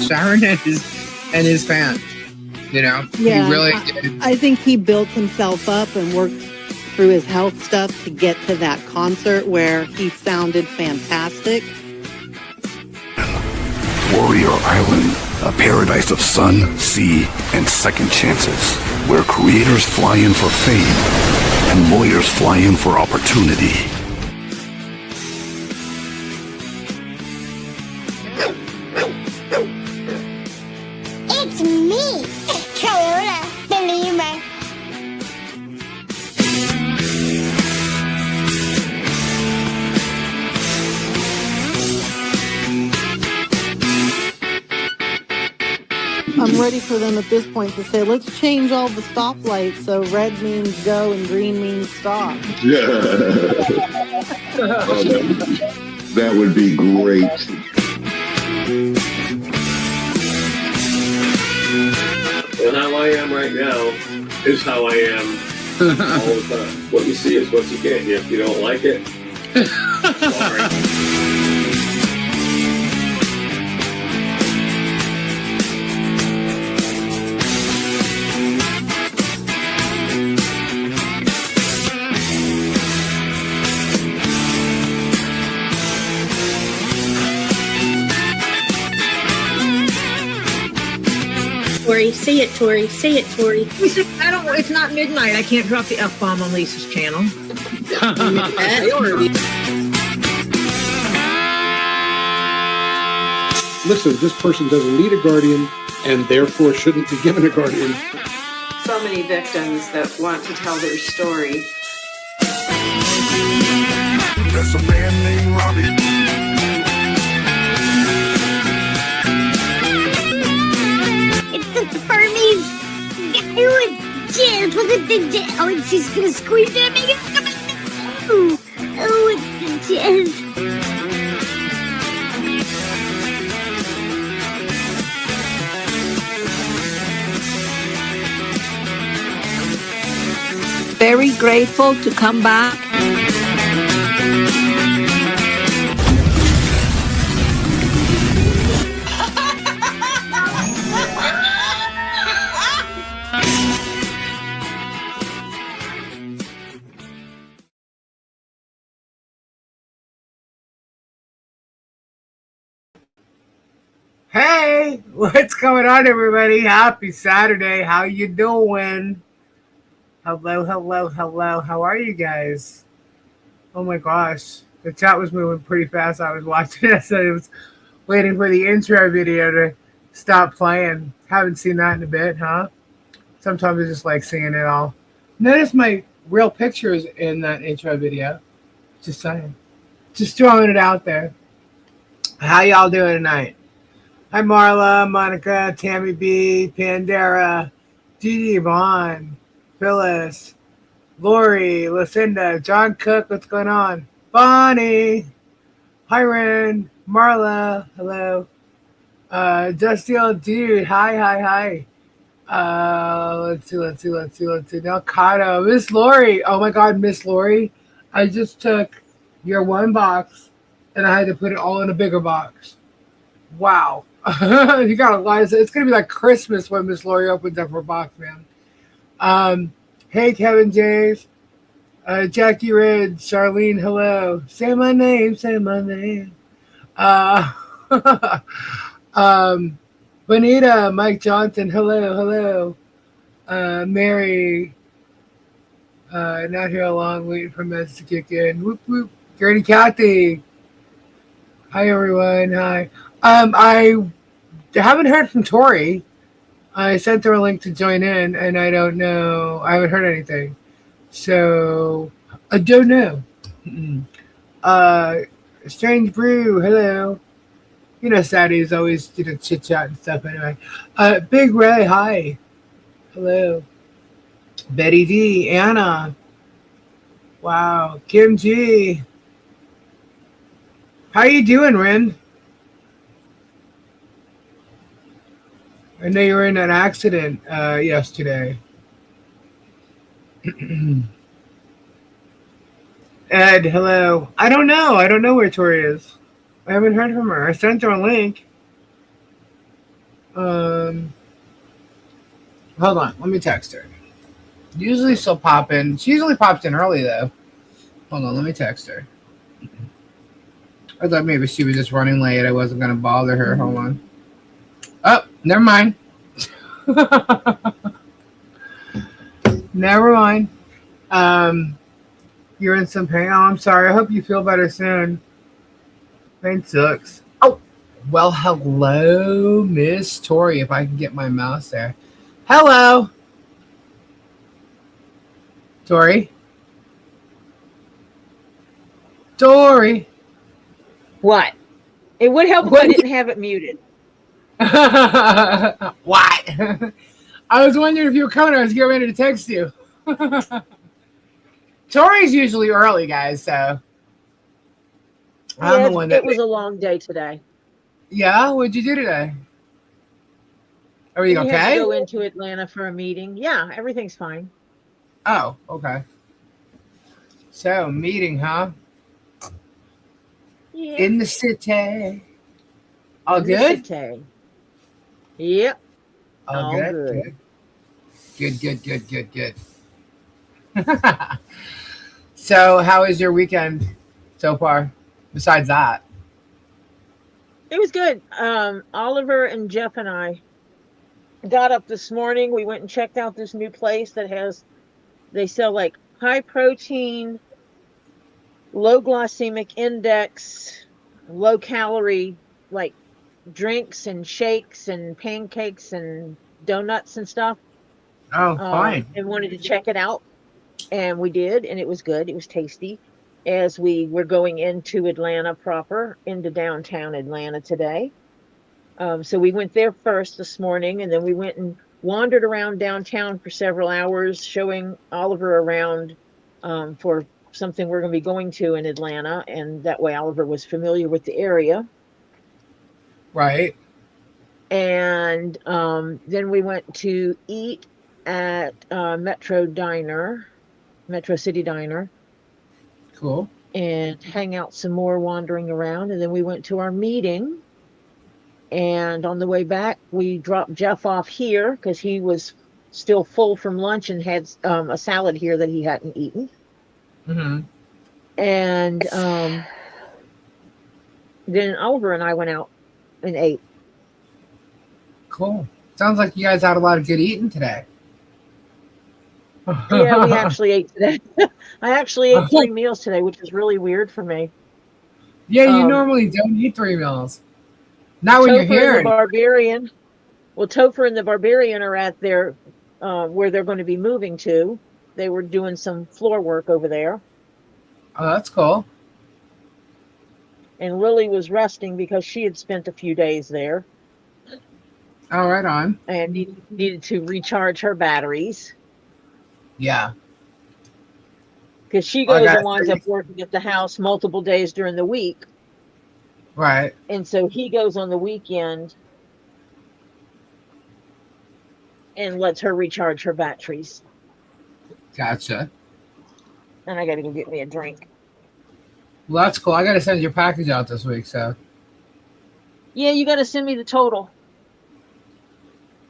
Sharon and his fans. You know, yeah, he really did. I think he built himself up and worked through his health stuff to get to that concert where he sounded fantastic. Warrior Island, a paradise of sun, sea, and second chances, where creators fly in for fame and lawyers fly in for opportunity. It's me, Toyota Believer. I'm ready for them at this point to say, let's change all the stoplights so red means go and green means stop. Yeah. That would be great. And how I am right now is how I am all the time. What you see is what you get. If you don't like it, sorry. Tori, say it, Tori. Say it, Tori. Lisa, I don't. It's not midnight. I can't drop the F-bomb on Lisa's channel. Listen, this person doesn't need a guardian and therefore shouldn't be given a guardian. So many victims that want to tell their story. There's a man named Robbie. It's the Burmese guy who was just look at the oh, it's just gonna squeeze it and make it come out. Oh, it's the jizz. Very grateful to come back. Hey, what's going on, everybody? Happy Saturday. How you doing? Hello, hello, hello. How are you guys? Oh my gosh. The chat was moving pretty fast. I was watching it, so I was waiting for the intro video to stop playing. Haven't seen that in a bit, huh? Sometimes I just like seeing it all. Notice my real pictures in that intro video. Just saying. Just throwing it out there. How y'all doing tonight? Hi, Marla, Monica, Tammy B, Pandera, Dee Vaughn, Phyllis, Lori, Lucinda, John Cook, what's going on? Bonnie, Hiron, Marla, hello. Dusty old dude, hi. Let's see. Now, Kato, Miss Lori. Oh my God, Miss Lori. I just took your one box and I had to put it all in a bigger box. Wow. You got a lot of, it's going to be like Christmas when Miss Lori opens up her box, man. Hey, Kevin James. Jackie Red, Charlene, hello. Say my name. Bonita, Mike Johnson, hello. Mary, not here long, waiting for meds to kick in. Whoop, whoop. Granny Kathy. Hi, everyone. Hi. I haven't heard from Tori. I sent her a link to join in, and I don't know. I haven't heard anything. So, I don't know. Strange Brew, hello. You know, Saturdays always do the chit chat and stuff anyway. Big Ray, hi. Hello. Betty D, Anna. Wow. Kim G. How you doing, Ren? I know you were in an accident yesterday. Ed, hello. I don't know. I don't know where Tori is. I haven't heard from her. I sent her a link. Hold on, let me text her. Usually she'll pop in. She usually pops in early though. Hold on, let me text her. I thought maybe she was just running late. I wasn't gonna bother her. Hold on. Oh, never mind. Never mind. You're in some pain. Oh, I'm sorry. I hope you feel better soon. Pain sucks. Oh, well, hello, Miss Tori. If I can get my mouse there. Hello, Tori. Tori. What? It would help if I didn't have it muted. What? I was wondering if you were coming. I was getting ready to text you. Tori's usually early, guys, so I'm the one that. It was a long day today. Yeah, what'd you do today? Are you We okay? had to go into Atlanta for a meeting. Yeah, everything's fine. Oh, okay. So, meeting, huh? Yeah. In the city. All In the good? city. Yep. All good. Good. So, how is your weekend so far? Besides that, It was good. Oliver and Jeff and I got up this morning. We went and checked out this new place that they sell like high protein, low glycemic index, low calorie, like drinks and shakes and pancakes and donuts and stuff. oh, fine. And wanted to check it out. And we did, and it was good. It was tasty. As we were going into Atlanta proper, into downtown Atlanta today. So we went there first this morning, and then we went and wandered around downtown for several hours, showing Oliver around for something we're going to be going to in Atlanta. And that way Oliver was familiar with the area. Right. And then we went to eat at Metro City Diner. Cool. And hang out some more wandering around. And then we went to our meeting. And on the way back, we dropped Jeff off here because he was still full from lunch and had a salad here that he hadn't eaten. Mm-hmm. And then Oliver and I went out and ate. Cool. Sounds like you guys had a lot of good eating today. Yeah, we actually ate today. I actually ate 3 meals today, which is really weird for me. Yeah, you normally don't eat 3 meals. Not when you're here. And the Barbarian. Well, Topher and the Barbarian are at their where they're going to be moving to. They were doing some floor work over there. Oh, that's cool. And Lily was resting because she had spent a few days there. Oh, right on. And needed to recharge her batteries. Yeah. Because she goes and winds up working at the house multiple days during the week. Right. And so he goes on the weekend and lets her recharge her batteries. Gotcha. And I got to go get me a drink. Well, that's cool. I got to send your package out this week, so. Yeah, you got to send me the total.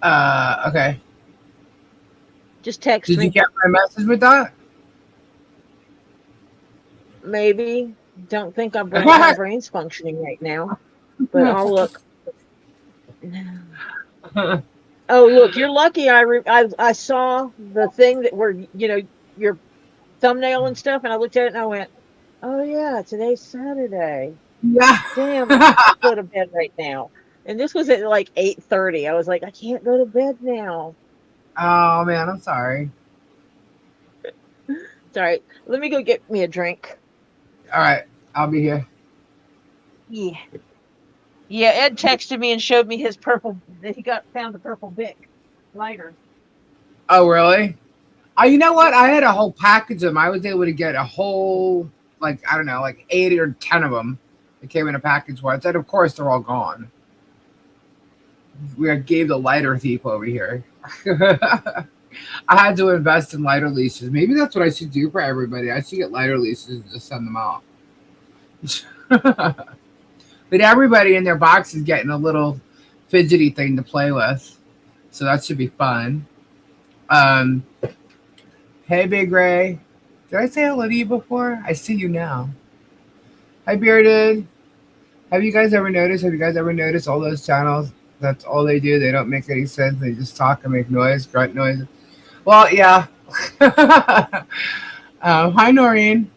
Okay. Just text me. Did you get my message with that? Maybe. Don't think my brain's functioning right now. But I'll look. Oh, look, you're lucky I saw the thing that were, your thumbnail and stuff, and I looked at it and I went, oh, yeah, today's Saturday. Yeah. Damn, I can't go to bed right now. And this was at like 8:30. I was like, I can't go to bed now. Oh, man, I'm sorry. It's all right. Let me go get me a drink. All right. I'll be here. Yeah. Yeah, Ed texted me and showed me his purple. He found the purple Bic lighter. Oh, really? Oh, you know what? I had a whole package of them. I was able to get a whole, like 8 or 10 of them. They came in a package once. And, of course, they're all gone. We gave the lighter thief over here. I had to invest in lighter leases. Maybe that's what I should do for everybody. I should get lighter leases and just send them out. But everybody in their box is getting a little fidgety thing to play with. So that should be fun. Hey, Big Ray. Did I say hello to you before? I see you now. Hi, Bearded. Have you guys ever noticed all those channels? That's all they do. They don't make any sense. They just talk and make noise, grunt noise. Well, yeah. Hi, Noreen.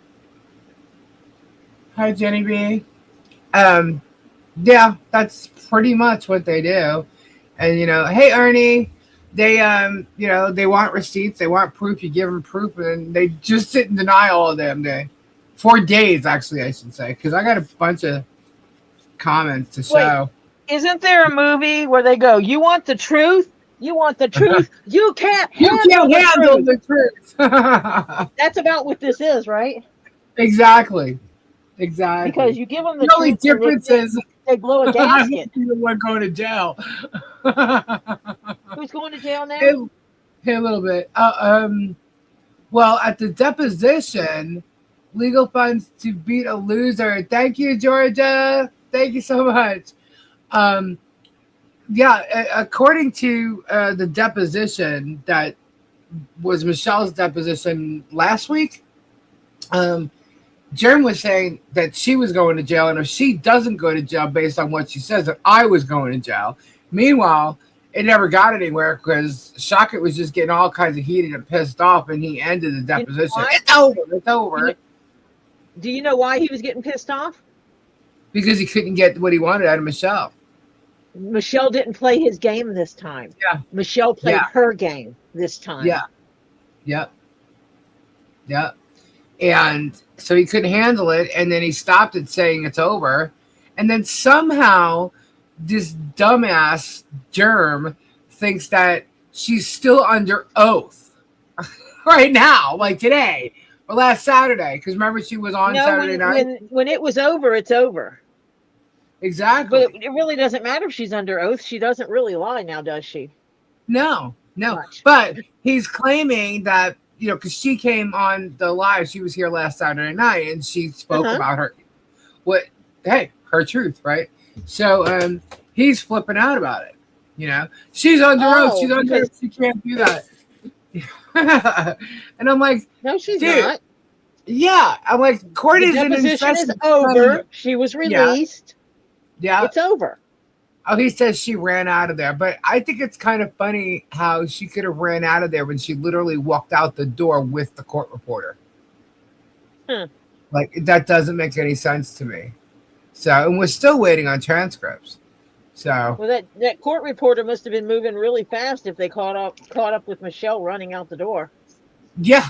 Hi, Jenny B. Yeah, that's pretty much what they do. And, hey, Ernie, they, they want receipts. They want proof. You give them proof, and they just sit in denial all damn day. 4 days, actually, I should say, because I got a bunch of comments to show. Wait, isn't there a movie where they go, you want the truth? You want the truth? You can't handle the truth. That's about what this is, right? Exactly. Because you give them the only difference is they blow a gasket. We're going to jail. Who's going to jail now? Hey, a little bit. Well, at the deposition, legal funds to beat a loser. Thank you, Georgia. Thank you so much. According to the deposition that was Michelle's deposition last week, Jen was saying that she was going to jail, and if she doesn't go to jail based on what she says, that I was going to jail. Meanwhile, it never got anywhere because Shockett was just getting all kinds of heated and pissed off, and he ended the deposition. It's over. Do you know why he was getting pissed off? Because he couldn't get what he wanted out of Michelle. Michelle didn't play his game this time. Yeah. Michelle played her game this time. Yeah. Yep. Yep. And so he couldn't handle it, and then he stopped it saying it's over. And then somehow this dumbass germ thinks that she's still under oath right now, like today or last Saturday. Because remember, she was on Saturday night. When it was over, it's over. Exactly. But it really doesn't matter if she's under oath. She doesn't really lie now, does she? No. But he's claiming that, because she came on the live. She was here last Saturday night, and she spoke about her truth, right? So he's flipping out about it. She's under oath. She's under oath. She can't do that. And I'm like, no, she's not. Yeah, I'm like, court is an deposition is over. She was released. Yeah, it's over. Oh, he says she ran out of there. But I think it's kind of funny how she could have ran out of there when she literally walked out the door with the court reporter. Like, that doesn't make any sense to me. So, and we're still waiting on transcripts. So, well, that court reporter must have been moving really fast if they caught up with Michelle running out the door. Yeah.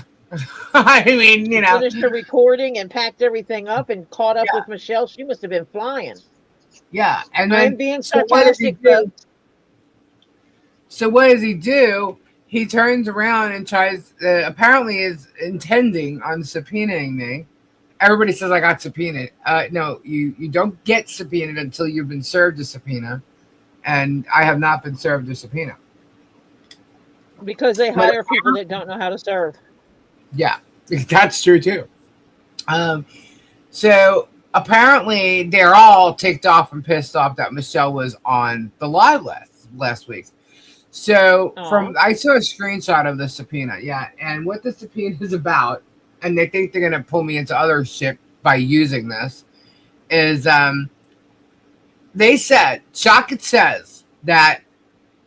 I mean, finished her recording and packed everything up and caught up with Michelle. She must have been flying. Yeah, and then I'm being sarcastic. So what does he do? He turns around and tries. Apparently, is intending on subpoenaing me. Everybody says I got subpoenaed. No, you don't get subpoenaed until you've been served a subpoena, and I have not been served a subpoena. Because they hire people that don't know how to serve. Yeah, that's true too. So apparently they're all ticked off and pissed off that Michelle was on the live last week. So I saw a screenshot of the subpoena. Yeah, and what the subpoena is about, and they think they're gonna pull me into other shit by using this, is they said, Shockett says that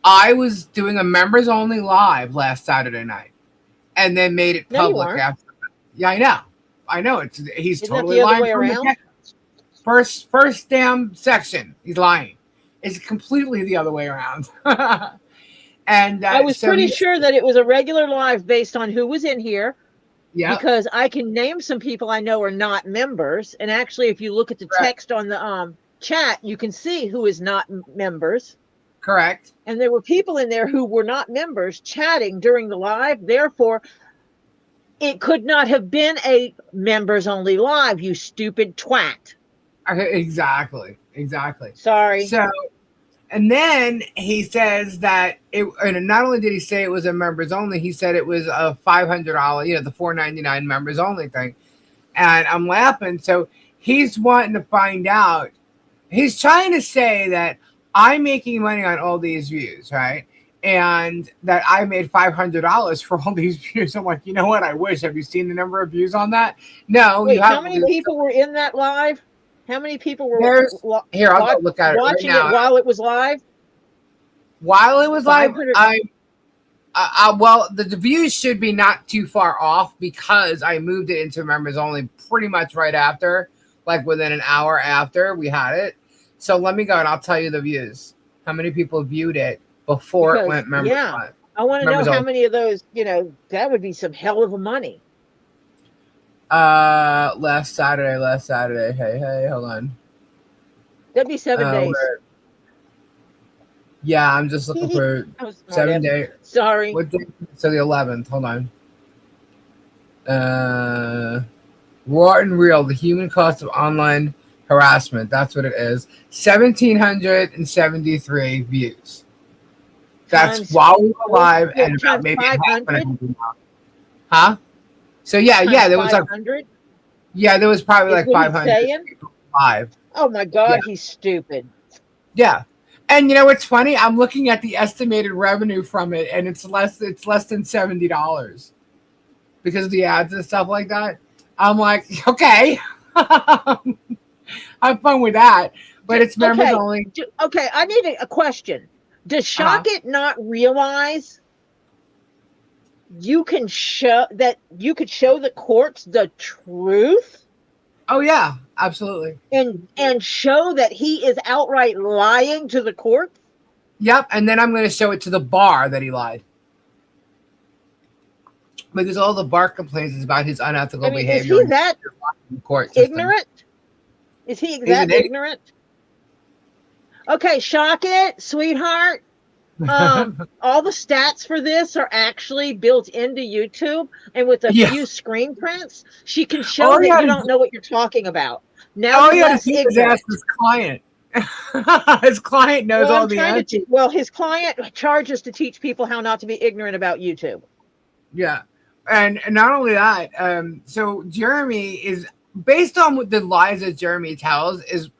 I was doing a members only live last Saturday night, and then made it public after that. Yeah, I know. He's Isn't totally that the other lying. way around? First damn section, he's lying. It's completely the other way around. And I was pretty sure that it was a regular live based on who was in here. Yeah. Because I can name some people I know are not members, and actually, if you look at the text on the chat, you can see who is not members. Correct. And there were people in there who were not members chatting during the live. Therefore, it could not have been a members only live, you stupid twat. Exactly. Sorry. So, and then he says that and not only did he say it was a members only, he said it was a $500, the $4.99 members only thing. And I'm laughing. So he's wanting to find out. He's trying to say that I'm making money on all these views, right? And that I made $500 for all these views. I'm like, you know what? I wish. Have you seen the number of views on that? No, Wait, you how haven't. many people were in that live? How many people were Here, I'll go look at it right watching now. it while it was live? While it was live, 500. well, the views should be not too far off because I moved it into members only pretty much right after, like within an hour after we had it. So let me go and I'll tell you the views. How many people viewed it before it went members? Yeah, I want to know how many of those. That would be some hell of a money. Last Saturday. Hey, hold on. That'd be 7 days. Yeah, I'm just looking for 7 days. Sorry. So the 11th. Hold on. Raw and Real: The Human Cost of Online Harassment. That's what it is. 1,773 views. That's while we were live, and about maybe 500. Huh? So yeah, there was like 500. Yeah, there was probably like 500 people live. Oh my God, he's stupid. Yeah. And you know what's funny? I'm looking at the estimated revenue from it, and it's less than $70 because of the ads and stuff like that. I'm like, okay, have fun with that, but it's members only. Okay, I need a question. Does Shock It not realize you could show the courts the truth? Oh yeah, absolutely. And show that he is outright lying to the court? Yep, and then I'm going to show it to the bar that he lied. Because all the bar complaints is about his unethical behavior. Is he that ignorant? Is he that ignorant? Okay, Shock It, sweetheart. All the stats for this are actually built into YouTube, and with a few screen prints, she can show that you don't know what you're talking about. Now you got to ask his client. His client knows all the answers. His client charges to teach people how not to be ignorant about YouTube. Yeah, and not only that, so Jeremy is based on what the lies that Jeremy tells is,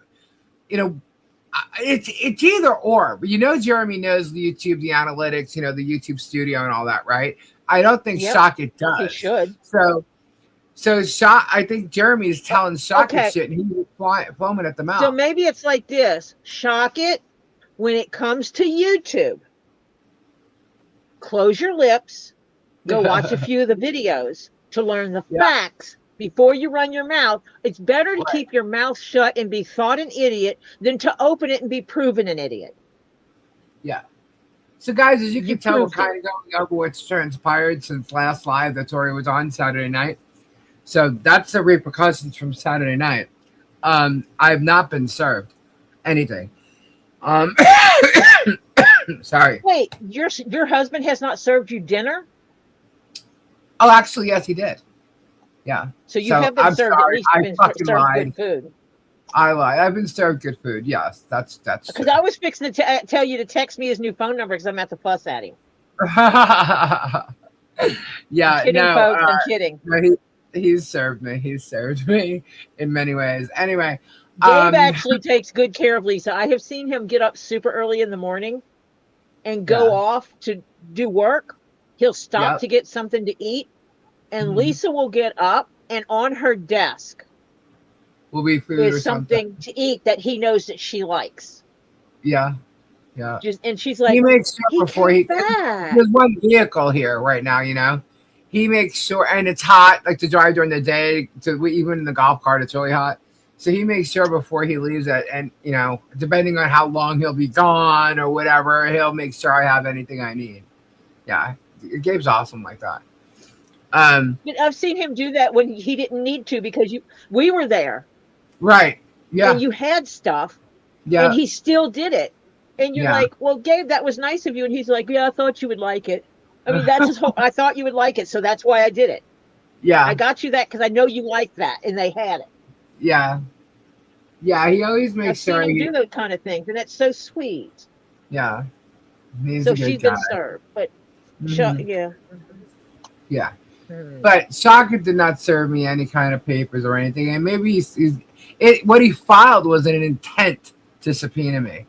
it's either or. But Jeremy knows the YouTube, the analytics, the YouTube studio and all that, right? I don't think Shock It does. He should. So I think Jeremy is telling Shock It shit, and he's foaming at the mouth. So maybe it's like this: Shock It, when it comes to YouTube, close your lips, go watch a few of the videos to learn the facts. Before you run your mouth. It's better to keep your mouth shut and be thought an idiot than to open it and be proven an idiot. Yeah. So, guys, as you can tell, we're kind of going over what's transpired since last live that Tori was on Saturday night. So that's the repercussions from Saturday night. I've not been served anything. Sorry. Wait, your husband has not served you dinner? Oh, actually, yes, he did. Yeah. So you have been served at least served good food. I lied. I've been served good food. Yes, that's because I was fixing to tell you to text me his new phone number because I'm at the fuss at him. Yeah, I'm kidding, folks. I'm kidding. No, he's served me. He's served me in many ways. Anyway, Dave actually takes good care of Lisa. I have seen him get up super early in the morning and go off to do work. He'll stop to get something to eat. And Lisa will get up, and on her desk will be food is or something to eat that he knows that she likes. Yeah. And she's like, he makes sure before there's one vehicle here right now, he makes sure, and it's hot, like to drive during the day, even in the golf cart, it's really hot. So he makes sure before he leaves that, and depending on how long he'll be gone or whatever, he'll make sure I have anything I need. Yeah, Gabe's awesome like that. But I've seen him do that when he didn't need to because we were there. Right. Yeah. And you had stuff. Yeah. And he still did it. And you're like, well, Gabe, that was nice of you. And he's like, yeah, I thought you would like it. I mean, that's his whole, I thought you would like it. So that's why I did it. Yeah. I got you that because I know you like that. And they had it. Yeah. Yeah. He always makes sure he do those kind of things. And that's so sweet. Yeah. So she's been served. But yeah. Yeah. But Shock It did not serve me any kind of papers or anything, and maybe what he filed was an intent to subpoena me.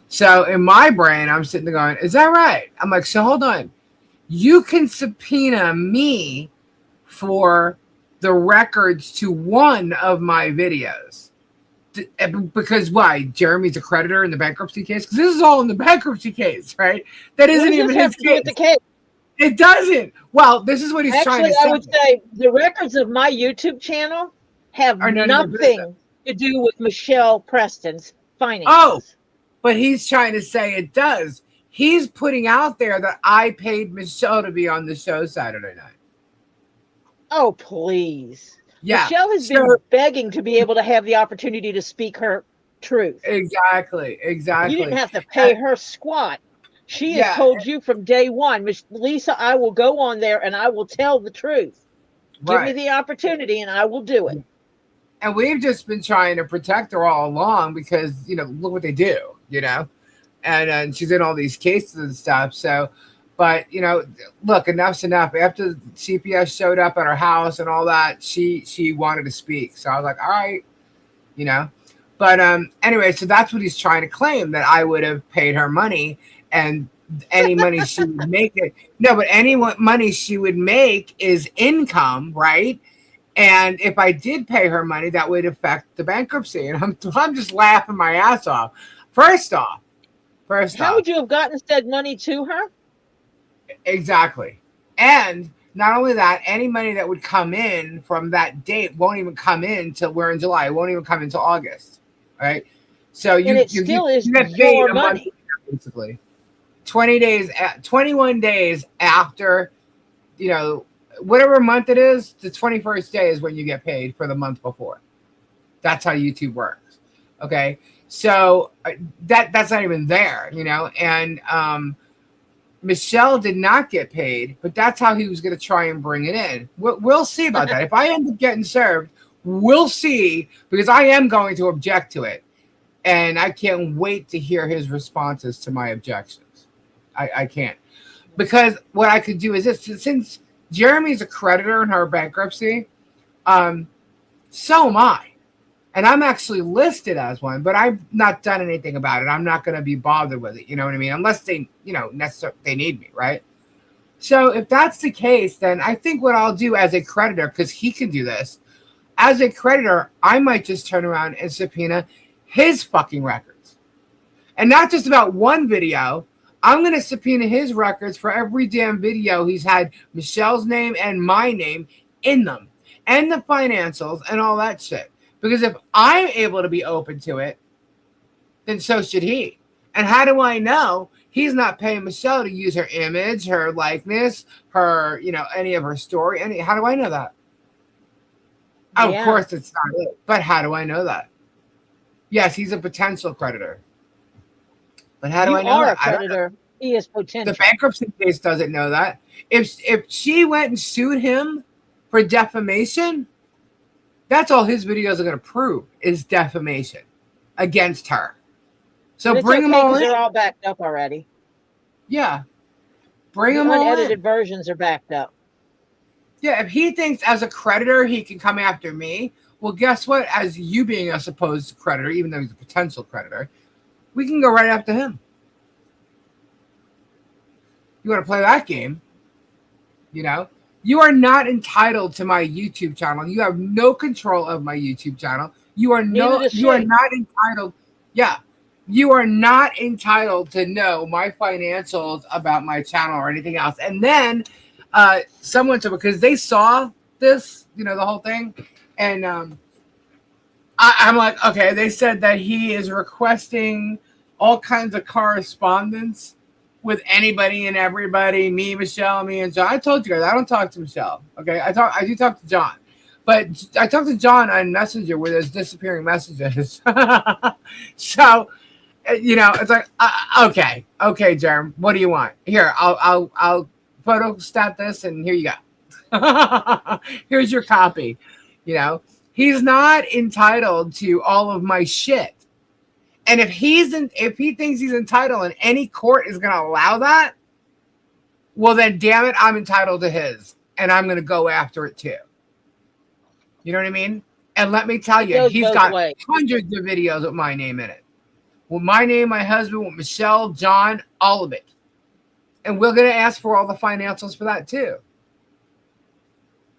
So in my brain, I'm sitting there going, is that right? I'm like, so hold on. You can subpoena me for the records to one of my videos. Because why? Jeremy's a creditor in the bankruptcy case? Because this is all in the bankruptcy case, right? That isn't even his case. The case. It doesn't. Well, this is what he's trying to say. Actually, I would say the records of my YouTube channel have nothing to do with Michelle Preston's finances. Oh, but he's trying to say it does. He's putting out there that I paid Michelle to be on the show Saturday night. Oh, please. Yeah. Michelle has been begging to be able to have the opportunity to speak her truth. Exactly. You didn't have to pay her squat. She has told you from day one, Lisa, I will go on there and I will tell the truth. Give me the opportunity and I will do it. And we've just been trying to protect her all along because, look what they do, and she's in all these cases and stuff. So, but, look, enough's enough. After CPS showed up at her house and all that, she wanted to speak. So I was like, all right, But anyway, so that's what he's trying to claim, that I would have paid her money and any money she would make it. No, but any money she would make is income, right? And if I did pay her money, that would affect the bankruptcy. And I'm just laughing my ass off. First off. How would you have gotten said money to her? Exactly. And not only that, any money that would come in from that date won't even come in till we're in July. It won't even come into August. Right? So you is your money. Basically. 21 days after, whatever month it is, the 21st day is when you get paid for the month before. That's how YouTube works. Okay. So that's not even there, and Michelle did not get paid, but that's how he was going to try and bring it in. We'll see about that. If I end up getting served, we'll see, because I am going to object to it. And I can't wait to hear his responses to my objections. I can't. Because what I could do is this, since Jeremy's a creditor in her bankruptcy, so am I. And I'm actually listed as one, but I've not done anything about it. I'm not going to be bothered with it. You know what I mean? Unless they, necessarily they need me, right? So if that's the case, then I think what I'll do as a creditor, because he can do this, as a creditor, I might just turn around and subpoena his fucking records. And not just about one video. I'm going to subpoena his records for every damn video he's had Michelle's name and my name in them. And the financials and all that shit. Because if I'm able to be open to it, then so should he. And how do I know he's not paying Michelle to use her image, her likeness, her, any of her story? How do I know that? Of course it's not it. But how do I know that? Yes, he's a potential creditor. But how do I know You are that? a creditor. He is potential. The bankruptcy case doesn't know that. If she went and sued him for defamation, that's all his videos are going to prove is defamation against her. So bring them all in. They're all backed up already. Yeah. Bring them all in. Unedited versions are backed up. Yeah, if he thinks as a creditor he can come after me, well, guess what? As you being a supposed creditor, even though he's a potential creditor, we can go right after him. You want to play that game? You are not entitled to my YouTube channel. You have no control of my YouTube channel. You are not entitled. Yeah. You are not entitled to know my financials about my channel or anything else. And then someone said, because they saw this, the whole thing. And I'm like, okay, they said that he is requesting all kinds of correspondence with anybody and everybody, me, Michelle, me, and John. I told you guys, I don't talk to Michelle. Okay, I do talk to John, but I talk to John on Messenger with his disappearing messages. So, it's like, okay, Jerem, what do you want? Here, I'll photostat this, and here you go. Here's your copy. He's not entitled to all of my shit. And if he thinks he's entitled and any court is going to allow that, well, then damn it, I'm entitled to his. And I'm going to go after it too. You know what I mean? And let me tell you, he's got hundreds of videos with my name in it. with my name, my husband, with Michelle, John, all of it. And we're going to ask for all the financials for that too.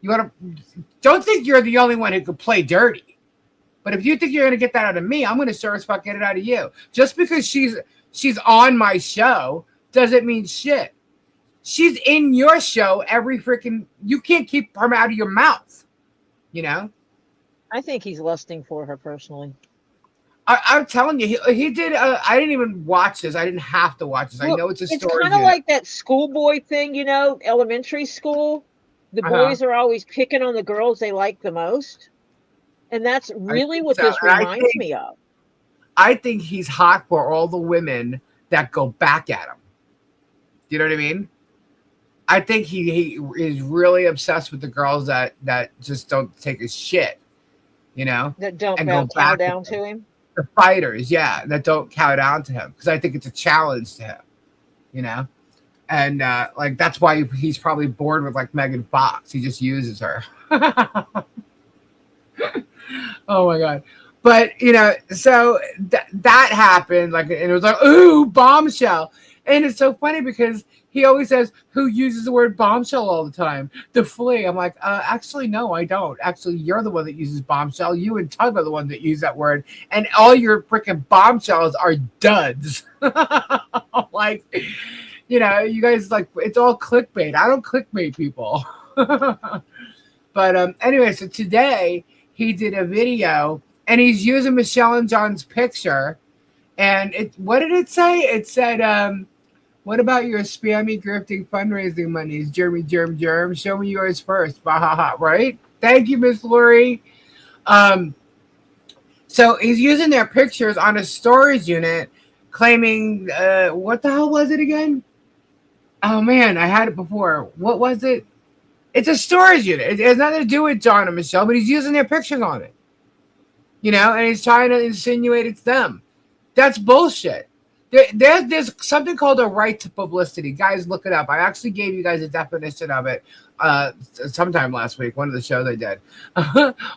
You want to, don't think you're the only one who could play dirty. But if you think you're going to get that out of me, I'm going to sure as fuck get it out of you. Just because she's on my show doesn't mean shit. She's in your show every freaking, you can't keep her out of your mouth. You know? I think he's lusting for her personally. I'm telling you, he did. I didn't even watch this. I didn't have to watch this. Well, I know it's a story. It's kind of like that schoolboy thing, you know, elementary school. The boys are always picking on the girls they like the most. And that's really what this reminds me of. I think he's hot for all the women that go back at him. You know what I mean? I think he is really obsessed with the girls that just don't take a shit. You know? That don't bow down to him. The fighters, yeah, that don't cow down to him, because I think it's a challenge to him, you know, and like that's why he's probably bored with like Megan Fox. He just uses her. Oh my god! But you know, so that happened, like, and it was like, ooh, bombshell, and it's so funny because he always says, who uses the word bombshell all the time? The flea. I'm like, actually, no, I don't. Actually, you're the one that uses bombshell. You and Tug are the one that use that word. And all your freaking bombshells are duds. Like, you know, you guys, like, it's all clickbait. I don't clickbait people. But anyway, so today he did a video and he's using Michelle and John's picture. And what did it say? It said, what about your spammy grifting fundraising monies? Jeremy Germ. Show me yours first. Bahaha, right? Thank you, Miss Lori. So he's using their pictures on a storage unit, claiming what the hell was it again? Oh man, I had it before. What was it? It's a storage unit. It has nothing to do with John and Michelle, but he's using their pictures on it. You know, and he's trying to insinuate it's them. That's bullshit. There's something called a right to publicity. Guys, look it up. I actually gave you guys a definition of it sometime last week, one of the shows I did.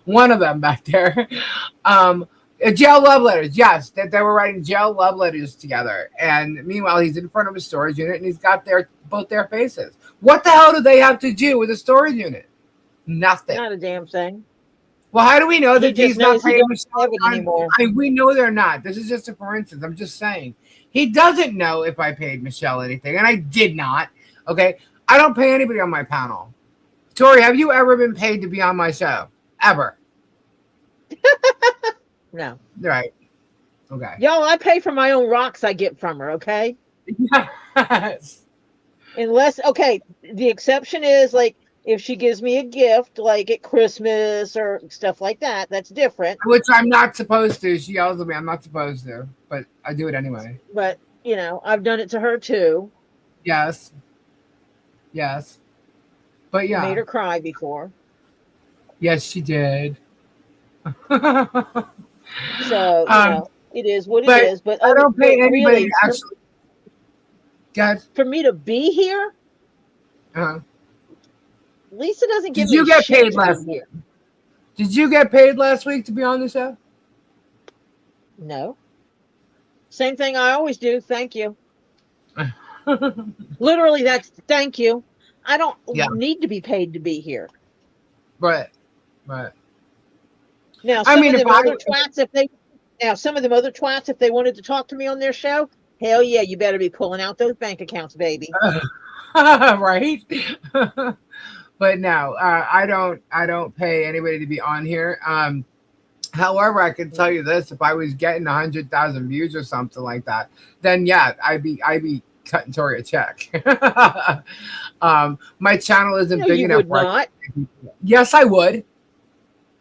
One of them back there. Jail love letters. Yes, that they were writing jail love letters together. And meanwhile, he's in front of a storage unit and he's got both their faces. What the hell do they have to do with a storage unit? Nothing. Not a damn thing. Well, how do we know that he's not paying Michelle anymore? We know they're not. This is just a for instance. I'm just saying. He doesn't know if I paid Michelle anything, and I did not. Okay? I don't pay anybody on my panel. Tori, have you ever been paid to be on my show? Ever? No. Right. Okay. Yo, I pay for my own rocks I get from her, okay? Yes. Unless, okay, the exception is like if she gives me a gift, like at Christmas or stuff like that, that's different. Which I'm not supposed to. She yells at me. I'm not supposed to, but I do it anyway. But, you know, I've done it to her too. Yes. Yes. But yeah. Made her cry before. Yes, she did. So, you know, it is what it is. But I don't pay anybody really, actually. God. For me to be here, uh-huh. Lisa doesn't give me. Did you get paid last week? Did you get paid last week to be on the show? No. Same thing I always do. Thank you. Literally, that's thank you. I don't need to be paid to be here. Right. Right. Now, some of them other twats, if they wanted to talk to me on their show, hell yeah, you better be pulling out those bank accounts, baby. Right. But no, I don't pay anybody to be on here. However, I can tell you this: if I was getting 100,000 views or something like that, then yeah, I'd be cutting Tori a check. My channel isn't big enough. Not. Yes, I would.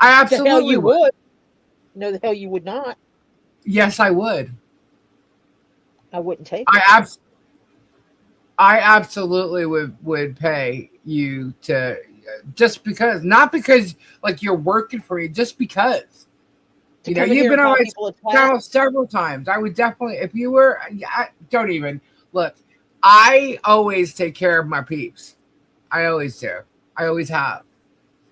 I absolutely would. No, the hell you would not. Yes, I would. I wouldn't take it. I absolutely would pay you to, just because, not because like you're working for me, just because. You know, you've been on my channel several times. I would definitely, if you were, don't even look. I always take care of my peeps. I always do. I always have.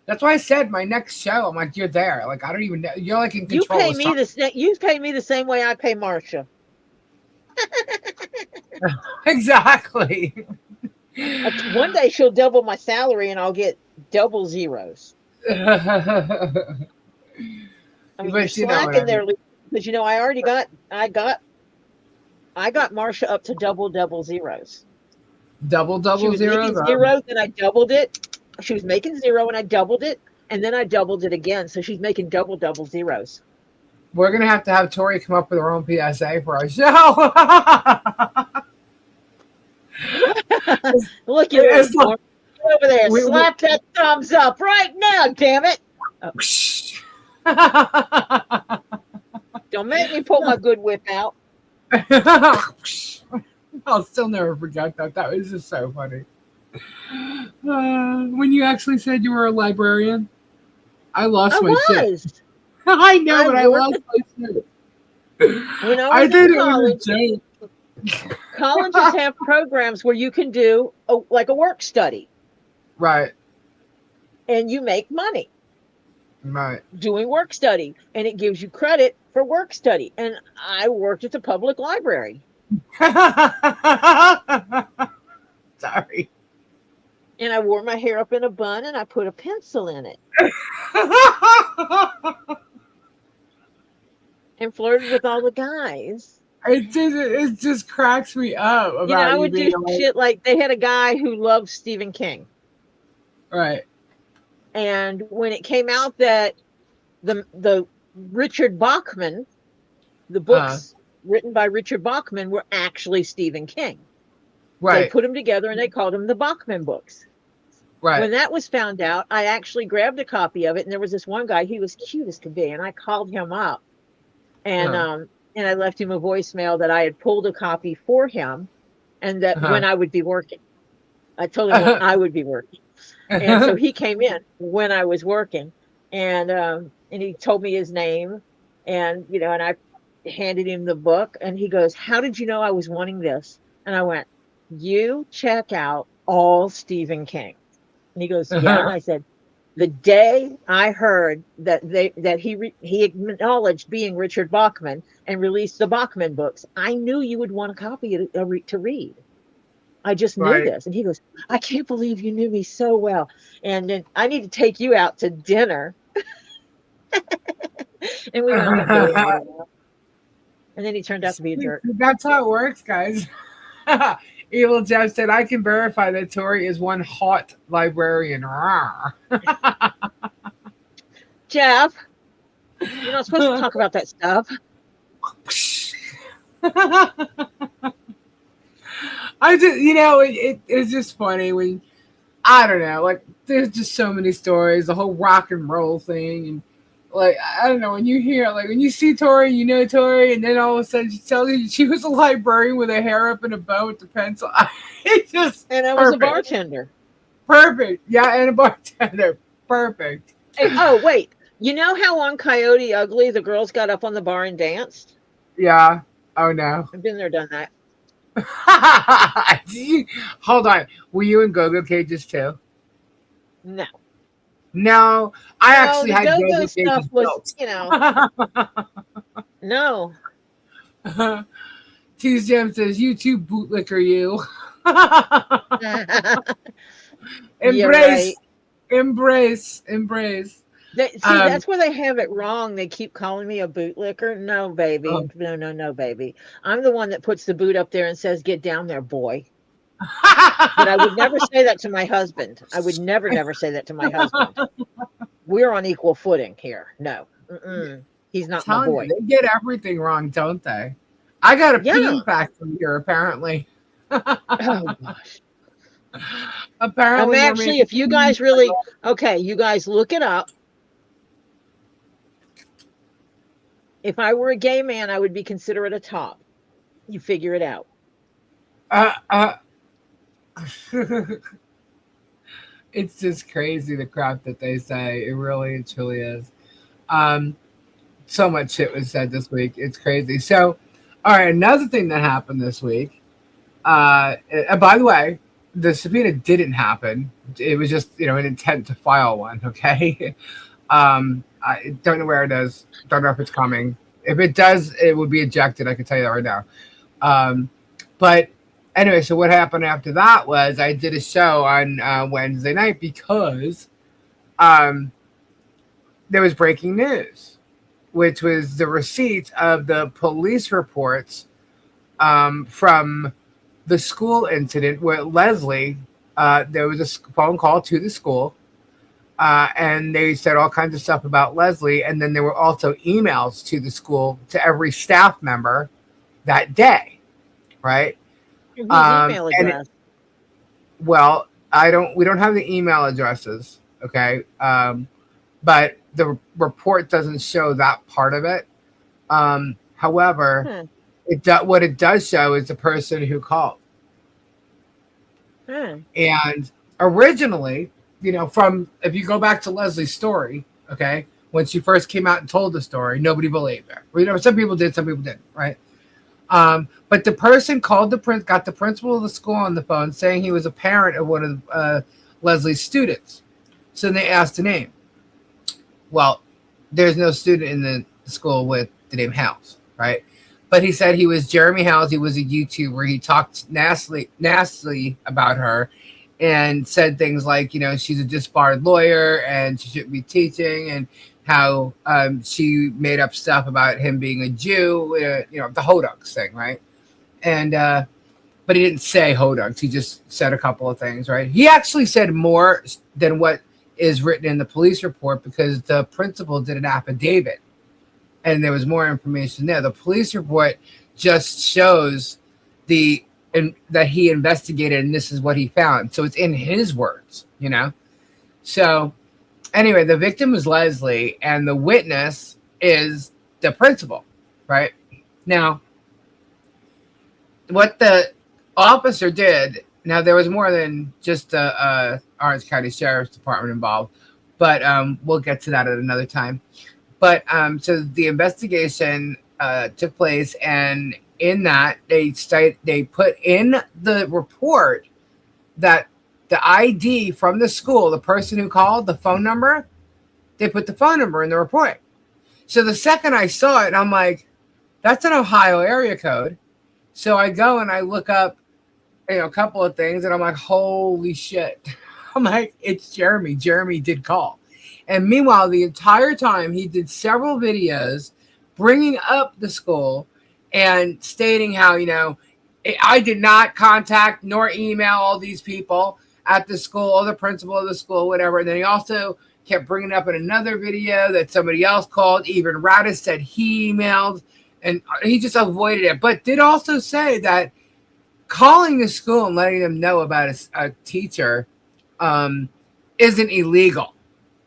That's why I said my next show. I'm like, you're there. Like, I don't even know. You're like in control. You pay me the same way I pay Marsha. Exactly. One day she'll double my salary and I'll get double zeros. I mean, you're But you know what slacking I there mean. because I got Marsha up to double zeros. She Double was zeros. making zeros and I doubled it. She was making zero and I doubled it, and then I doubled it again. So she's making double zeros. We're gonna have to have Tori come up with her own PSA for our show. Look at It's her like- over there. we- Slap that thumbs up right now, damn it. Don't make me pull my good whip out. I'll still never forget that. That was just so funny. When you actually said you were a librarian, I lost my shit. I know, but I lost my shit. When I I was did in it college, with a joke. colleges have programs where you can do like a work study, Right, and you make money right. doing work study, and it gives you credit for work study. And I worked at the public library. Sorry. And I wore my hair up in a bun and I put a pencil in it and flirted with all the guys. It just cracks me up about You know, I would being do shit like they had a guy who loved Stephen King. right. And when it came out that the Richard Bachman, the books written by Richard Bachman were actually Stephen King. Right. They put them together and they called them the Bachman books. Right. When that was found out, I actually grabbed a copy of it, and there was this one guy, he was cute as could be, and I called him up, and I left him a voicemail that I had pulled a copy for him, and that when I would be working. I told him when I would be working. And so he came in when I was working, and he told me his name, and and I handed him the book, and he goes, "How did you know I was wanting this?" And I went, "You check out all Stephen King." And he goes, "Yeah." And I said, "The day I heard that he acknowledged being Richard Bachman and released the Bachman books, I knew you would want a copy to read. I just knew this." And he goes, "I can't believe you knew me so well. And then I need to take you out to dinner." And we wound up going out. And then he turned out to be a jerk. That's how it works, guys. Evil Jeff said, "I can verify that Tori is one hot librarian." Jeff, you're not supposed to talk about that stuff. I just, it's just funny when, I don't know, like, there's just so many stories, the whole rock and roll thing, and like, I don't know, when you hear, like, when you see Tori, you know Tori, and then all of a sudden she tells you she was a librarian with her hair up in a bow with the pencil. It just and I was a bartender. Perfect. Yeah, and a bartender. Perfect. And, oh, wait. You know how on Coyote Ugly the girls got up on the bar and danced? Yeah. Oh, no. I've been there, done that. Hold on. Were you in go-go cages too? No. No, I actually had go-go go-go stuff cages was, no. Tease Jam says, "You too, bootlicker, you." Embrace, embrace. That's where they have it wrong. They keep calling me a bootlicker. No, baby. No, baby. I'm the one that puts the boot up there and says, "Get down there, boy." But I would never say that to my husband. I would never say that to my husband. We're on equal footing here. No. He's not my boy. They get everything wrong, don't they? I got a pee factory here, apparently. Oh, gosh. Apparently, actually, if you guys really, you guys look it up. If I were a gay man, I would be considered a top. You figure it out. It's just crazy, the crap that they say. It truly is. So much shit was said this week. It's crazy. So, all right, another thing that happened this week. By the way, the subpoena didn't happen. It was just, an intent to file one. Okay. I don't know where it is. Don't know if it's coming. If it does, it would be ejected. I can tell you that right now. But anyway, so what happened after that was I did a show on Wednesday night because um, there was breaking news, which was the receipts of the police reports from the school incident where Leslie, there was a phone call to the school, and they said all kinds of stuff about Leslie. And then there were also emails to the school to every staff member that day, right? Whose email And address? well, we don't have the email addresses, okay? But the report doesn't show that part of it. However, what it does show is the person who called. And originally, from if you go back to Leslie's story, okay, when she first came out and told the story, nobody believed her. Some people did, some people didn't, right? But the person called got the principal of the school on the phone saying he was a parent of one of Leslie's students. So they asked the name. Well, there's no student in the school with the name Hales, right? But he said he was Jeremy Hales. He was a YouTuber. He talked nastily about her and said things like, she's a disbarred lawyer and she shouldn't be teaching, and how she made up stuff about him being a Jew, the Hodugs thing, right? And but he didn't say Hodugs. He just said a couple of things, right? He actually said more than what is written in the police report because the principal did an affidavit and there was more information there. The police report just shows that he investigated and this is what he found. So it's in his words, So anyway, the victim is Leslie and the witness is the principal, right? Now, what the officer did, now there was more than just the Orange County Sheriff's Department involved, but we'll get to that at another time. But so the investigation took place, and in that they put in the report that the ID from the school, the person who called, the phone number, they put the phone number in the report. So the second I saw it, I'm like, that's an Ohio area code. So I go and I look up, a couple of things, and I'm like, holy shit. I'm like, it's Jeremy. Jeremy did call. And meanwhile, the entire time he did several videos bringing up the school and stating how, I did not contact nor email all these people at the school or the principal of the school, whatever. And then he also kept bringing up in another video that somebody else called. Even Radis said he emailed, and he just avoided it. But did also say that calling the school and letting them know about a teacher isn't illegal,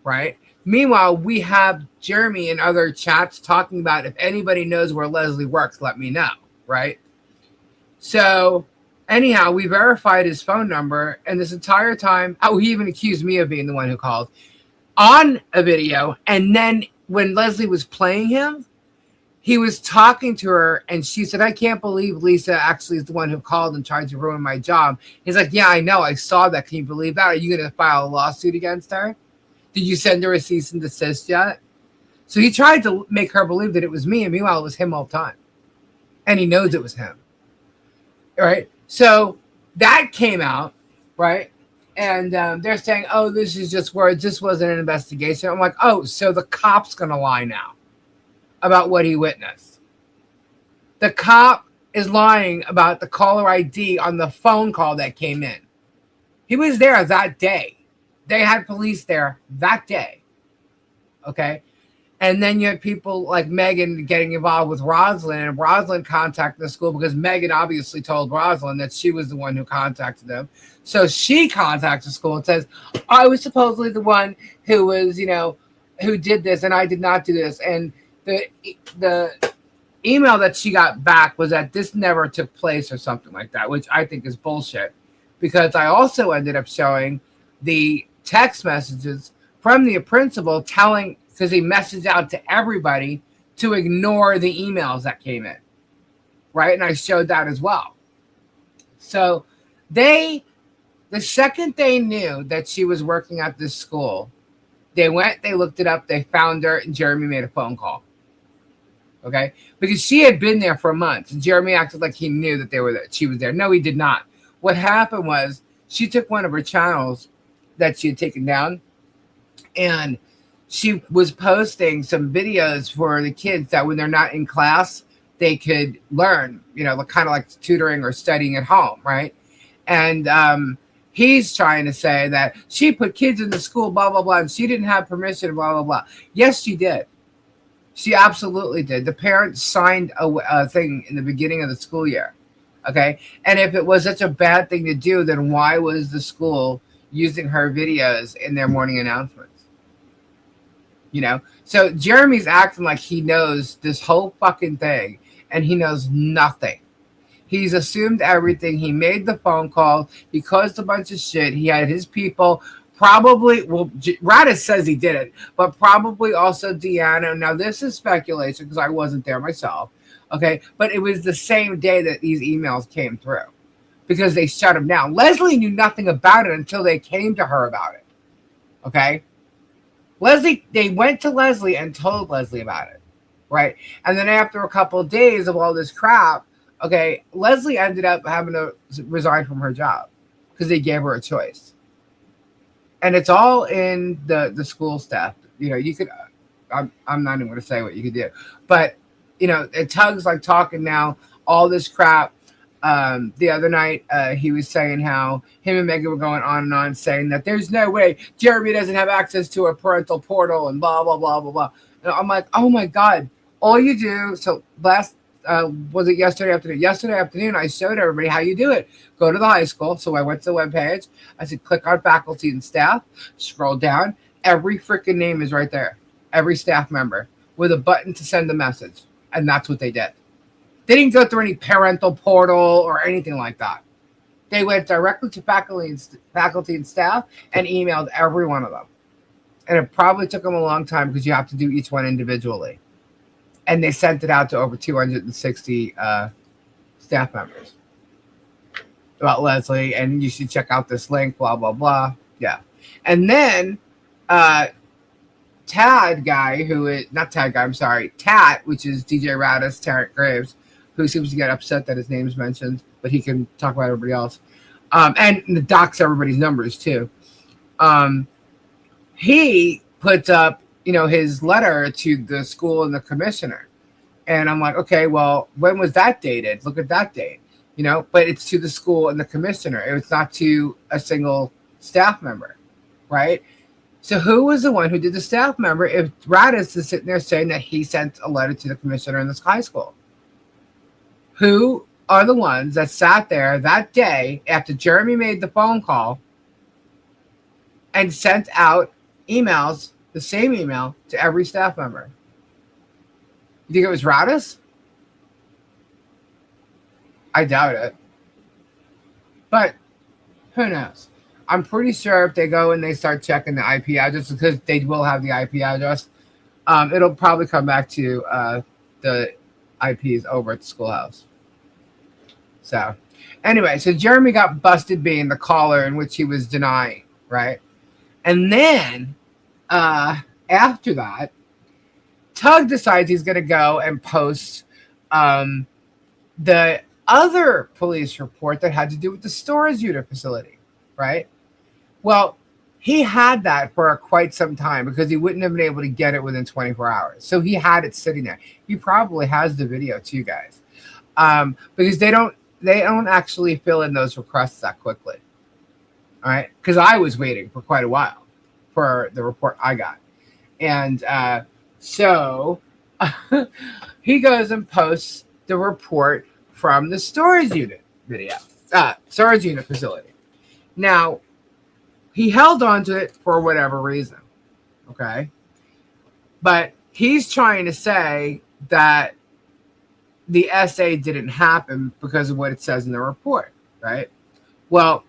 right? Meanwhile, we have Jeremy in other chats talking about if anybody knows where Leslie works, let me know, right? So anyhow, we verified his phone number, and this entire time, he even accused me of being the one who called on a video. And then when Leslie was playing him, he was talking to her, and she said, I can't believe Lisa actually is the one who called and tried to ruin my job. He's like, yeah, I know. I saw that. Can you believe that? Are you going to file a lawsuit against her? Did you send her a cease and desist yet? So he tried to make her believe that it was me, and meanwhile, it was him all the time. And he knows it was him. All right? So that came out, right? And they're saying, oh, this is just words. This wasn't an investigation. I'm like, oh, so the cop's going to lie now about what he witnessed. The cop is lying about the caller ID on the phone call that came in. He was there that day. They had police there that day. Okay? And then you had people like Megan getting involved with Rosalind, and Rosalind contacted the school because Megan obviously told Rosalind that she was the one who contacted them. So she contacts the school and says, I was supposedly the one who was, who did this, and I did not do this. And the email that she got back was that this never took place or something like that, which I think is bullshit, because I also ended up showing the text messages from the principal telling, because he messaged out to everybody to ignore the emails that came in, right? And I showed that as well. So the second they knew that she was working at this school, they went, they looked it up, they found her, and Jeremy made a phone call. Okay, because she had been there for months, and Jeremy acted like he knew that they were there. She was there. No, he did not. What happened was she took one of her channels that she had taken down, and she was posting some videos for the kids that when they're not in class, they could learn. You know, kind of like tutoring or studying at home, right? And he's trying to say that she put kids in the school, blah blah blah, and she didn't have permission, blah blah blah. Yes, she did. She absolutely did. The parents signed a thing in the beginning of the school year. Okay. And if it was such a bad thing to do, then why was the school using her videos in their morning announcements? You know? So Jeremy's acting like he knows this whole fucking thing, and he knows nothing. He's assumed everything. He made the phone call. He caused a bunch of shit. He had his people. Probably, well, Radis says he did it, but probably also Deanna. Now, this is speculation because I wasn't there myself, okay? But it was the same day that these emails came through because they shut him down. Leslie knew nothing about it until they came to her about it, okay? They went to Leslie and told Leslie about it, right? And then after a couple of days of all this crap, okay, Leslie ended up having to resign from her job because they gave her a choice. And it's all in the school staff. You know, you could, I'm not even going to say what you could do. But, you know, Tug's like talking now, all this crap. The other night, he was saying how him and Megan were going on and on saying that there's no way Jeremy doesn't have access to a parental portal and blah, blah, blah, blah, blah. And I'm like, oh, my God. All you do, so was it yesterday afternoon? Yesterday afternoon, I showed everybody how you do it. Go to the high school. So I went to the webpage. I said, click on faculty and staff. Scroll down. Every freaking name is right there. Every staff member with a button to send a message. And that's what they did. They didn't go through any parental portal or anything like that. They went directly to faculty and staff and emailed every one of them. And it probably took them a long time because you have to do each one individually. And they sent it out to over 260 staff members about Leslie. And you should check out this link, blah, blah, blah. Yeah. And then Tad guy, Tat, which is DJ Radis, Tarrant Graves, who seems to get upset that his name's mentioned, but he can talk about everybody else. And docs everybody's numbers too. He puts up, you know, his letter to the school and the commissioner. And I'm like, okay, well, when was that dated? Look at that date, you know, but it's to the school and the commissioner. It's not to a single staff member, right? So who was the one who did the staff member if Radis is sitting there saying that he sent a letter to the commissioner in this high school? Who are the ones that sat there that day after Jeremy made the phone call and sent out emails, the same email, to every staff member? You think it was Radis? I doubt it. But who knows? I'm pretty sure if they go and they start checking the IP address, because they will have the IP address, it'll probably come back to the IPs over at the schoolhouse. So anyway, so Jeremy got busted being the caller in which he was denying, right? And then after that, Tug decides he's going to go and post the other police report that had to do with the storage unit facility, right? Well, he had that for quite some time because he wouldn't have been able to get it within 24 hours. So he had it sitting there. He probably has the video too, guys, because they don't actually fill in those requests that quickly. All right, because I was waiting for quite a while for the report I got, and so he goes and posts the report from the storage unit storage unit facility. Now, he held on to it for whatever reason, okay? But he's trying to say that the SA didn't happen because of what it says in the report, right? Well,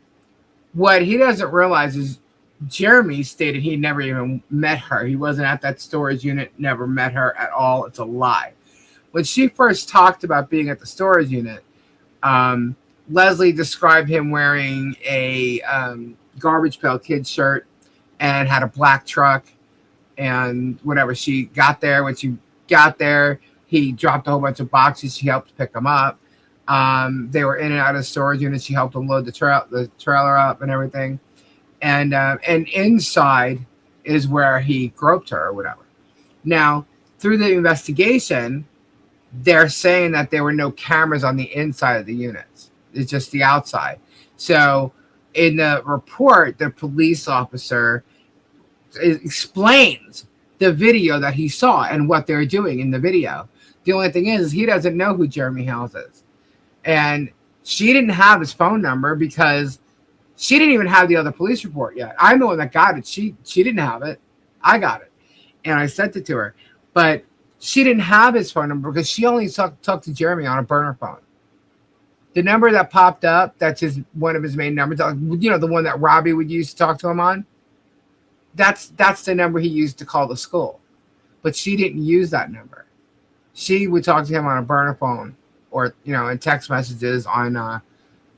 what he doesn't realize is Jeremy stated he never even met her. He wasn't at that storage unit, never met her at all. It's a lie. When she first talked about being at the storage unit, Leslie described him wearing a Garbage Pail Kids shirt and had a black truck and whatever. She got there. When she got there, he dropped a whole bunch of boxes. She helped pick them up. They were in and out of storage units. She helped them load the trailer up and everything. And inside is where he groped her or whatever. Now, through the investigation, they're saying that there were no cameras on the inside of the units. It's just the outside. So in the report, the police officer explains the video that he saw and what they're doing in the video. The only thing is he doesn't know who Jeremy Hales is. And she didn't have his phone number because she didn't even have the other police report yet. I'm the one that got it. She didn't have it. I got it. And I sent it to her. But she didn't have his phone number because she only talked to Jeremy on a burner phone. The number that popped up, that's one of his main numbers, you know, the one that Robbie would use to talk to him on. That's the number he used to call the school. But she didn't use that number. She would talk to him on a burner phone or, you know, in text messages on,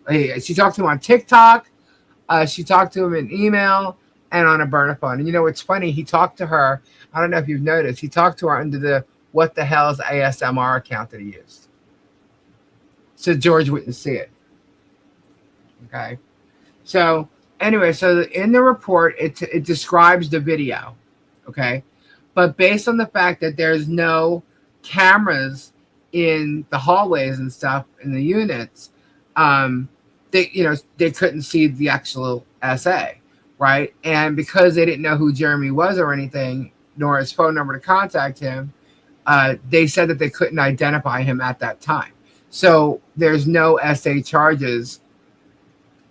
she talked to him on TikTok. She talked to him in email and on a burner phone. And you know, it's funny. He talked to her. I don't know if you've noticed. He talked to her under the What the Hell's ASMR account that he used. So George wouldn't see it. Okay. So anyway, so in the report, it describes the video. Okay. But based on the fact that there's no cameras in the hallways and stuff in the units, they couldn't see the actual essay, right? And because they didn't know who Jeremy was or anything, nor his phone number to contact him, they said that they couldn't identify him at that time. So there's no essay charges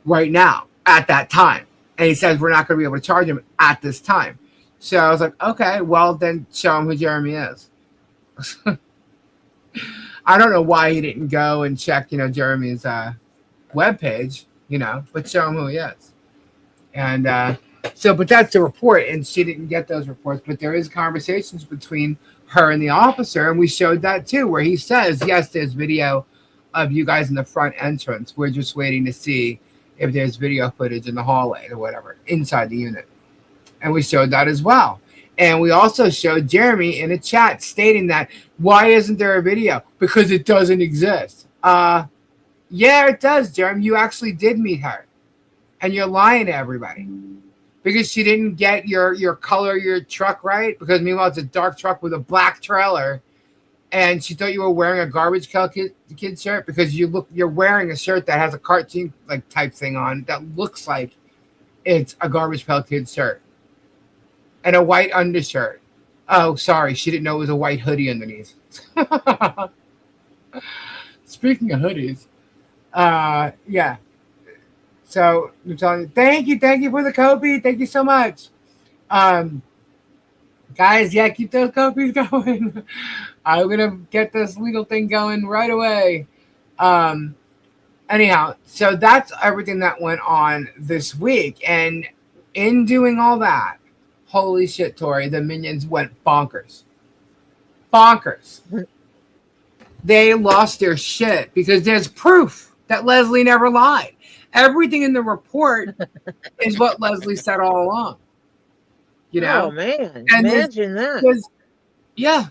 right now at that time. And he says we're not going to be able to charge him at this time. So I was like, okay, well then show him who Jeremy is. I don't know why he didn't go and check, you know, Jeremy's webpage, you know, but show him who he is. And but that's the report, and she didn't get those reports. But there is conversations between her and the officer, and we showed that too, where he says, yes, there's video of you guys in the front entrance. We're just waiting to see if there's video footage in the hallway or whatever, inside the unit. And we showed that as well. And we also showed Jeremy in a chat stating that, why isn't there a video? Because it doesn't exist. Yeah, it does, Jeremy. You actually did meet her. And you're lying to everybody. Because she didn't get your color, your truck right. Because meanwhile, it's a dark truck with a black trailer. And she thought you were wearing a Garbage Pail Kid shirt because you're wearing a shirt that has a cartoon like type thing on that looks like it's a Garbage Pail Kid shirt. And a white undershirt. Oh, sorry. She didn't know it was a white hoodie underneath. Speaking of hoodies. Yeah. So I'm telling you, thank you for the Kobe. Thank you so much. Guys, yeah, keep those copies going. I'm gonna get this legal thing going right away. Anyhow, so that's everything that went on this week. And in doing all that, holy shit, Tori, the minions went bonkers. Bonkers. They lost their shit because there's proof that Leslie never lied. Everything in the report is what Leslie said all along. You know? Oh, man. And Imagine that. Yeah.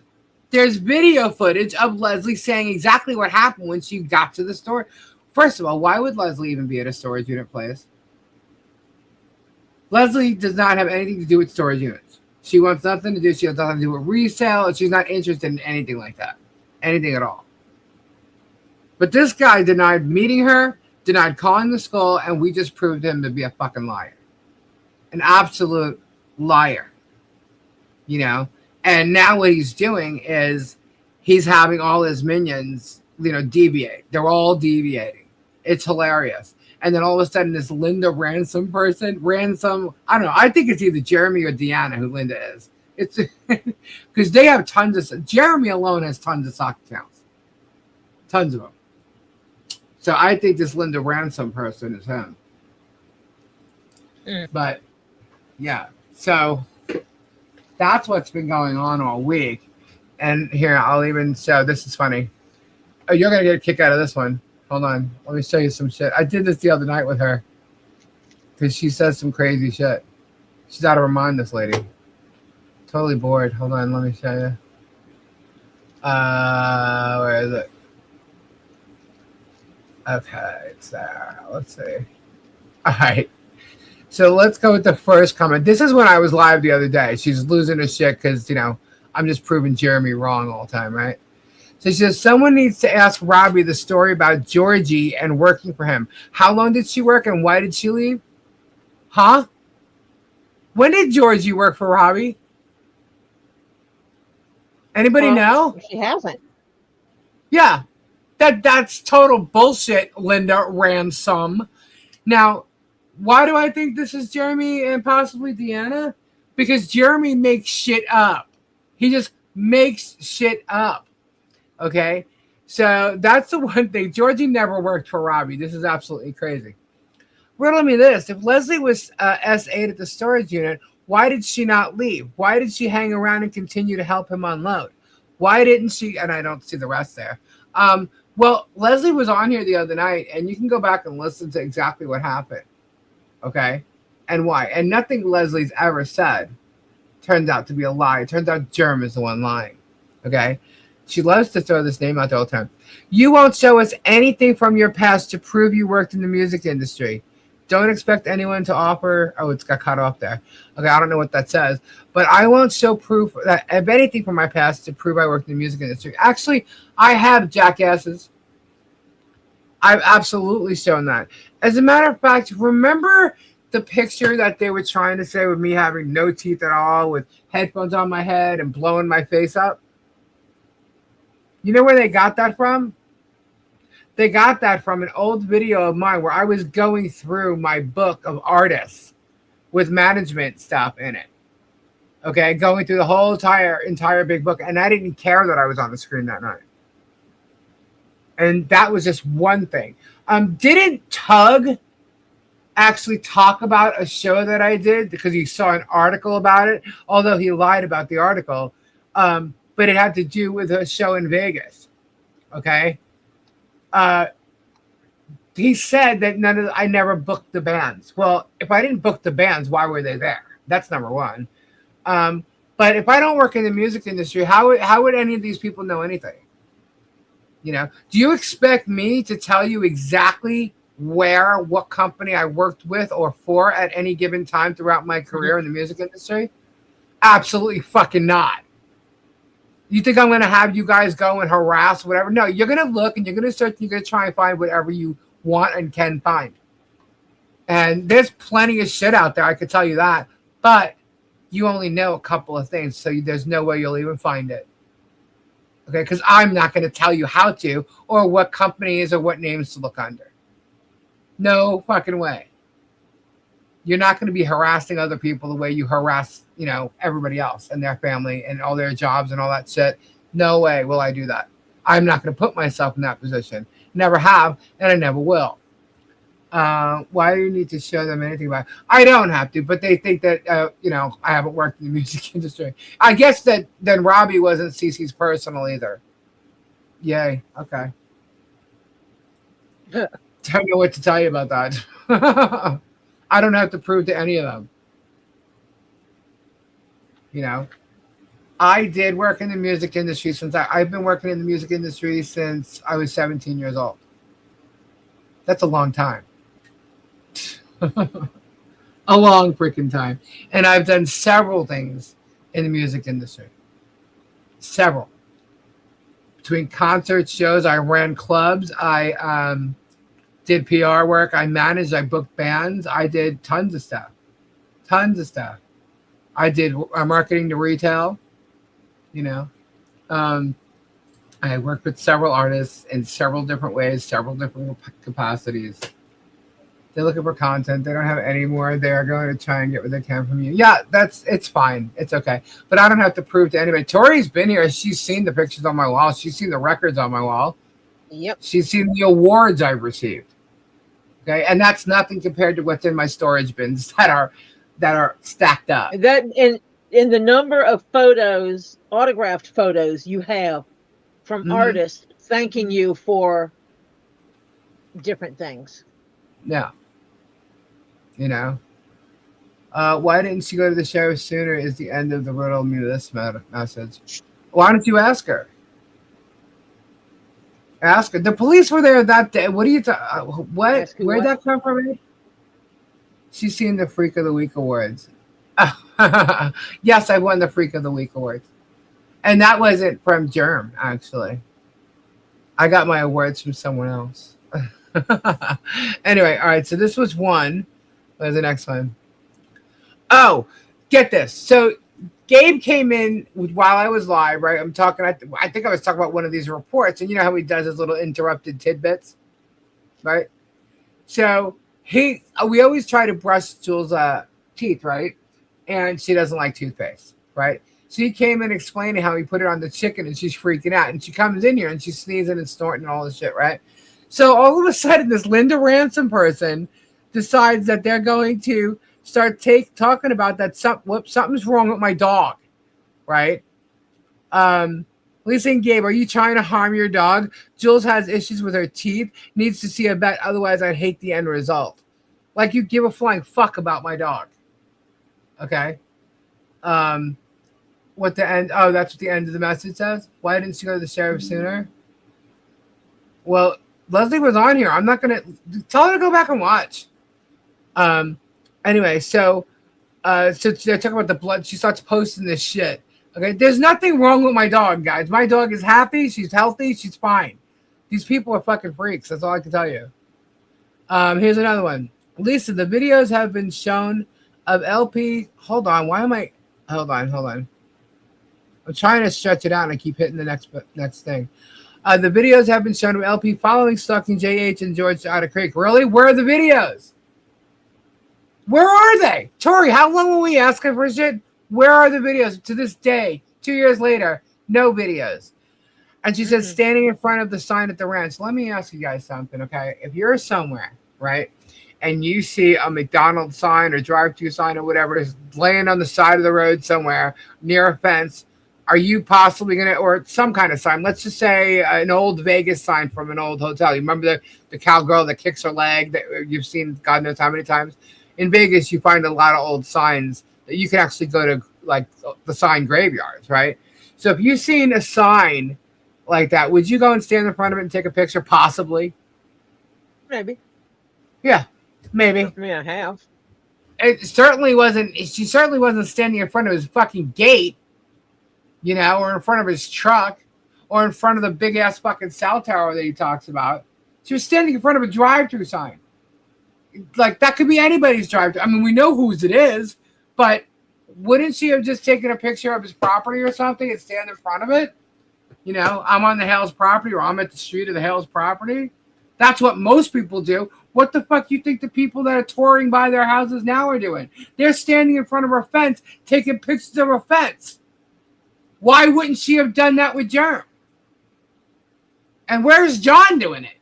There's video footage of Leslie saying exactly what happened when she got to the store. First of all, why would Leslie even be at a storage unit place? Leslie does not have anything to do with storage units. She wants nothing to do. She has nothing to do with resale. She's not interested in anything like that. Anything at all. But this guy denied meeting her, denied calling the school, and we just proved him to be a fucking liar. An absolute liar. You know? And now what he's doing is he's having all his minions, you know, deviate. They're all deviating. It's hilarious. And then all of a sudden this Linda Ransom person, I don't know. I think it's either Jeremy or Deanna who Linda is. It's because they have tons of, Jeremy alone has tons of sock accounts. Tons of them. So I think this Linda Ransom person is him. But yeah, so that's what's been going on all week. And here, I'll even show, this is funny. Oh, you're going to get a kick out of this one. Hold on. Let me show you some shit. I did this the other night with her because she says some crazy shit. She's out of her mind, this lady. Totally bored. Hold on. Let me show you. Where is it? Okay, it's there. Let's see. All right. So let's go with the first comment. This is when I was live the other day. She's losing her shit because, I'm just proving Jeremy wrong all the time, right? So she says, someone needs to ask Robbie the story about Georgie and working for him. How long did she work and why did she leave? Huh? When did Georgie work for Robbie? Anybody know? She hasn't. Yeah. That's total bullshit, Linda Ransom. Now, why do I think this is Jeremy and possibly Deanna? Because Jeremy makes shit up. He just makes shit up. Okay? So that's the one thing. Georgie never worked for Robbie. This is absolutely crazy. Riddle me this. If Leslie was S8 at the storage unit, why did she not leave? Why did she hang around and continue to help him unload? Why didn't she? And I don't see the rest there. Well, Leslie was on here the other night, and you can go back and listen to exactly what happened. Okay? And why. And nothing Leslie's ever said turns out to be a lie. It turns out Germ is the one lying. Okay? She loves to throw this name out there all the time. You won't show us anything from your past to prove you worked in the music industry. Don't expect anyone to offer. Oh, it's got cut off there. Okay, I don't know what that says. But I won't show proof of anything from my past to prove I worked in the music industry. Actually, I have, jackasses. I've absolutely shown that. As a matter of fact, remember the picture that they were trying to say with me having no teeth at all, with headphones on my head and blowing my face up? You know where they got that from? They got that from an old video of mine where I was going through my book of artists with management stuff in it. Okay, going through the whole entire big book, and I didn't care that I was on the screen that night. And that was just one thing. Didn't Tug actually talk about a show that I did because he saw an article about it, although he lied about the article, but it had to do with a show in Vegas. Okay. He said that I never booked the bands. Well, if I didn't book the bands, why were they there? That's number one. But if I don't work in the music industry, how would any of these people know anything? Do you expect me to tell you exactly what company I worked with or for at any given time throughout my career in the music industry? Absolutely fucking not. You think I'm going to have you guys go and harass whatever? No, you're going to look and you're going to search and you're going to try and find whatever you want and can find. And there's plenty of shit out there, I could tell you that. But you only know a couple of things, so there's no way you'll even find it. Okay, because I'm not going to tell you how to or what companies or what names to look under. No fucking way. You're not going to be harassing other people the way you harass, everybody else and their family and all their jobs and all that shit. No way will I do that. I'm not going to put myself in that position. Never have, and I never will. Why do you need to show them anything about it? I don't have to, but they think that, I haven't worked in the music industry. I guess that then Robbie wasn't Cece's personal either. Yay. Okay. Don't know what to tell you about that. I don't have to prove to any of them. I did work in the music industry since I've been working in the music industry since I was 17 years old. That's a long time. A long freaking time. And I've done several things in the music industry. Several. Between concerts, shows, I ran clubs, I did PR work, I managed, I booked bands, I did tons of stuff. I did marketing to retail, I worked with several artists in several different ways, several different capacities. They're looking for content. They don't have any more. They're going to try and get what they can from you. Yeah, it's fine. It's okay. But I don't have to prove to anybody. Tori's been here. She's seen the pictures on my wall. She's seen the records on my wall. Yep. She's seen the awards I've received. Okay, and that's nothing compared to what's in my storage bins that are stacked up. That in the number of photos, autographed photos you have from artists thanking you for different things. Yeah. Why didn't she go to the show sooner is the end of the riddle me this message. Why don't you ask her? Ask her. The police were there that day. What are you? What? Ask who Where'd what? that come from? Ed? She's seen the Freak of the Week awards. Yes, I won the Freak of the Week awards, and that wasn't from Germ. Actually, I got my awards from someone else. Anyway, all right. So this was one. What was the next one? Oh, get this. So Gabe came in while I was live, right? I'm talking. I think I was talking about one of these reports, and you know how he does his little interrupted tidbits, right? So we always try to brush Jules' teeth, right? And she doesn't like toothpaste, right? So he came in explaining how he put it on the chicken, and she's freaking out. And she comes in here and she's sneezing and snorting and all this shit, right? So all of a sudden, this Linda Ransom person decides that they're going to start talking about that something's wrong with my dog, right? Lisa and Gabe, are you trying to harm your dog? Jules has issues with her teeth, needs to see a vet, otherwise I'd hate the end result. Like you give a flying fuck about my dog. Okay. What the end? Oh, that's what the end of the message says. Why didn't she go to the sheriff sooner? Well, Leslie was on here. I'm not gonna tell her to go back and watch. Anyway, so they're talking about the blood. She starts posting this shit. Okay, there's nothing wrong with my dog, guys. My dog is happy. She's healthy. She's fine. These people are fucking freaks. That's all I can tell you. Here's another one. Lisa, the videos have been shown of LP. Hold on. Why am I? Hold on. I'm trying to stretch it out and I keep hitting the next thing. The videos have been shown of LP following, stalking JH and George out of Creek. Really? Where are the videos? Where are they? Tori, how long will we ask her for shit? Where are the videos? To this day, 2 years later, no videos. And she says, standing in front of the sign at the ranch. Let me ask you guys something, okay? If you're somewhere, right, and you see a McDonald's sign or drive-thru sign or whatever is laying on the side of the road somewhere near a fence, are you possibly going to, or some kind of sign, let's just say an old Vegas sign from an old hotel. You remember the cowgirl that kicks her leg that you've seen God knows how many times? In Vegas, you find a lot of old signs that you can actually go to, like the sign graveyards, right? So if you've seen a sign like that, would you go and stand in front of it and take a picture? Possibly. Maybe. Yeah, maybe. I mean, I have. It certainly wasn't. She certainly wasn't standing in front of his fucking gate, you know, or in front of his truck, or in front of the big ass fucking cell tower that he talks about. She was standing in front of a drive-through sign. Like that could be anybody's drive-through. I mean, we know whose it is, but wouldn't she have just taken a picture of his property or something and stand in front of it? You know, I'm on the Hales property, or I'm at the street of the Hales property. That's what most people do. What the fuck you think the people that are touring by their houses now are doing? They're standing in front of a fence, taking pictures of a fence. Why wouldn't she have done that with Germ? And where's John doing it?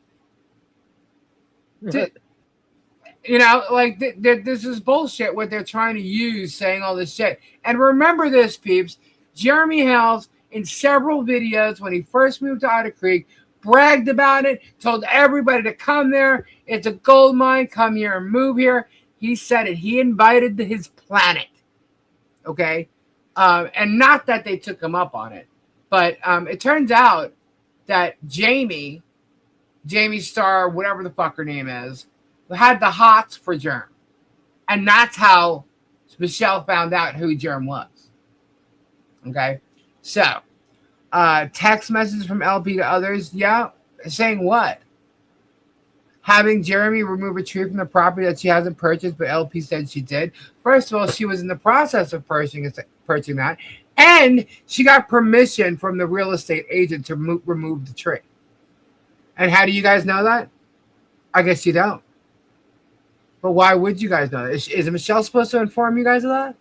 You know, like this is bullshit what they're trying to use saying all this shit. And remember this, peeps. Jeremy Hales, in several videos when he first moved to Otter Creek, bragged about it, told everybody to come there. It's a gold mine. Come here and move here. He said it. He invited his planet. Okay? And not that they took him up on it. But it turns out that Jamie Starr, whatever the fuck her name is, had the hots for Germ. And that's how Michelle found out who Germ was. Okay? So, text messages from LP to others. Yeah. Saying what? Having Jeremy remove a tree from the property that she hasn't purchased, but LP said she did. First of all, she was in the process of purchasing that. And she got permission from the real estate agent to remove the tree. And how do you guys know that? I guess you don't. But why would you guys know that? Is Michelle supposed to inform you guys of that?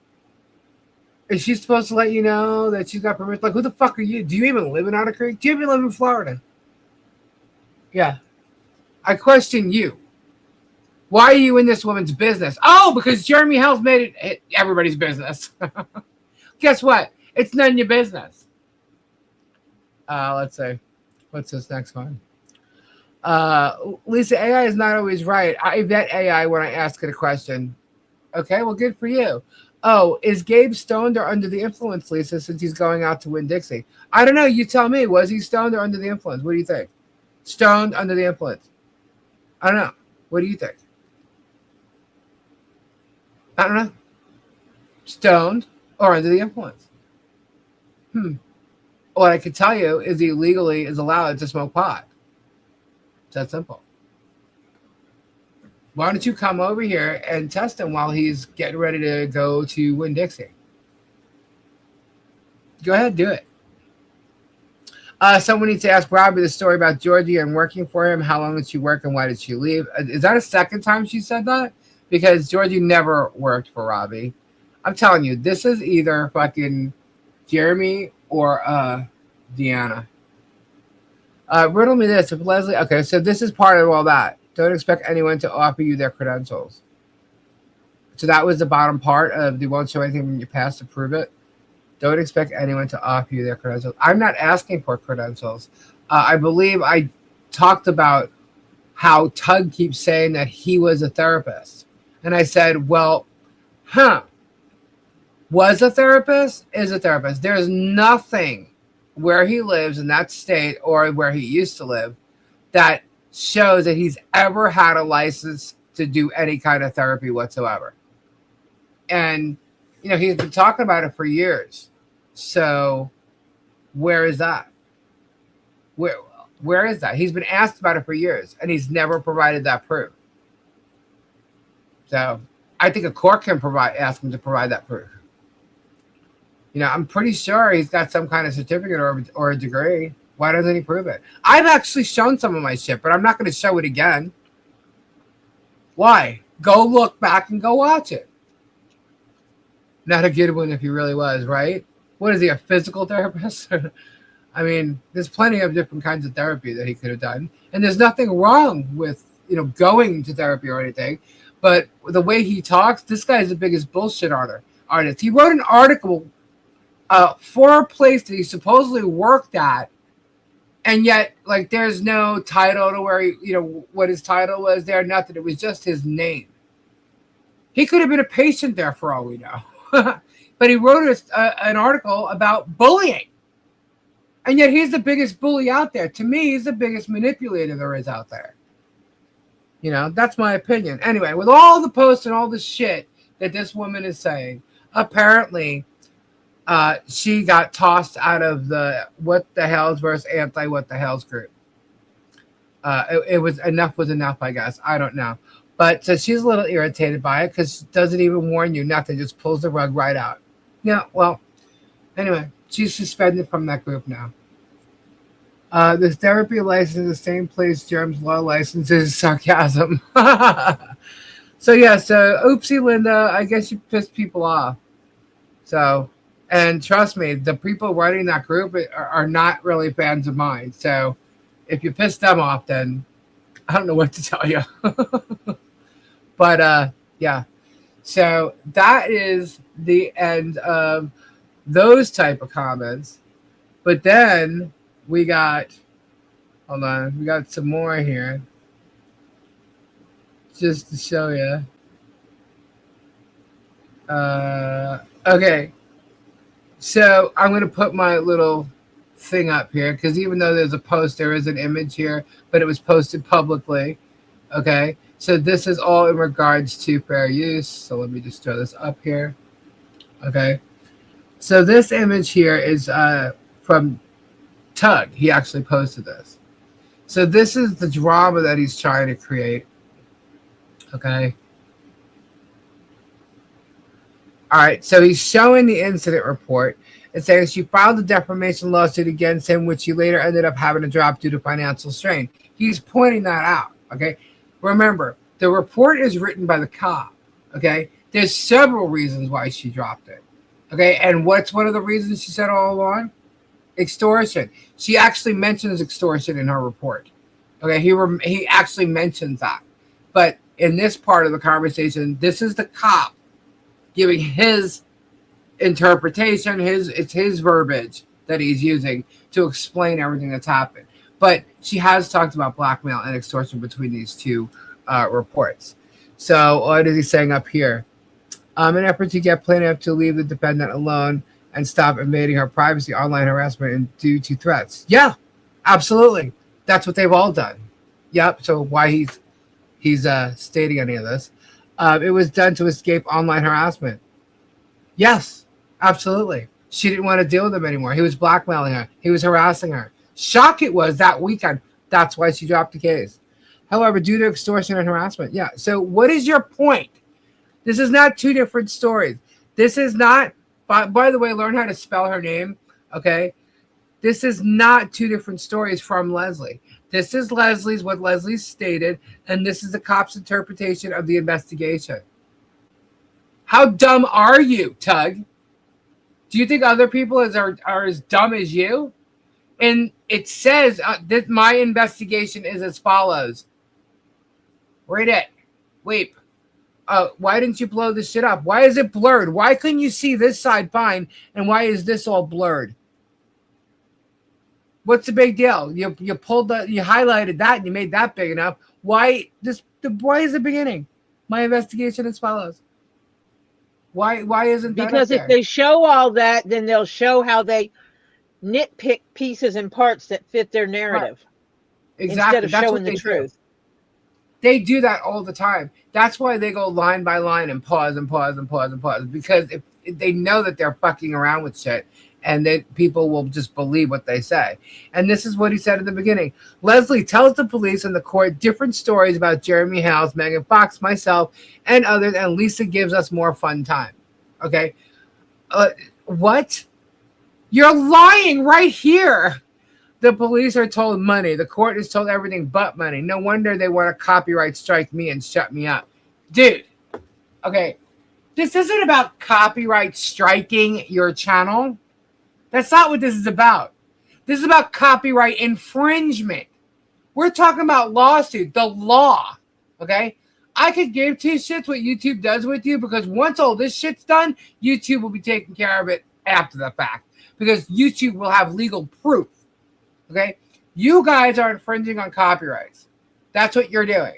Is she supposed to let you know that she's got permission? Like, who the fuck are you? Do you even live in Otter Creek? Do you even live in Florida? Yeah. I question you. Why are you in this woman's business? Oh, because Jeremy Hales made it everybody's business. Guess what? It's none of your business. Let's see. What's this next one? Lisa, AI is not always right. I vet AI when I ask it a question. Okay, well, good for you. Oh, is Gabe stoned or under the influence, Lisa, since he's going out to win Dixie? I don't know. You tell me. Was he stoned or under the influence? What do you think? Stoned, under the influence. I don't know. What do you think? I don't know. Stoned or under the influence. What I can tell you is he legally is allowed to smoke pot. It's that simple. Why don't you come over here and test him while he's getting ready to go to Winn-Dixie? Go ahead, do it. Someone needs to ask Robbie the story about Georgie and working for him. How long did she work and why did she leave? Is that a second time she said that? Because Georgie never worked for Robbie. I'm telling you, this is either fucking Jeremy or Deanna. Riddle me this. If Leslie... Okay, so this is part of all that. Don't expect anyone to offer you their credentials. So that was the bottom part of they won't show anything from your past to prove it. Don't expect anyone to offer you their credentials. I'm not asking for credentials. I believe I talked about how Tug keeps saying that he was a therapist. And I said, well, was a therapist, is a therapist. There's nothing where he lives in that state or where he used to live that shows that he's ever had a license to do any kind of therapy whatsoever. And, he's been talking about it for years. So where is that? Where is that? He's been asked about it for years, and he's never provided that proof. So I think a court can ask him to provide that proof. I'm pretty sure he's got some kind of certificate or a degree. Why doesn't he prove it? I've actually shown some of my shit, but I'm not going to show it again. Why? Go look back and go watch it. Not a good one if he really was, right? What is he, a physical therapist? I mean, there's plenty of different kinds of therapy that he could have done. And there's nothing wrong with, going to therapy or anything. But the way he talks, this guy's the biggest bullshit artist. He wrote an article for a place that he supposedly worked at. And yet, there's no title to where, what his title was there, nothing. It was just his name. He could have been a patient there for all we know. But he wrote an article about bullying. And yet he's the biggest bully out there. To me, he's the biggest manipulator there is out there. That's my opinion. Anyway, with all the posts and all the shit that this woman is saying, apparently she got tossed out of the What the Halesverse anti-What the Hell's group. It was enough, I guess. I don't know. But so she's a little irritated by it because it doesn't even warn you nothing, just pulls the rug right out. Yeah, well, anyway, she's suspended from that group now. The therapy license is the same place Germ's law license is. Sarcasm. So oopsie, Linda, I guess you pissed people off. So, and trust me, the people running that group are not really fans of mine. So if you piss them off, then I don't know what to tell you. But yeah, so that is the end of those type of comments. But then we got, hold on, we got some more here just to show you. Okay, so I'm going to put my little thing up here because even though there's a post, there is an image here, but it was posted publicly. Okay, so this is all in regards to fair use. So let me just throw this up here. Okay, so this image here is from Tug. He actually posted this. So this is the drama that he's trying to create. Okay. All right, so he's showing the incident report. It says she filed a defamation lawsuit against him, which he later ended up having to drop due to financial strain. He's pointing that out, okay? Remember, the report is written by the cop, okay? There's several reasons why she dropped it, okay? And what's one of the reasons she said all along? Extortion. She actually mentions extortion in her report, okay? He actually mentions that. But in this part of the conversation, this is the cop giving his interpretation, it's his verbiage that he's using to explain everything that's happened. But she has talked about blackmail and extortion between these two reports. So what is he saying up here? An effort to get plaintiff to leave the defendant alone and stop invading her privacy, online harassment, and due to threats. Yeah, absolutely. That's what they've all done. Yep. So why he's stating any of this? It was done to escape online harassment. Yes, absolutely. She didn't want to deal with him anymore. He was blackmailing her. He was harassing her. Shock it was that weekend. That's why she dropped the case. However, due to extortion and harassment. Yeah. So what is your point? This is not two different stories. This is not, by the way, learn how to spell her name. Okay. This is not two different stories from Leslie. This is what Leslie stated, and this is the cop's interpretation of the investigation. How dumb are you, Tug? Do you think other people are as dumb as you? And it says that my investigation is as follows. Read it. Weep. Why didn't you blow this shit up? Why is it blurred? Why couldn't you see this side fine? And why is this all blurred? What's the big deal? You highlighted that and you made that big enough. Why is the beginning? My investigation as follows. Why isn't that because if they show all that, then they'll show how they nitpick pieces and parts that fit their narrative. Right. Exactly. Instead of showing the truth. They do that all the time. That's why they go line by line and pause and pause and pause and pause, because if they know that they're fucking around with shit, and that people will just believe what they say. And this is what he said at the beginning. Leslie tells the police and the court different stories about Jeremy Hales, Megan Fox, myself, and others, and Lisa gives us more fun time. Okay? What? You're lying right here. The police are told money. The court is told everything but money. No wonder they want to copyright strike me and shut me up. Dude, okay, this isn't about copyright striking your channel. That's not what this is about. This is about copyright infringement. We're talking about lawsuit, the law, okay? I could give two shits what YouTube does with you, because once all this shit's done, YouTube will be taking care of it after the fact, because YouTube will have legal proof, okay? You guys are infringing on copyrights. That's what you're doing,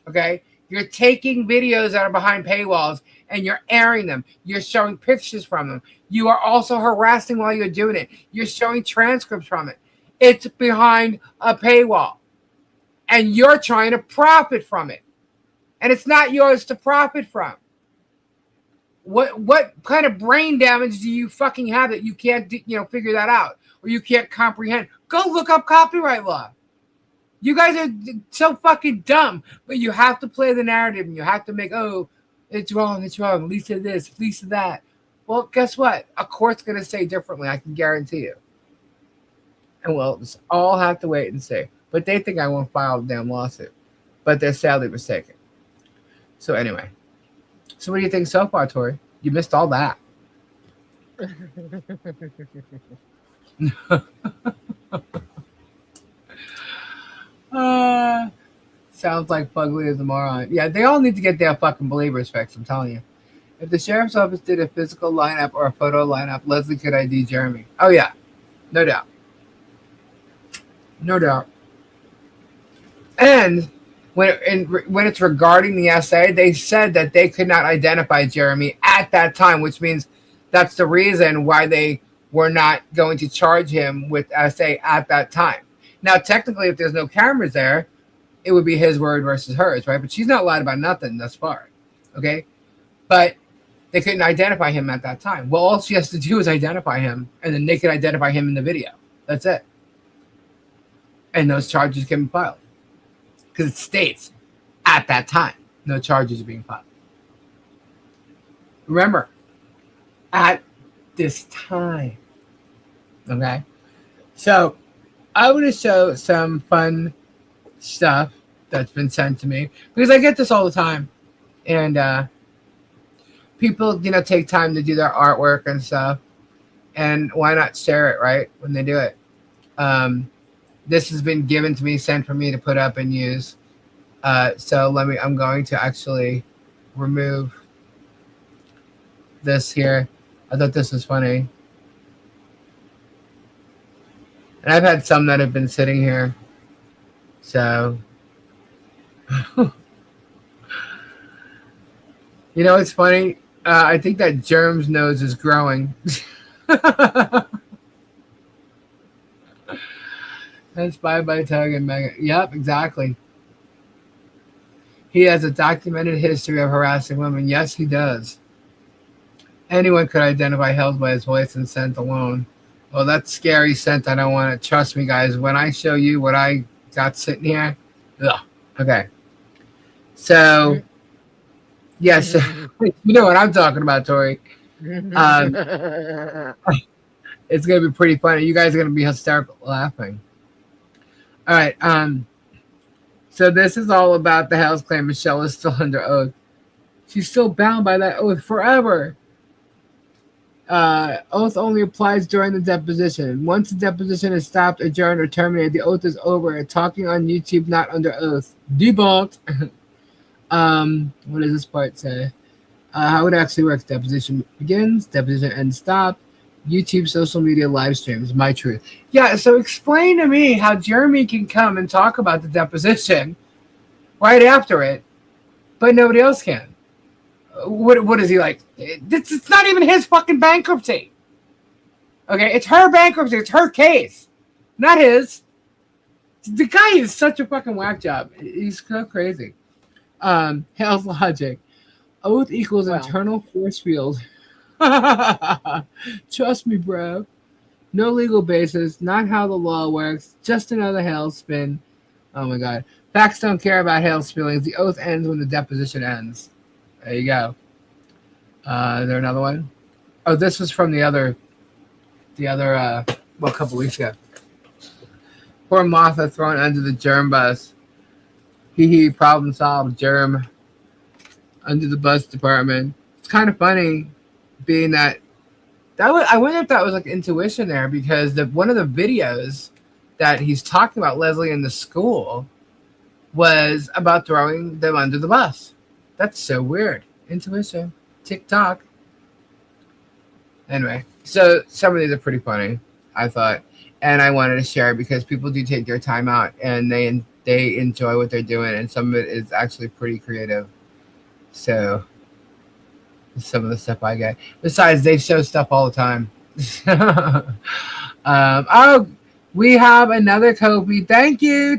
okay? You're taking videos that are behind paywalls and you're airing them. You're showing pictures from them. You are also harassing while you're doing it. You're showing transcripts from it. It's behind a paywall. And you're trying to profit from it. And it's not yours to profit from. What kind of brain damage do you fucking have that you can't figure that out? Or you can't comprehend? Go look up copyright law. You guys are so fucking dumb, but you have to play the narrative and you have to make, oh, it's wrong, Lisa this, Lisa that. Well, guess what? A court's going to say differently, I can guarantee you. And we'll just all have to wait and see. But they think I won't file a damn lawsuit. But they're sadly mistaken. So anyway. So what do you think so far, Tori? You missed all that. Sounds like Fugly is a moron. Yeah, they all need to get their fucking believers fixed, I'm telling you. If the sheriff's office did a physical lineup or a photo lineup, Leslie could ID Jeremy. Oh, yeah. No doubt. No doubt. And when it's regarding the essay, they said that they could not identify Jeremy at that time, which means that's the reason why they were not going to charge him with essay at that time. Now, technically, if there's no cameras there, it would be his word versus hers, right? But she's not lied about nothing thus far, okay? But they couldn't identify him at that time. Well, all she has to do is identify him, and then they could identify him in the video. That's it. And those charges can be filed. Because it states, at that time, no charges are being filed. Remember, at this time. Okay? So, I want to show some fun stuff that's been sent to me, because I get this all the time, and people take time to do their artwork and stuff, and why not share it right when they do it? This has been given to me, sent for me to put up and use, so I'm going to actually remove this here. I thought this was funny, and I've had some that have been sitting here. So, it's funny. I think that Germ's nose is growing. Inspired by Tug and Megan. Yep, exactly. He has a documented history of harassing women. Yes, he does. Anyone could identify Hales by his voice and scent alone. Well, that's scary scent. I don't want it. Trust me, guys. When I show you what I got sitting here, ugh. Okay. So, yes, you know what I'm talking about, Tori. Um, it's going to be pretty funny. You guys are going to be hysterical laughing. All right. So this is all about the Hales claim Michelle is still under oath. She's still bound by that oath forever. Oath only applies during the deposition. Once the deposition is stopped, adjourned, or terminated, the oath is over. Talking on YouTube, not under oath. Debunked. What does this part say? How it actually works. Deposition begins, deposition ends, stop. YouTube, social media, live streams. My truth. Yeah, so explain to me how Jeremy can come and talk about the deposition right after it, but nobody else can. What is he like? It's not even his fucking bankruptcy. Okay, it's her bankruptcy. It's her case, not his. The guy is such a fucking whack job. He's so crazy. Hell's logic. Oath equals internal force field. Trust me, bro. No legal basis. Not how the law works. Just another Hale spin. Oh my god. Facts don't care about Hale's feelings. The oath ends when the deposition ends. There you go. Is there another one? Oh, this was from the other, a couple weeks ago. Poor Martha thrown under the germ bus. Hee, problem solved. Germ under the bus department. It's kind of funny, being that was. I wonder if that was like intuition there, because one of the videos that he's talking about Leslie in the school was about throwing them under the bus. That's so weird. Intuition. TikTok. Anyway, so some of these are pretty funny, I thought. And I wanted to share because people do take their time out and they enjoy what they're doing. And some of it is actually pretty creative. So some of the stuff I get. Besides, they show stuff all the time. We have another Kobe. Thank you.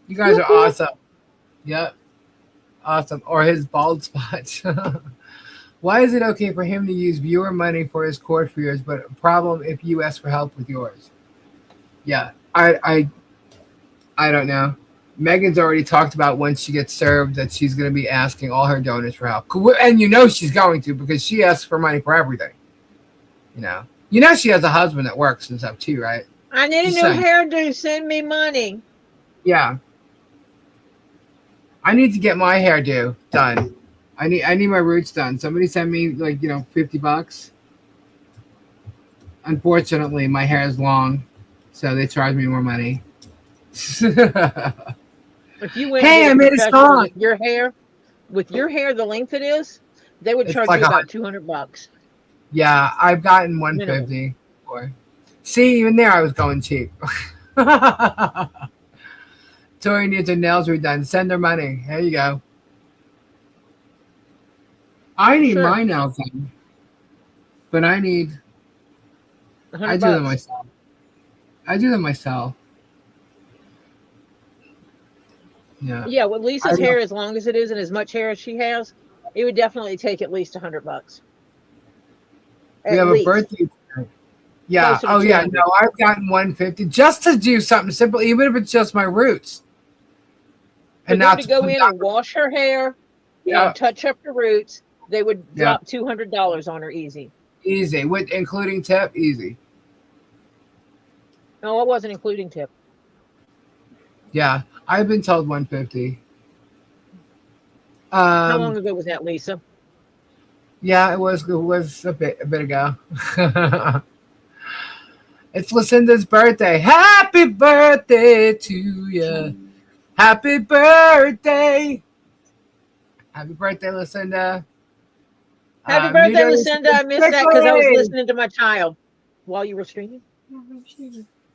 You guys are awesome. Yep. Awesome. Or his bald spot. Why is it okay for him to use viewer money for his court fears, but a problem if you ask for help with yours? Yeah, I don't know. Megan's already talked about when she gets served that she's going to be asking all her donors for help. And you know she's going to, because she asks for money for everything. You know she has a husband that works and stuff too, right? I need a new hairdo. Send me money. Yeah. I need to get my hairdo done. I need my roots done. Somebody send me $50. Unfortunately, my hair is long, so they charge me more money. If you went I made a song with your hair the length it is, they would charge you about $200. Yeah, I've gotten $150 before. See, even there I was going cheap. Tori needs her nails redone. Send her money. There you go. I need my nails done, but I do them myself. Yeah. Yeah, with Lisa's hair, as long as it is and as much hair as she has, it would definitely take at least $100. We have a birthday tonight. Yeah. Oh yeah. No, I've gotten $150 just to do something simple, even if it's just my roots. And not to go in and wash her hair, and touch up the roots. They would drop $200 on her easy. Easy, with including tip, easy. No, I wasn't including tip. Yeah, I've been told $150. How long ago was that, Lisa? Yeah, it was a bit ago. It's Lucinda's birthday. Happy birthday to you. Happy birthday. Happy birthday, Lucinda. Happy birthday, Lucinda. I missed that because I was listening to my child while you were streaming.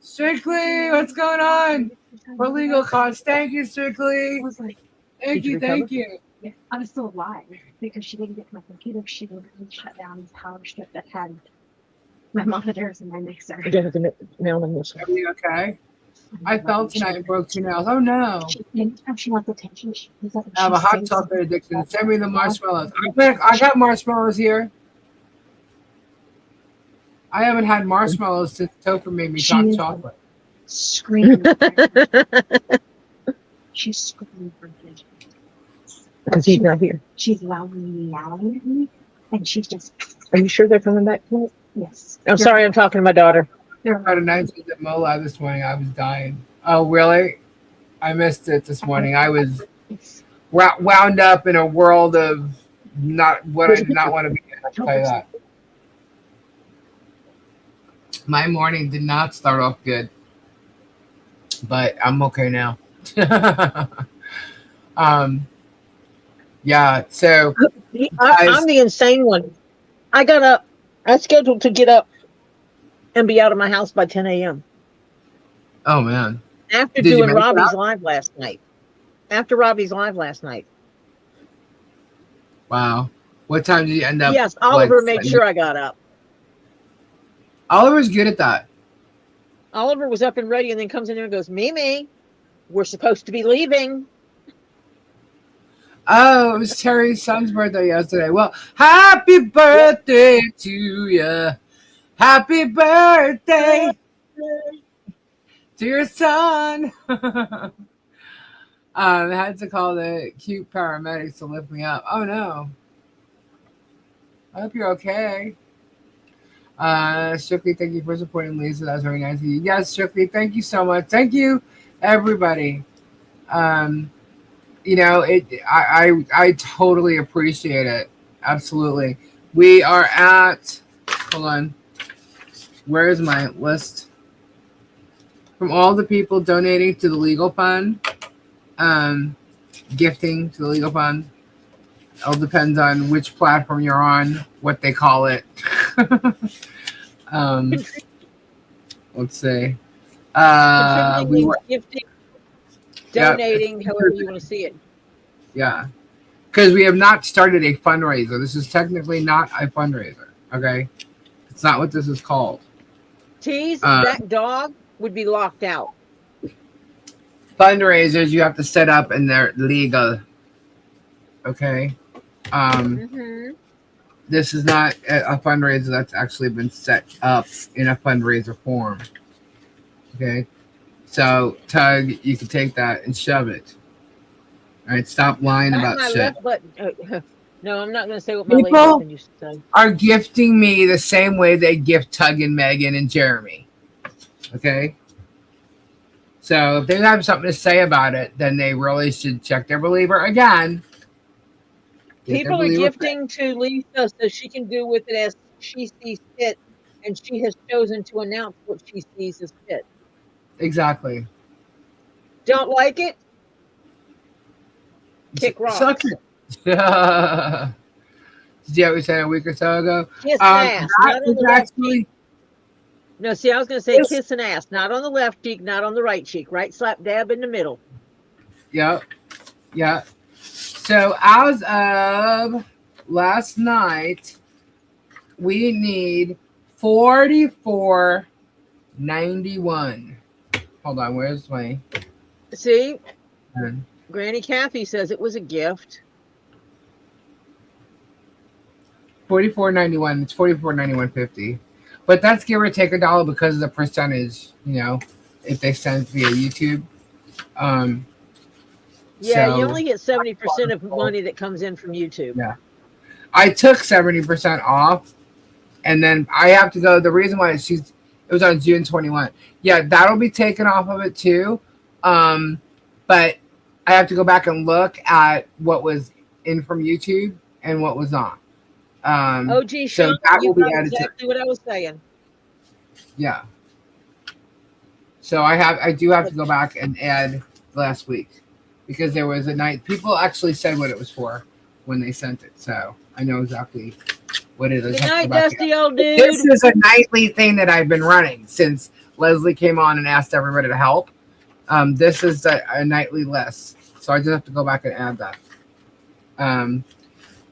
Strictly, what's going on? For legal costs. Thank you, Strictly. Thank you. Yeah, I'm still alive because she didn't get to my computer. She shut down this power strip that had My monitors and my mixer. You don't have to mail them this way. Everything okay? I fell tonight and broke 2 nails. Oh no. She wants attention. I have a hot chocolate addiction. Send me the marshmallows. I got marshmallows here. I haven't had marshmallows since Topher made me hot chocolate. Screaming. She's screaming for attention. Because he's not here. She's loudly yelling at me, and she's just. Are you sure they're coming back tonight? Yes. I'm sorry, I'm talking to my daughter. I had a night at Mola this morning. I was dying. Oh, really? I missed it this morning. I was wound up in a world of not what I did not want to be in. I'll tell you that. My morning did not start off good, but I'm okay now. Yeah, so I'm the insane one. I got up. I scheduled to get up and be out of my house by 10 a.m. Oh man! After doing Robbie's live last night. After Robbie's live last night. Wow! What time did you end up? Yes, Oliver made sure I got up. Oliver's good at that. Oliver was up and ready, and then comes in there and goes, "Mimi, we're supposed to be leaving." Oh, it was Terry's son's birthday yesterday. Well, happy birthday to you. Happy birthday to your son. I had to call the cute paramedics to lift me up. Oh, no. I hope you're okay. Strictly, thank you for supporting Lisa. That was very nice of you. Yes, Strictly, thank you so much. Thank you, everybody. You know, I totally appreciate it. Absolutely. We are at, hold on. Where is my list? From all the people donating to the legal fund, gifting to the legal fund. It all depends on which platform you're on, what they call it. Let's see. We were gifting. Donating, however you want to see it. Yeah. Because we have not started a fundraiser. This is technically not a fundraiser. Okay? It's not what this is called. Tease, that dog would be locked out. Fundraisers you have to set up and they're legal. Okay? This is not a fundraiser that's actually been set up in a fundraiser form. Okay? So, Tug, you can take that and shove it. All right, stop lying about shit. No, I'm not going to say what my lady husband used to say. Are gifting me the same way they gift Tug and Megan and Jeremy. Okay? So, if they have something to say about it, then they really should check their believer again. People are gifting to Lisa so she can do with it as she sees fit, and she has chosen to announce what she sees as fit. Exactly. Don't like it? Kick rocks. Suck it. Yeah. Did you ever say a week or so ago? Kiss ass. Not on the left cheek. No, see, I was going to say kiss an ass. Not on the left cheek, not on the right cheek. Right slap dab in the middle. Yep. Yeah. So as of last night, we need 44.91. Hold on, where's my... See? Granny Kathy says it was a gift. 44.91. It's 44.91.50. But that's give or take $1 because of the percentage, you know, if they send via YouTube. Yeah, so, you only get 70% of money that comes in from YouTube. Yeah. I took 70% off, and then I have to go. The reason why it was on June 21. Yeah, that'll be taken off of it too. But I have to go back and look at what was in from YouTube and what was not. OG so Sean, that will be added exactly what I was saying. Yeah. So I do have to go back and add last week because there was a night. People actually said what it was for when they sent it, so I know exactly what it is. Good night, Dusty old dude. This is a nightly thing that I've been running since Leslie came on and asked everybody to help. This is a nightly list, so I just have to go back and add that.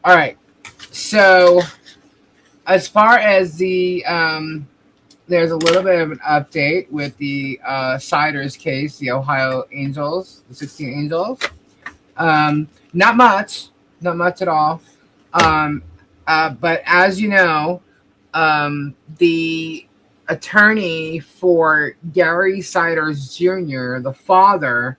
All right, so as far as the there's a little bit of an update with the Siders case, the Ohio Angels, the 16 Angels. Not much at all. But as you know, the attorney for Gary Siders Jr., the father,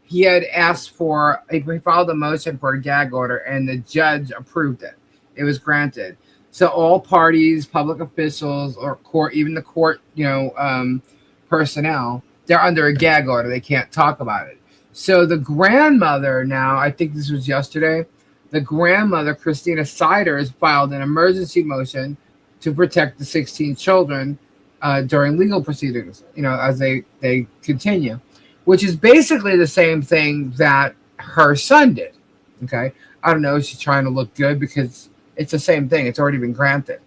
he had asked for, he filed a motion for a gag order, and the judge approved it. It was granted. So all parties, public officials, or court, even the court, personnel, they're under a gag order. They can't talk about it. So the grandmother now, I think this was yesterday, the grandmother, Christina Siders, filed an emergency motion to protect the 16 children during legal proceedings, as they continue, which is basically the same thing that her son did. Okay. I don't know if she's trying to look good because it's the same thing. It's already been granted,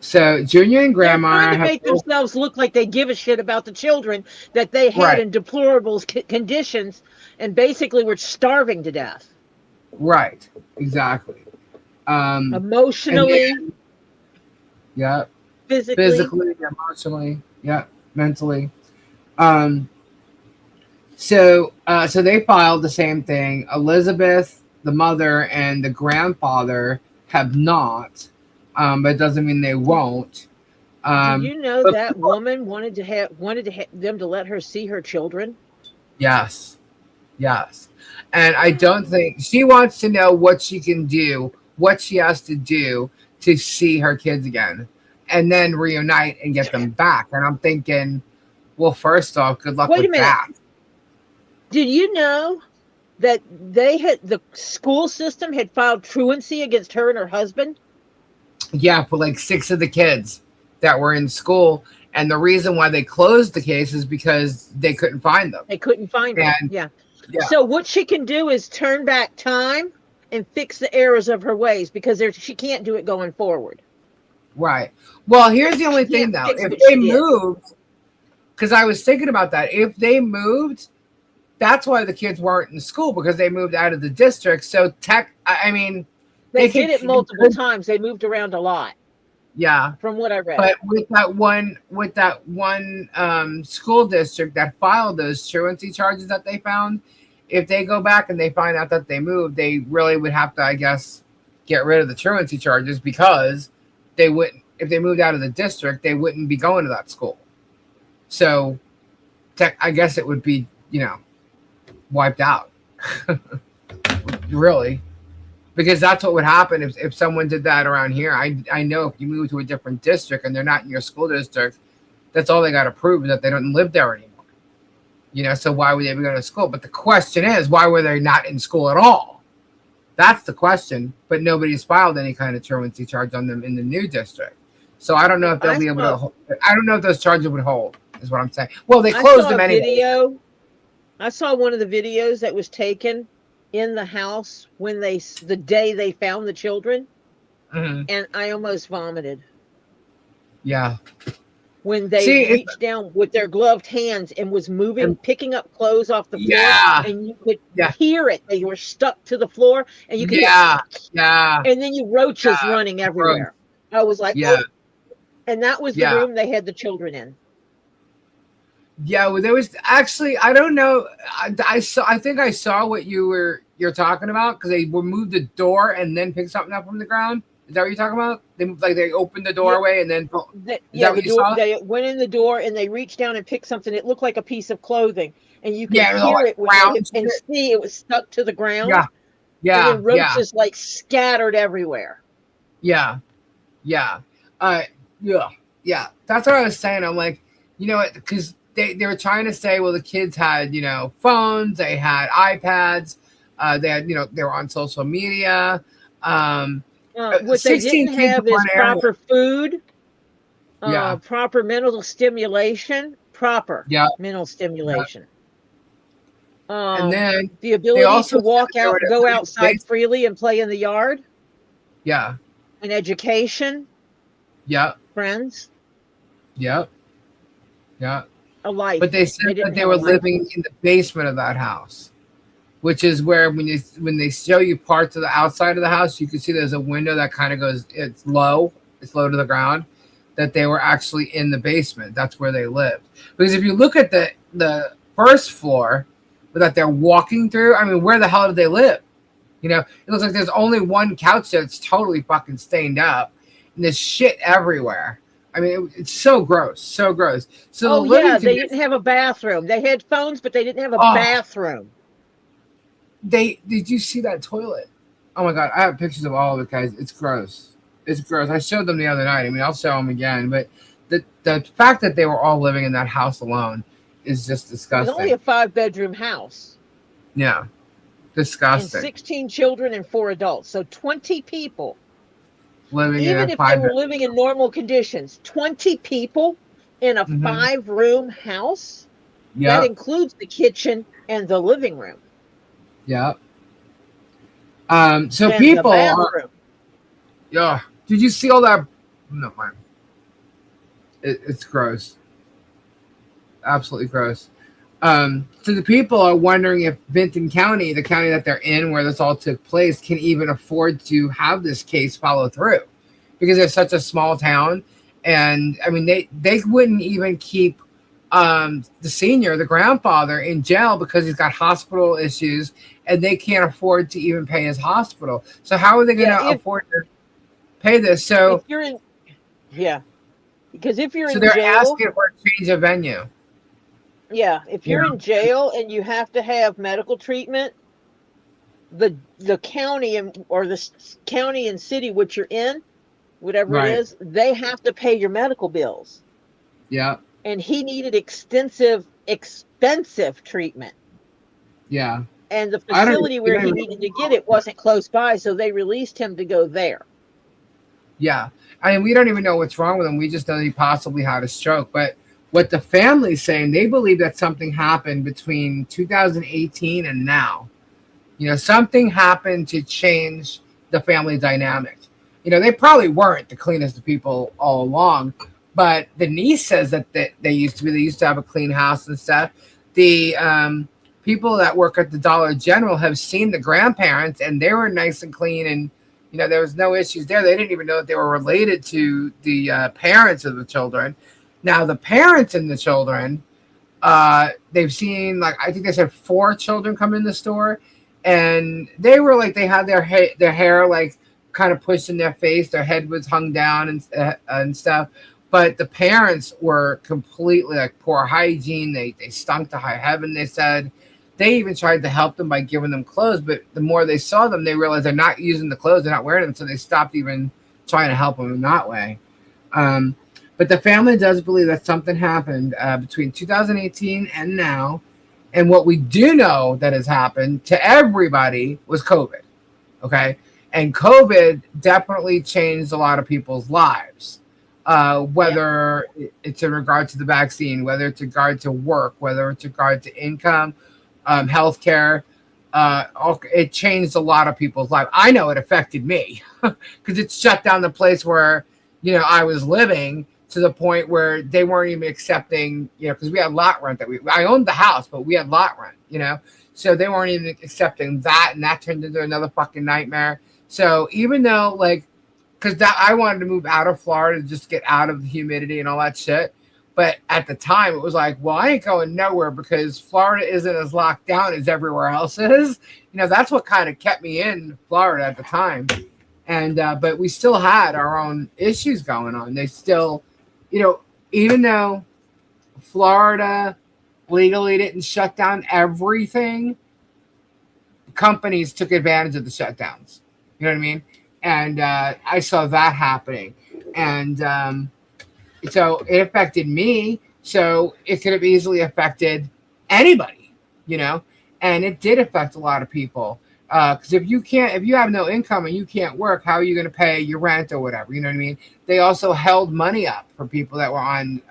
So Junior and Grandma They're trying to make themselves look like they give a shit about the children that they had in deplorable conditions and basically were starving to death. Right. Exactly. Emotionally. Yeah. Physically, emotionally, mentally. So they filed the same thing. Elizabeth, the mother, and the grandfather have not, but it doesn't mean they won't. Do you know that woman wanted them to let her see her children? Yes, and I don't think she wants to know what she can do, what she has to do to see her kids again, and then reunite and get them back. And I'm thinking, well, first off, good luck with that. Did you know that the school system had filed truancy against her and her husband? Yeah, for like 6 of the kids that were in school. And the reason why they closed the case is because they couldn't find them. They couldn't find them. Yeah. So what she can do is turn back time and fix the errors of her ways, because she can't do it going forward. Right. Well, here's the only thing, though. If they moved, because I was thinking about that. If they moved, that's why the kids weren't in school, because they moved out of the district. So they did it multiple times. They moved around a lot. Yeah. From what I read. But with that one school district that filed those truancy charges that they found, if they go back and they find out that they moved, they really would have to, I guess, get rid of the truancy charges, because they wouldn't, if they moved out of the district, they wouldn't be going to that school. So I guess it would be, wiped out. Really. Because that's what would happen if someone did that around here. I know if you move to a different district and they're not in your school district, that's all they got to prove, is that they don't live there anymore. So why would they be going to school? But the question is, why were they not in school at all? That's the question. But nobody's filed any kind of truancy charge on them in the new district. So I don't know if they'll be able to. I don't know if those charges would hold, is what I'm saying. Well, they closed them anyway. I saw one of the videos that was taken in the house when the day they found the children, and I almost vomited. Yeah. When they reached down with their gloved hands and was moving, picking up clothes off the floor, and you could hear it. They were stuck to the floor, and you could and then you roaches running everywhere. I was like, oh. And that was the room they had the children in. Yeah, well, there was actually, I don't know. I think I saw what you're talking about, because they moved the door and then picked something up from the ground. Is that what you're talking about? They opened the doorway and then they went in the door and they reached down and picked something. It looked like a piece of clothing, and you could hear it and see it was stuck to the ground. Yeah. And then roaches scattered everywhere. Yeah. That's what I was saying. I'm like, because they were trying to say, well, the kids had, phones, they had iPads, they had, they were on social media. What they didn't have is proper food, proper mental stimulation, mental stimulation. And then the ability to walk out, go outside freely and play in the yard. Yeah. An education. Yeah. Friends. Yep. Yeah. A life. But they said that they were living in the basement of that house, which is where when they show you parts of the outside of the house, you can see there's a window that kind of goes, it's low to the ground, that they were actually in the basement. That's where they lived. Because if you look at the first floor that they're walking through, I mean, where the hell did they live? You know, it looks like there's only one couch that's totally fucking stained up, and there's shit everywhere. I mean, it's so gross, so gross. So they didn't have a bathroom. They had phones, but they didn't have a bathroom. Did you see that toilet? Oh my god, I have pictures of all of it, guys. It's gross. It's gross. I showed them the other night. I mean, I'll show them again. But the fact that they were all living in that house alone is just disgusting. It's only a 5-bedroom house. Yeah, disgusting. And 16 children and 4 adults, so 20 people. Living even if they were living in normal conditions, 20 people in a 5-room house. Yep. That includes the kitchen and the living room. Yeah. So and people are, yeah. Did you see all that? No, man. It's gross. Absolutely gross. So the people are wondering if Benton County, the county that they're in where this all took place, can even afford to have this case follow through, because it's such a small town. And I mean, they wouldn't even keep the grandfather, in jail because he's got hospital issues, and they can't afford to even pay his hospital. So how are they going to afford to pay this? So if you're in, because if you're in they're jail, asking for a change of venue. Yeah, if you're in jail and you have to have medical treatment, the county or the county and city which you're in, whatever it is, they have to pay your medical bills. Yeah. And he needed expensive treatment. Yeah. And the facility where he needed to get it wasn't close by, so they released him to go there. Yeah. I mean, we don't even know what's wrong with him. We just know he possibly had a stroke. But what the family's saying, they believe that something happened between 2018 and now. You know, something happened to change the family dynamic. You know, they probably weren't the cleanest of people all along, but the niece says that they used to have a clean house and stuff. The people that work at the Dollar General have seen the grandparents, and they were nice and clean, and you know, there was no issues there. They didn't even know that they were related to the parents of the children. Now, the parents and the children, they've seen, like, I think they said 4 children come in the store, and they were like, they had their hair like kind of pushed in their face, their head was hung down and stuff. But the parents were completely like poor hygiene. They stunk to high heaven, they said. They even tried to help them by giving them clothes, but the more they saw them, they realized they're not using the clothes, they're not wearing them, so they stopped even trying to help them in that way. But the family does believe that something happened between 2018 and now. And what we do know that has happened to everybody was COVID. Okay. And COVID definitely changed a lot of people's lives, whether it's in regard to the vaccine, whether it's in regard to work, whether it's in regard to income, healthcare. It changed a lot of people's lives. I know it affected me because it shut down the place where, you know, I was living, to the point where they weren't even accepting, you know, because we had lot rent I owned the house, but we had lot rent, you know, so they weren't even accepting that, and that turned into another fucking nightmare. So even though, like, because I wanted to move out of Florida to just get out of the humidity and all that shit, but at the time it was like, well, I ain't going nowhere because Florida isn't as locked down as everywhere else is. You know, that's what kind of kept me in Florida at the time. And but we still had our own issues going on. They still, you know, even though Florida legally didn't shut down everything, companies took advantage of the shutdowns. You know what I mean? And I saw that happening. And so it affected me. So it could have easily affected anybody, you know? And it did affect a lot of people. Because if you have no income and you can't work, how are you going to pay your rent or whatever? You know what I mean? They also held money up for people that were on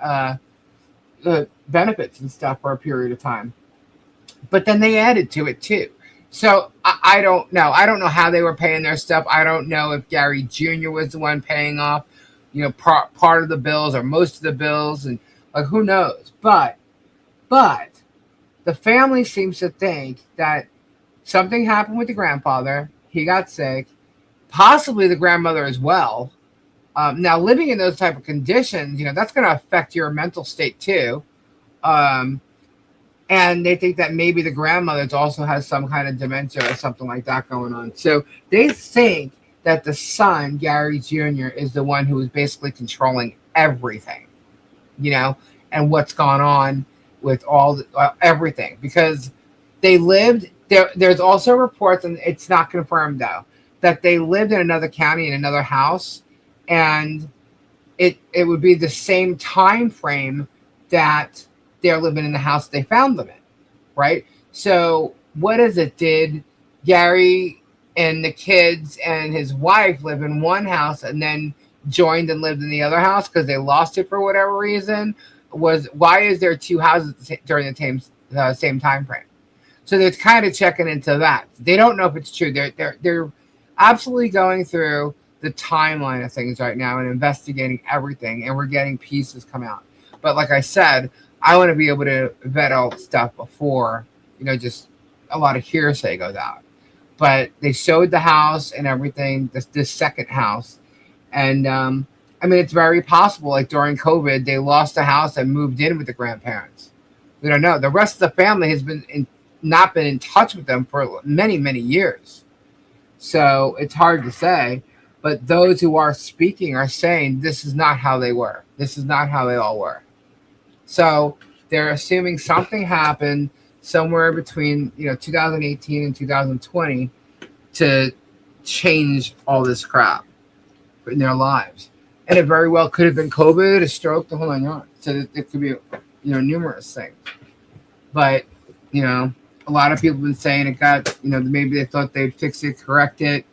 benefits and stuff for a period of time. But then they added to it too. So I don't know. I don't know how they were paying their stuff. I don't know if Gary Jr. was the one paying off, you know, part of the bills or most of the bills, and like, who knows? But the family seems to think that something happened with the grandfather. He got sick, possibly the grandmother as well. Now, living in those type of conditions, that's going to affect your mental state too. Um, and they think that maybe the grandmother also has some kind of dementia or something like that going on. So they think that the son, Gary Jr., is the one who is basically controlling everything, and what's gone on with all everything, because they lived there. There's also reports, and it's not confirmed though, that they lived in another county in another house, and it would be the same time frame that they're living in the house they found them in, right? So what is it? Did Gary and the kids and his wife live in one house and then joined and lived in the other house because they lost it for whatever reason? Why is there two houses during the same time frame? So they're kind of checking into that. They don't know if it's true. They're absolutely going through the timeline of things right now and investigating everything, and we're getting pieces come out. But like I said, I want to be able to vet all the stuff before, just a lot of hearsay goes out. But they showed the house and everything, this second house. And, it's very possible, like during COVID, they lost the house and moved in with the grandparents. We don't know. The rest of the family has not been in touch with them for many, many years. So it's hard to say. But those who are speaking are saying this is not how they were. This is not how they all were. So they're assuming something happened somewhere between 2018 and 2020 to change all this crap in their lives. And it very well could have been COVID, a stroke, the whole nine yards. So it could be numerous things. But a lot of people have been saying it got maybe they thought they'd fix it, correct it.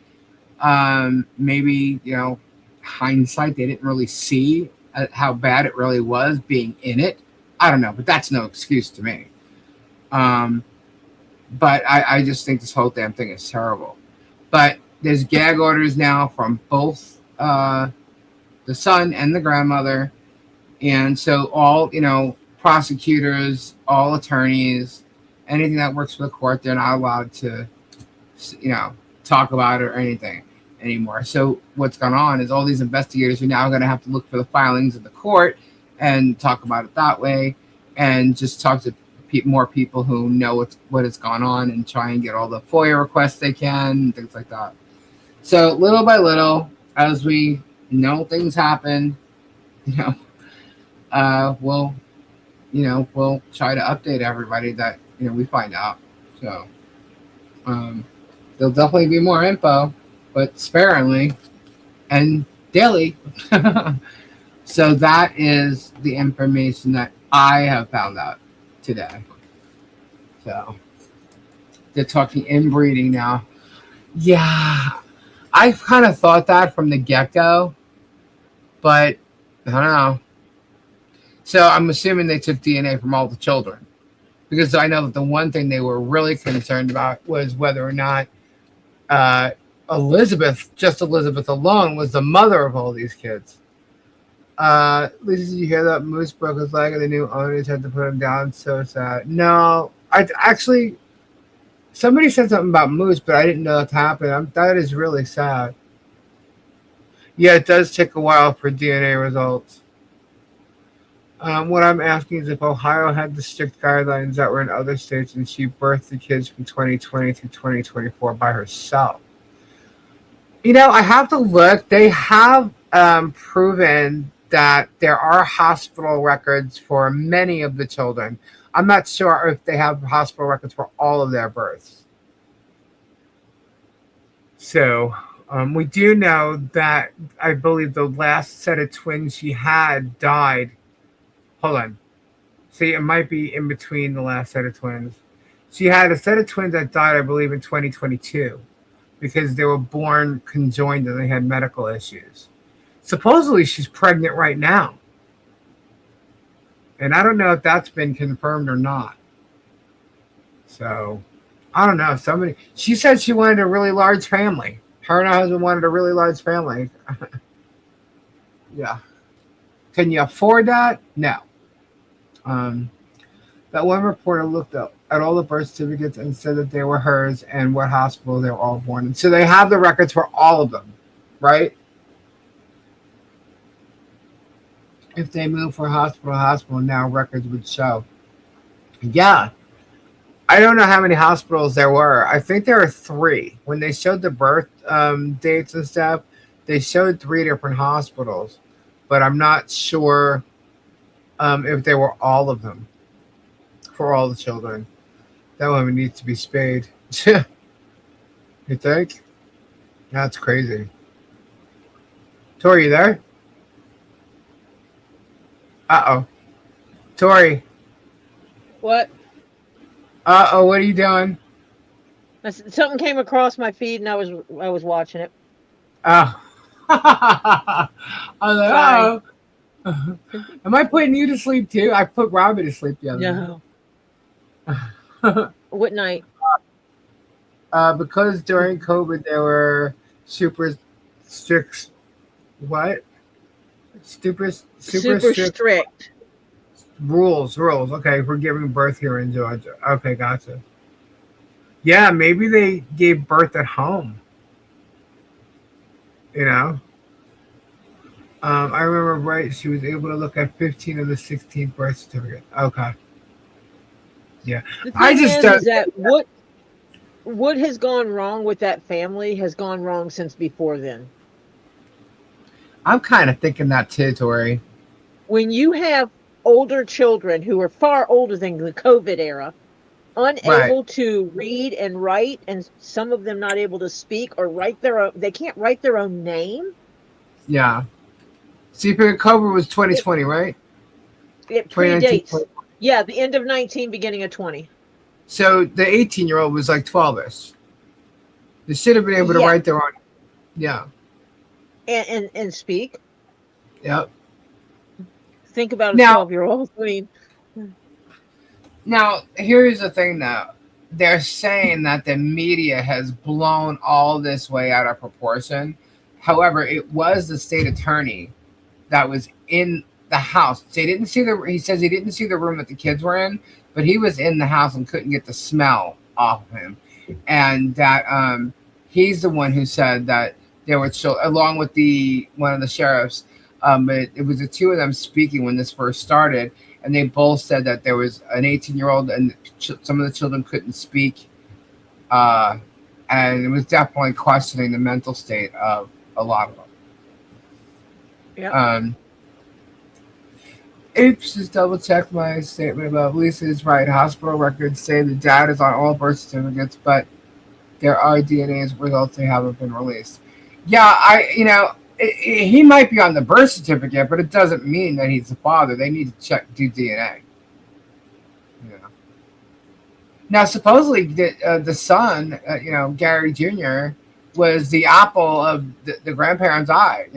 Maybe hindsight, they didn't really see how bad it really was being in it. I don't know, but that's no excuse to me. But I just think this whole damn thing is terrible. But there's gag orders now from both the son and the grandmother, and so all prosecutors, all attorneys, anything that works for the court, they're not allowed to talk about it or anything anymore. So what's gone on is all these investigators are now going to have to look for the filings of the court and talk about it that way, and just talk to more people who know what has gone on and try and get all the FOIA requests they can and things like that. So little by little, as we know things happen, we'll try to update everybody that we find out. So there'll definitely be more info, but sparingly and daily. So that is the information that I have found out today. So they're talking inbreeding now. Yeah, I kind of thought that from the get-go, but I don't know. So I'm assuming they took DNA from all the children, because I know that the one thing they were really concerned about was whether or not Elizabeth alone, was the mother of all these kids. Lisa, did you hear that Moose broke his leg and the new owners had to put him down? So sad. No, I actually, somebody said something about Moose, but I didn't know that happened. That is really sad. Yeah, it does take a while for DNA results. What I'm asking is if Ohio had the strict guidelines that were in other states and she birthed the kids from 2020 to 2024 by herself. I have to look. They have proven that there are hospital records for many of the children. I'm not sure if they have hospital records for all of their births. So we do know that I believe the last set of twins she had died. Hold on. See, it might be in between the last set of twins. She had a set of twins that died, I believe, in 2022 because they were born conjoined and they had medical issues. Supposedly, she's pregnant right now. And I don't know if that's been confirmed or not. So, I don't know. She said she wanted a really large family. Her and her husband wanted a really large family. Yeah. Can you afford that? No. That one reporter looked up at all the birth certificates and said that they were hers and what hospital they were all born in. So they have the records for all of them, right? If they moved from hospital to hospital, now records would show. Yeah. I don't know how many hospitals there were. I think there were 3. When they showed the birth dates and stuff, they showed 3 different hospitals. But I'm not sure if they were all of them for all the children. That woman needs to be spayed. You think? That's crazy. Tori, you there? Uh-oh. Tori. What? Uh-oh, what are you doing? Something came across my feed and I was watching it. Oh. I was like, oh. Am I putting you to sleep too? I put Robbie to sleep the other night. What night? Because during COVID there were super strict what? Super strict rules. Okay, for giving birth here in Georgia. Okay, gotcha. Yeah, maybe they gave birth at home. You know? I remember right, she was able to look at 15 of the 16 birth certificates. Okay. Yeah. I just is that what has gone wrong with that family has gone wrong since before then. I'm kind of thinking that too, Tori. When you have older children who are far older than the COVID era, unable to read and write, and some of them not able to speak or write their own, they can't write their own name. Yeah. See, COVID was 2020, right? It predates. Yeah, the end of 19, beginning of 20. So the 18-year-old was like 12-ish. They should have been able to write their own. Yeah. And speak. Yep. Think about a 12-year-old. I mean, now here's the thing, though. They're saying that the media has blown all this way out of proportion. However, it was the state attorney that was in the house. So he says he didn't see the room that the kids were in, but he was in the house and couldn't get the smell off of him. And that he's the one who said that there were children, along with one of the sheriffs. But it was the two of them speaking when this first started, and they both said that there was an 18-year-old and some of the children couldn't speak. And it was definitely questioning the mental state of a lot of them. Yeah. Oops, just double checked my statement about Lisa is right. Hospital records say the dad is on all birth certificates, but there are DNA results they haven't been released. Yeah, he might be on the birth certificate, but it doesn't mean that he's the father. They need to do DNA. Yeah. Now, supposedly, the son, Gary Jr., was the apple of the grandparents' eye.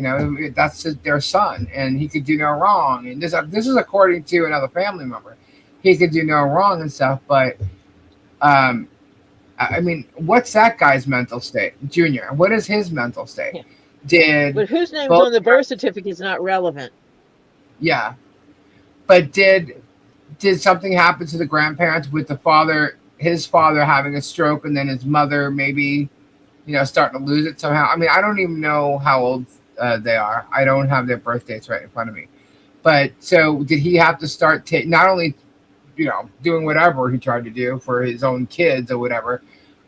That's their son, and he could do no wrong. And this is according to another family member. He could do no wrong and stuff, but I mean, what's that guy's mental state? Junior, what is his mental state? Yeah. But whose name's on the birth certificate is not relevant. Yeah. But did something happen to the grandparents with his father having a stroke, and then his mother maybe, starting to lose it somehow? I mean, I don't even know how old they are. I don't have their birth dates right in front of me. But so did he have to start not only doing whatever he tried to do for his own kids or whatever,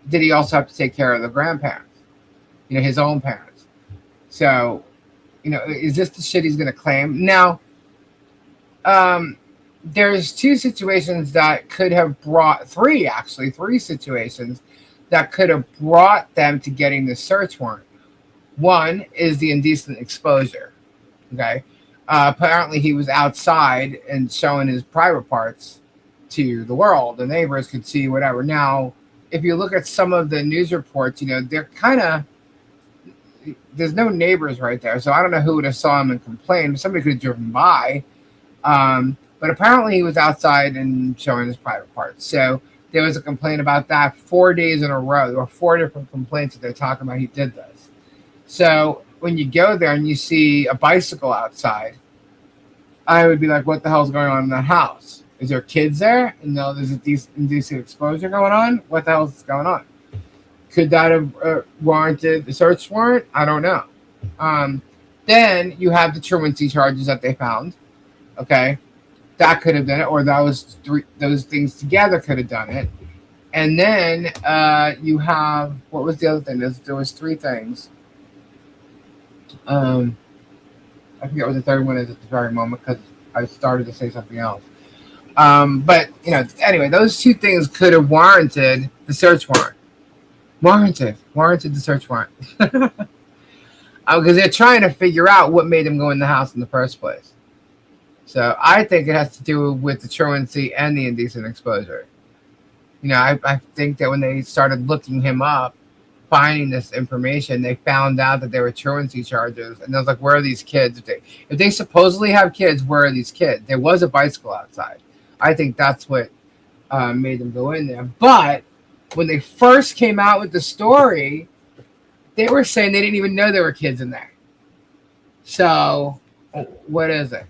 did he also have to take care of the grandparents, his own parents? So, is this the shit he's going to claim? Now, there's three situations that could have brought them to getting the search warrant. One is the indecent exposure. Okay. Apparently he was outside and showing his private parts to the world. The neighbors could see whatever. Now, if you look at some of the news reports, they're kind of, there's no neighbors right there. So I don't know who would have saw him and complained. Somebody could have driven by. But apparently he was outside and showing his private parts. So there was a complaint about that 4 days in a row. There were 4 different complaints that they're talking about he did this. So when you go there and you see a bicycle outside, I would be like, what the hell's going on in the house? Is there kids there? And no, there's a indecent exposure going on. What the hell is going on? Could that have warranted the search warrant? I don't know. Then you have the truancy charges that they found. Okay, that could have done it, or those things together could have done it. And then you have, what was the other thing? There was three things. I forget what the third one is at the very moment because I started to say something else. But anyway, those two things could have warranted the search warrant. Warranted the search warrant. Because they're trying to figure out what made them go in the house in the first place. So I think it has to do with the truancy and the indecent exposure. I think that when they started looking him up, finding this information, they found out that there were truancy charges, and I was like, where are these kids? If they supposedly have kids, where are these kids? There was a bicycle outside. I think that's what made them go in there. But when they first came out with the story, they were saying they didn't even know there were kids in there. So what is it?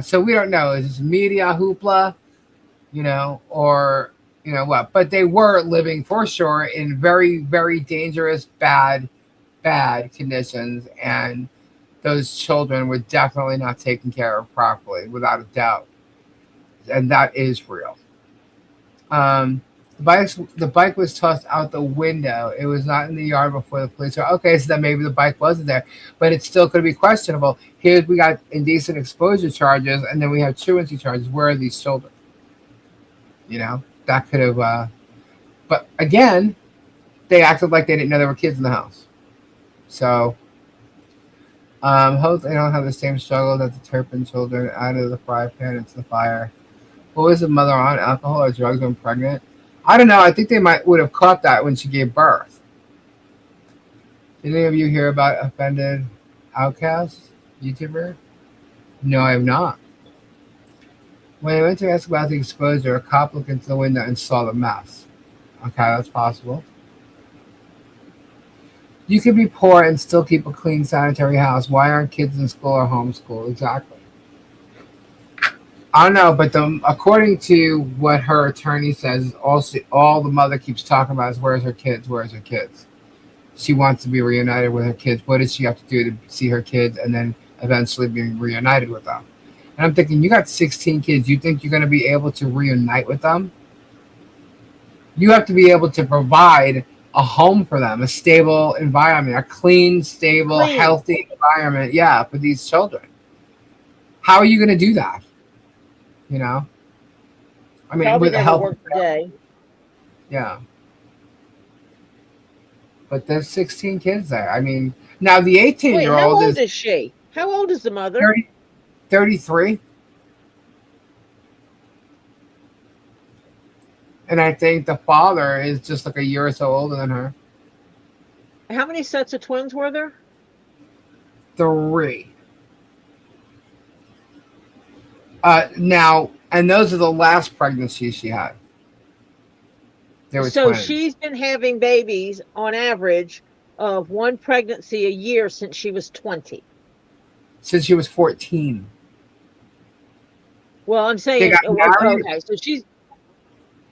So we don't know. Is this media hoopla, or what? But they were living for sure in very, very dangerous, bad conditions, and those children were definitely not taken care of properly, without a doubt. And that is real. The bike was tossed out the window. It was not in the yard before the police were. Okay, so then maybe the bike wasn't there, but it still could be questionable. Here we got indecent exposure charges, and then we have truancy charges. Where are these children? That could have. But again, they acted like they didn't know there were kids in the house. So, hope they don't have the same struggle that the Turpin children out of the fry pan into the fire. What was the mother on? Alcohol or drugs when pregnant? I don't know. I think they would have caught that when she gave birth. Did any of you hear about Offended Outcast YouTuber? No, I have not. When I went to ask about the exposure, a cop looked into the window and saw the mess. Okay, that's possible. You can be poor and still keep a clean, sanitary house. Why aren't kids in school or homeschooled? Exactly. I don't know, but according to what her attorney says, all the mother keeps talking about is where's her kids, where's her kids. She wants to be reunited with her kids. What does she have to do to see her kids and then eventually be reunited with them? And I'm thinking, you got 16 kids. You think you're going to be able to reunite with them? You have to be able to provide a home for them, a stable environment, a clean, stable, healthy environment, for these children. How are you going to do that? I mean, Probably with the help work today. Yeah. But there's 16 kids there. I mean, now the 18-year-old how old is she? How old is the mother? 33. And I think the father is just like a year or so older than her. How many sets of twins were there? 3. Now, and those are the last pregnancies she had. They were so twins. She's been having babies on average of one pregnancy a year since she was 20. Since she was 14. Well, I'm saying, okay, so she's...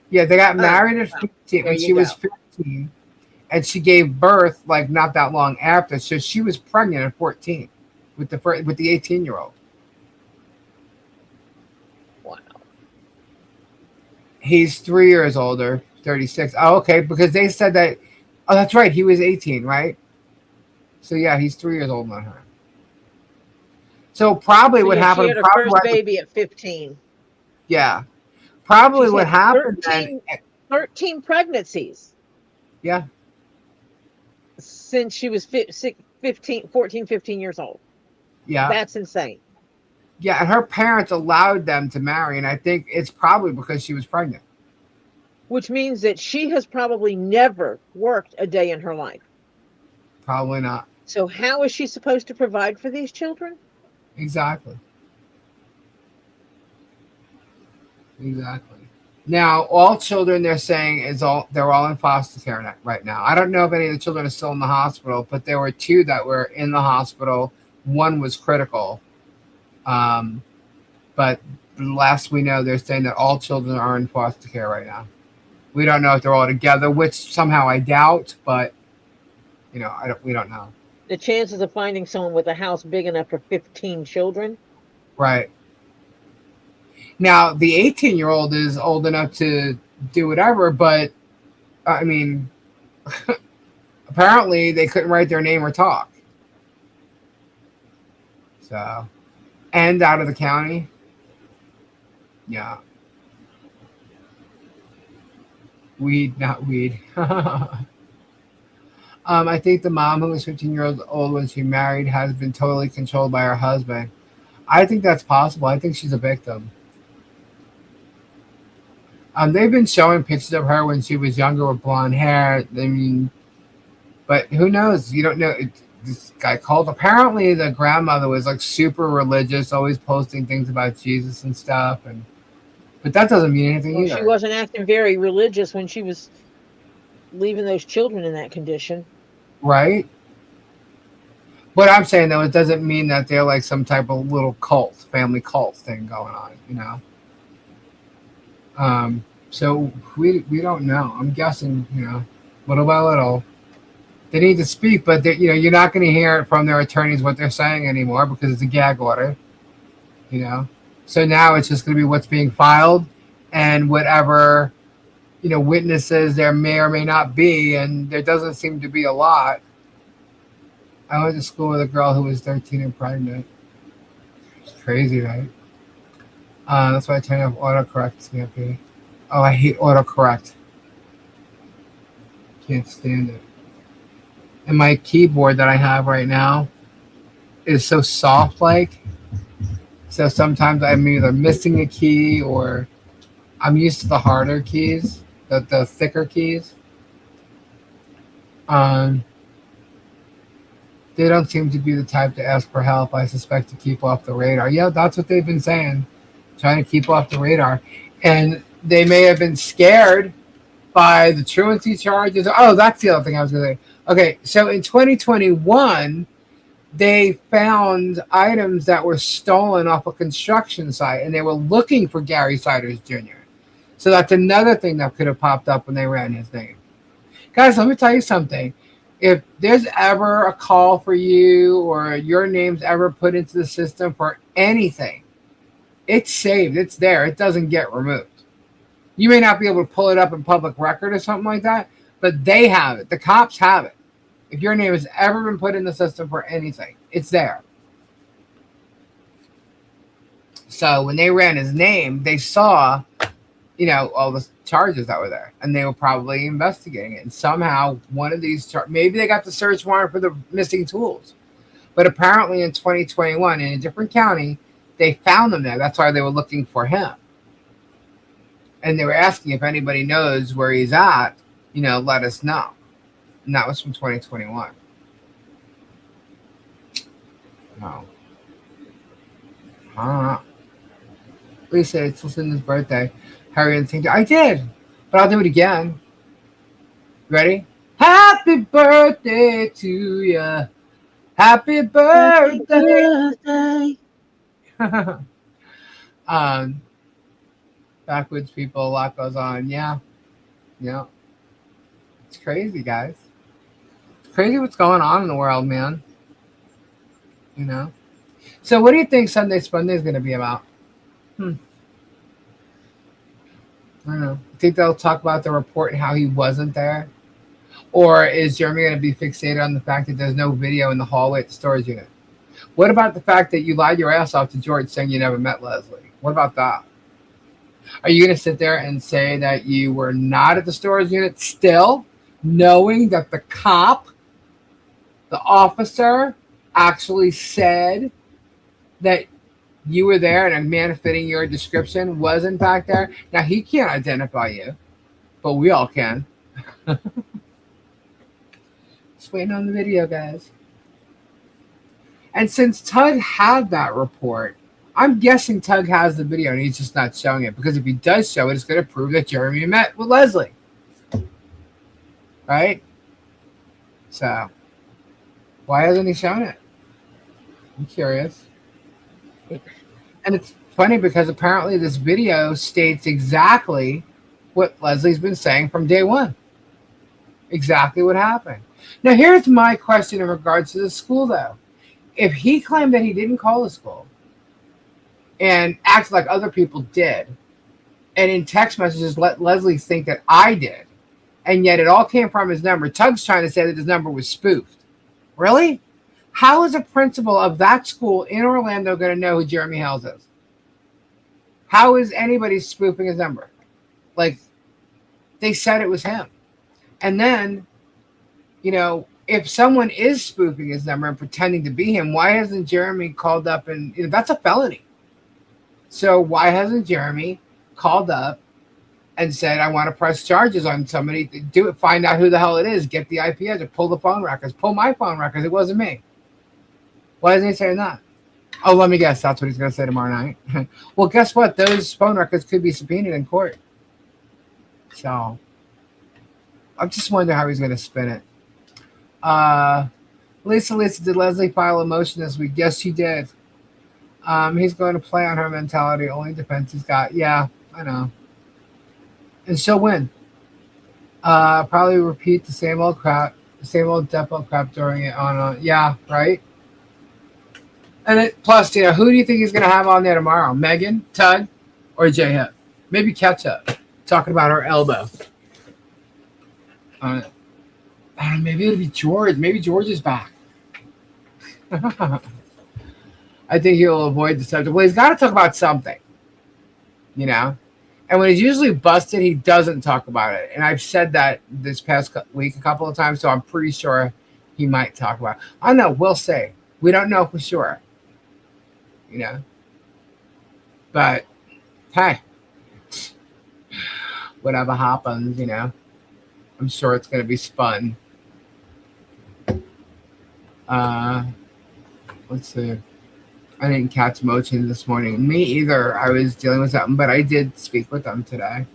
Yeah, they got married at 15 when she was 15, and she gave birth like not that long after. So she was pregnant at 14 with the 18-year-old. Wow. He's 3 years older, 36. Oh, okay, because they said that. Oh, that's right. He was 18, right? So yeah, he's 3 years older than her. So probably what happened. She had her first baby at 15. Yeah. Probably what happened 13 pregnancies. Yeah. Since she was 15 years old. Yeah. That's insane. Yeah, and her parents allowed them to marry, and I think it's probably because she was pregnant. Which means that she has probably never worked a day in her life. Probably not. So how is she supposed to provide for these children? Exactly. Now, all children they're saying they're all in foster care right now. I don't know if any of the children are still in the hospital, but there were 2 that were in the hospital. One was critical, but last we know, they're saying that all children are in foster care right now. We don't know if they're all together, which somehow I doubt, but we don't know. The chances of finding someone with a house big enough for 15 children. Right. Now, the 18-year-old is old enough to do whatever, but I mean, apparently they couldn't write their name or talk. So, and out of the county. Yeah. Weed, not weed. I think the mom who was 15 years old when she married has been totally controlled by her husband. I think that's possible. I think she's a victim. They've been showing pictures of her when she was younger with blonde hair. I mean, but who knows? You don't know. This guy called. Apparently, the grandmother was like super religious, always posting things about Jesus and stuff. But that doesn't mean anything either. She wasn't acting very religious when she was leaving those children in that condition. Right. What I'm saying though, it doesn't mean that they're like some type of little cult, family cult thing going on. So we don't know. I'm guessing, little by little, they need to speak, but you're not going to hear it from their attorneys what they're saying anymore because it's a gag order. So now it's just going to be what's being filed and whatever witnesses there may or may not be, and there doesn't seem to be a lot. I went to school with a girl who was 13 and pregnant. It's crazy, right? That's why I turned off autocorrect, Stampy. Oh, I hate autocorrect. Can't stand it. And my keyboard that I have right now is so soft-like. So sometimes I'm either missing a key or I'm used to the harder keys, the thicker keys. They don't seem to be the type to ask for help, I suspect, to keep off the radar. Yeah, that's what they've been saying, trying to keep off the radar. And they may have been scared by the truancy charges. Oh, that's the other thing I was going to say. Okay, so in 2021, they found items that were stolen off a construction site, and they were looking for Gary Siders Jr. So that's another thing that could have popped up when they ran his name. Guys, let me tell you something. If there's ever a call for you or your name's ever put into the system for anything, it's saved. It's there. It doesn't get removed. You may not be able to pull it up in public record or something like that, but they have it. The cops have it. If your name has ever been put in the system for anything, it's there. So when they ran his name, they saw, all the charges that were there, and they were probably investigating it. And somehow one of these, maybe they got the search warrant for the missing tools, but apparently in 2021 in a different county, they found them there. That's why they were looking for him. And they were asking if anybody knows where he's at, let us know. And that was from 2021. No. I don't know. Lisa, it's Lucinda's birthday. Harry and sing. I did, but I'll do it again. Ready? Happy birthday to ya. Happy birthday. Happy birthday. Backwoods people, a lot goes on. Yeah. It's crazy, guys. It's crazy what's going on in the world, man. So what do you think Sunday Spunday is going to be about? I don't know. Think they'll talk about the report and how he wasn't there? Or is Jeremy going to be fixated on the fact that there's no video in the hallway at the storage unit? What about the fact that you lied your ass off to George saying you never met Leslie? What about that? Are you going to sit there and say that you were not at the storage unit still, knowing that the cop, the officer, actually said that you were there and a man fitting your description was in fact there? Now, he can't identify you, but we all can. Just waiting on the video, guys. And since Tug had that report, I'm guessing Tug has the video and he's just not showing it, because if he does show it, it's going to prove that Jeremy met with Leslie. Right? So, why hasn't he shown it? I'm curious. And it's funny because apparently this video states exactly what Leslie's been saying from day one. Exactly what happened. Now, here's my question in regards to the school, though. If he claimed that he didn't call the school and acts like other people did, and in text messages let Leslie think that I did, and yet it all came from his number, Tug's trying to say that his number was spoofed. Really? How is a principal of that school in Orlando going to know who Jeremy Hales is? How is anybody spoofing his number? Like, they said it was him. And then, if someone is spoofing his number and pretending to be him, why hasn't Jeremy called up and that's a felony? So why hasn't Jeremy called up and said, I want to press charges on somebody, do it, find out who the hell it is, get the IP address, pull the phone records, pull my phone records, it wasn't me. Why isn't he saying that? Oh, let me guess, that's what he's going to say tomorrow night. Well, guess what? Those phone records could be subpoenaed in court. So I'm just wondering how he's going to spin it. Lisa, did Leslie file a motion this week? Yes, she did. He's going to play on her mentality. Only defense he's got. Yeah, I know. And she'll win. Probably repeat the same old crap, the same old depot crap during it on. Yeah, right. And plus, who do you think he's going to have on there tomorrow? Megan, Tug, or J Hip? Maybe Ketchup, talking about her elbow. Maybe it'll be George. Maybe George is back. I think he'll avoid the subject. Well, he's got to talk about something, And when he's usually busted, he doesn't talk about it. And I've said that this past week a couple of times, so I'm pretty sure he might talk about it. I don't know. We'll see. We don't know for sure. But, hey, whatever happens, I'm sure it's going to be spun. Let's see. I didn't catch Motion this morning. Me either. I was dealing with something, but I did speak with them today.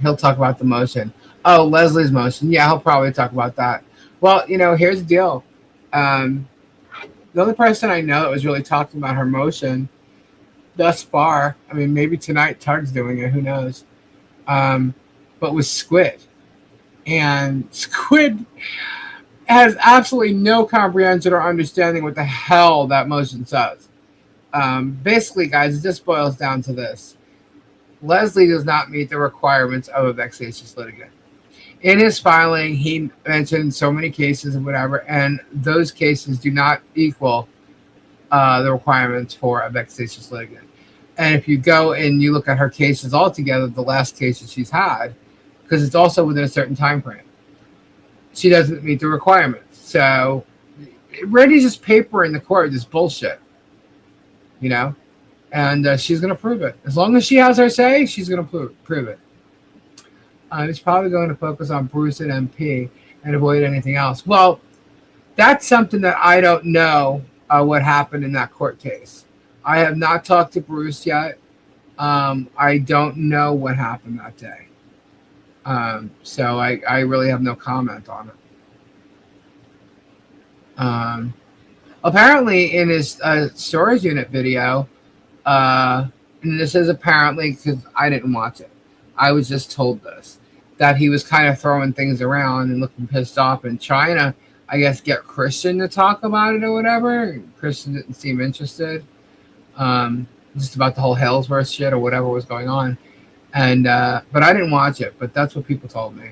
He'll talk about the motion. Oh, Leslie's motion. Yeah, he'll probably talk about that. Well, here's the deal. The only person I know that was really talking about her motion thus far, I mean, maybe tonight Tug's doing it, who knows, but was Squid. And Squid has absolutely no comprehension or understanding what the hell that motion says. Basically, guys, it just boils down to this. Leslie does not meet the requirements of a vexatious litigant. In his filing, he mentioned so many cases and whatever, and those cases do not equal the requirements for a vexatious litigant. And if you go and you look at her cases altogether, the last cases she's had, because it's also within a certain time frame, she doesn't meet the requirements. So Randy's just papering the court this bullshit, and she's going to prove it. As long as she has her say, she's going to prove it. He's probably going to focus on Bruce and MP and avoid anything else. Well, that's something that I don't know what happened in that court case. I have not talked to Bruce yet. I don't know what happened that day. So I really have no comment on it. Apparently in his storage unit video, and this is apparently because I didn't watch it, I was just told this, that he was kind of throwing things around and looking pissed off and trying to, I guess, get Christian to talk about it or whatever. Christian didn't seem interested. Just about the whole Halesverse shit or whatever was going on. And but I didn't watch it, but that's what people told me.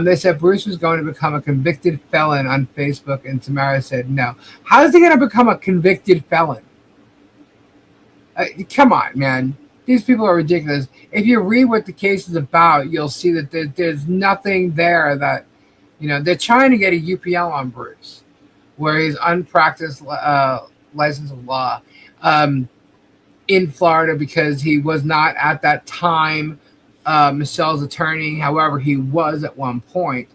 They said Bruce was going to become a convicted felon on Facebook, and Tamara said no. How is he going to become a convicted felon? Come on, man. These people are ridiculous. If you read what the case is about, you'll see that there's nothing there that, they're trying to get a UPL on Bruce, where he's unpracticed license of law in Florida because he was not at that time Michelle's attorney. However, he was at one point.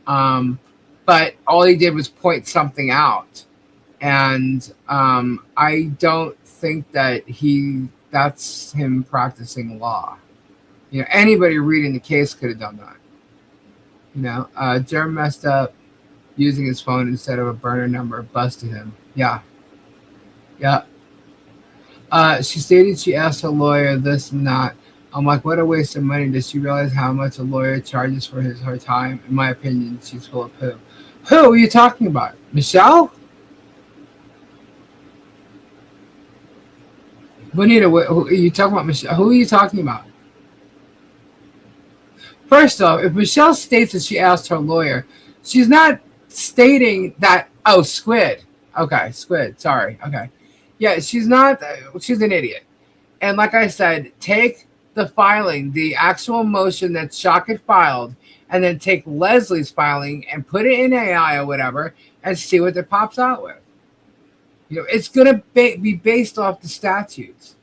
But all he did was point something out. And I don't think that that's him practicing law. Anybody reading the case could have done that. Jeremy messed up using his phone instead of a burner number, busted him. Yeah. She stated she asked her lawyer this and that. I'm like, what a waste of money. Does she realize how much a lawyer charges for her time? In my opinion, she's full of poo. Who are you talking about? Michelle? Bonita, who are you talking about? Michelle? Who are you talking about? First off, if Michelle states that she asked her lawyer, she's not stating that, oh, Squid. Okay, Squid. Sorry. Okay. Yeah, she's not, she's an idiot. And like I said, take the filing, the actual motion that Shockett filed, and then take Leslie's filing and put it in AI or whatever and see what it pops out with. You know, it's going to be based off the statutes.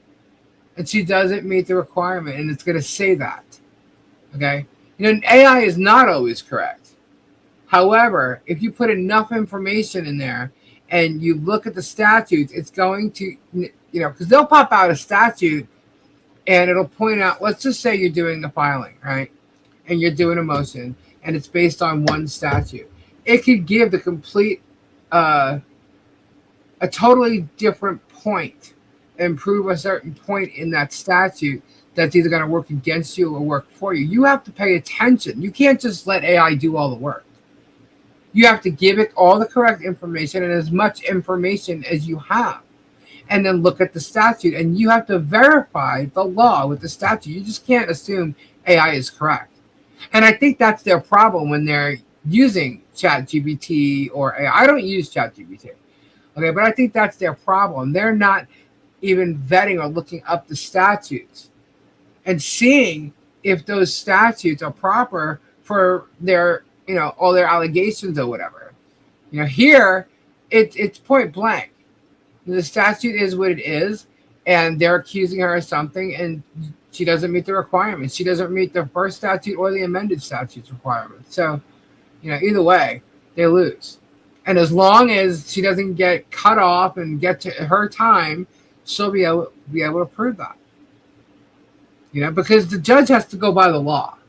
And she doesn't meet the requirement, and it's going to say that. Okay? You know, AI is not always correct. However, if you put enough information in there and you look at the statutes, it's going to, you know, because they'll pop out a statute and it'll point out, let's just say you're doing the filing, right? And you're doing a motion and it's based on one statute. It could give the complete, a totally different point and prove a certain point in that statute that's either going to work against you or work for you. You have to pay attention. You can't just let AI do all the work. You have to give it all the correct information and as much information as you have. And then look at the statute. And you have to verify the law with the statute. You just can't assume AI is correct. And I think that's their problem when they're using ChatGPT or AI. I don't use ChatGPT. Okay, but I think that's their problem. They're not even vetting or looking up the statutes and seeing if those statutes are proper for their, you know, all their allegations or whatever. You know, here it's point blank. The statute is what it is, and they're accusing her of something, and she doesn't meet the requirements. She doesn't meet the first statute or the amended statute's requirements. So, you know, either way, they lose. And as long as she doesn't get cut off and get to her time, she'll be able to prove that. You know, because the judge has to go by the law.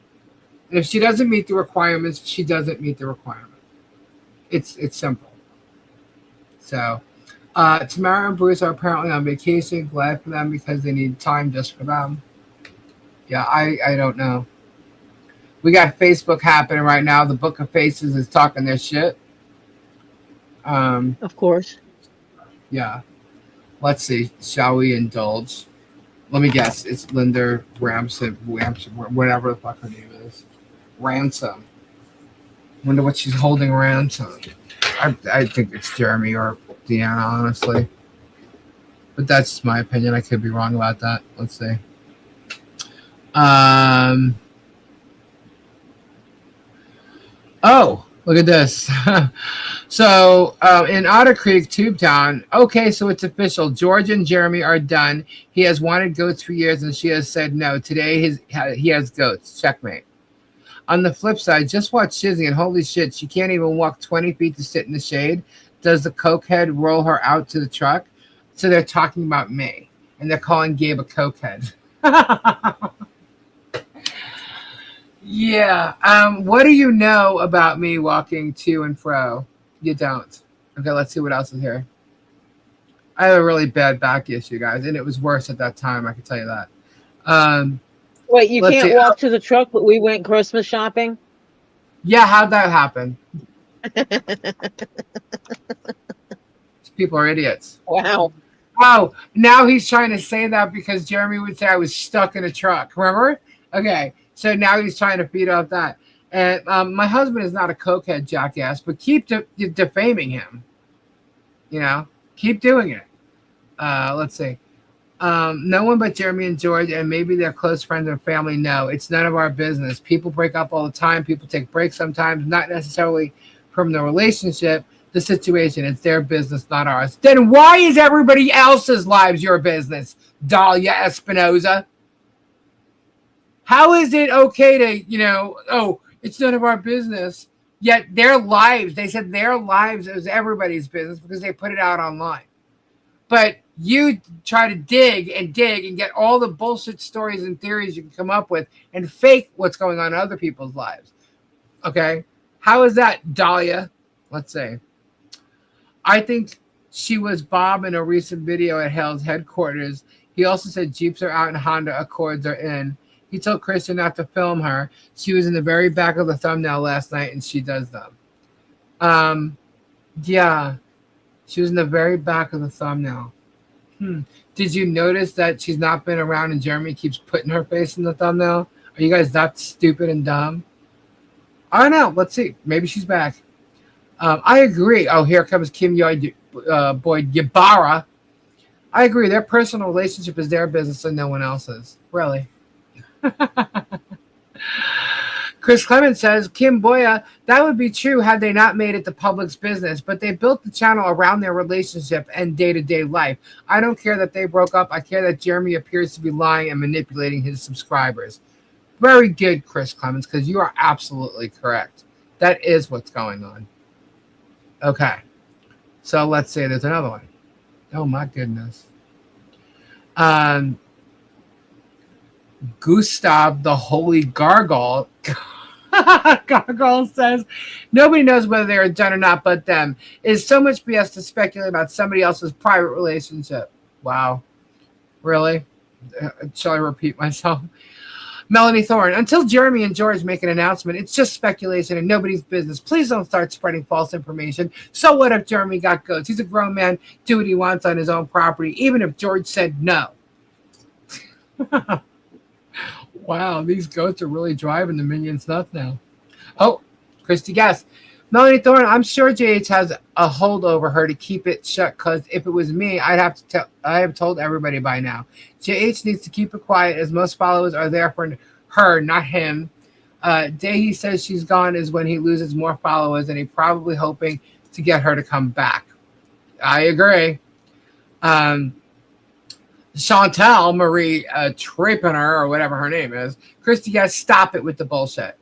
And if she doesn't meet the requirements, she doesn't meet the requirement. It's simple. So, Tamara and Bruce are apparently on vacation. Glad for them because they need time just for them. Yeah, I don't know. We got Facebook happening right now. The Book of Faces is talking their shit. Of course. Yeah. Let's see. Shall we indulge? Let me guess. It's Linda Ramson, whatever the fuck her name is. Ransom. Wonder what she's holding ransom. I think it's Jeremy or Deanna, honestly. But that's just my opinion. I could be wrong about that. Let's see. Oh, look at this. So in Otter Creek, Tubetown, okay, so it's official. George and Jeremy are done. He has wanted goats for years, and she has said no. Today he has goats. Checkmate. On the flip side, just watch Shizzy, and holy shit, she can't even walk 20 feet to sit in the shade. Does the cokehead roll her out to the truck? So they're talking about me, and they're calling Gabe a cokehead. Yeah. What do you know about me walking to and fro? You don't. Okay, let's see what else is here. I have a really bad back issue, guys, and it was worse at that time. I can tell you that. Wait, you can't walk to the truck, but we went Christmas shopping? Yeah, how'd that happen? People are idiots. Wow. Oh, now he's trying to say that because Jeremy would say I was stuck in a truck. Remember? Okay, so now he's trying to feed off that. And my husband is not a cokehead, jackass, but keep defaming him. You know, keep doing it. Let's see. No one but Jeremy and George, and maybe their close friends and family know. It's none of our business. People break up all the time. People take breaks sometimes, not necessarily from the relationship, the situation. It's their business, not ours. Then why is everybody else's lives your business, Dahlia Espinoza? How is it okay to, you know, oh, it's none of our business, yet their lives, they said their lives is everybody's business because they put it out online. But you try to dig and get all the bullshit stories and theories you can come up with and fake what's going on in other people's lives. Okay? How is that, Dahlia? Let's say. I think she was Bob in a recent video at Hale's headquarters. He also said Jeeps are out and Honda Accords are in. He told Christian not to film her. She was in the very back of the thumbnail last night, and she does them. Yeah, she was in the very back of the thumbnail. Did you notice that she's not been around and Jeremy keeps putting her face in the thumbnail? Are you guys that stupid and dumb? I don't know. Let's see. Maybe she's back. I agree. Oh, here comes Kim Boyd Ybarra. I agree. Their personal relationship is their business and no one else's. Really. Chris Clemens says, Kim Boya, that would be true had they not made it the public's business, but they built the channel around their relationship and day-to-day life. I don't care that they broke up. I care that Jeremy appears to be lying and manipulating his subscribers. Very good, Chris Clemens, because you are absolutely correct. That is what's going on. Okay. So let's say there's another one. Oh, my goodness. Gustav the Holy Gargoyle. Gargoyle says, nobody knows whether they are done or not but them. It is so much BS to speculate about somebody else's private relationship. Wow. Really? Shall I repeat myself? Melanie Thorne, until Jeremy and George make an announcement, it's just speculation and nobody's business. Please don't start spreading false information. So what if Jeremy got goats? He's a grown man. Do what he wants on his own property, even if George said no. Wow, these goats are really driving the minions nuts now. Oh, Christy Guest. Melanie Thorne, I'm sure JH has a hold over her to keep it shut, because if it was me, I have told everybody by now. JH needs to keep it quiet, as most followers are there for her, not him. Day he says she's gone is when he loses more followers, and he's probably hoping to get her to come back. I agree. Chantal Marie Trepener, or whatever her name is. Christy, guys, stop it with the bullshit.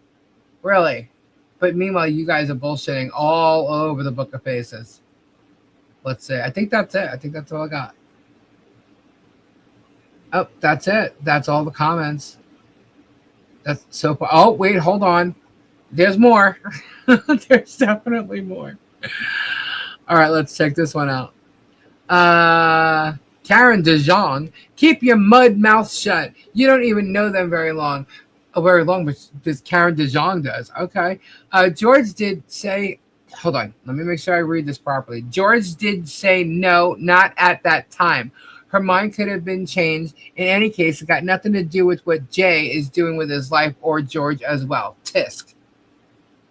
Really. But meanwhile, you guys are bullshitting all over the Book of Faces. Let's see. I think that's it. I think that's all I got. Oh, that's it. That's all the comments. That's so far. Oh, wait, hold on. There's more. There's definitely more. All right, let's check this one out. Karen DeJong, keep your mud mouth shut. You don't even know them very long. Very long, but this Karen DeJong does. Okay. George did say, hold on, let me make sure I read this properly. George did say no, not at that time. Her mind could have been changed. In any case, it got nothing to do with what Jay is doing with his life or George as well. Tisk.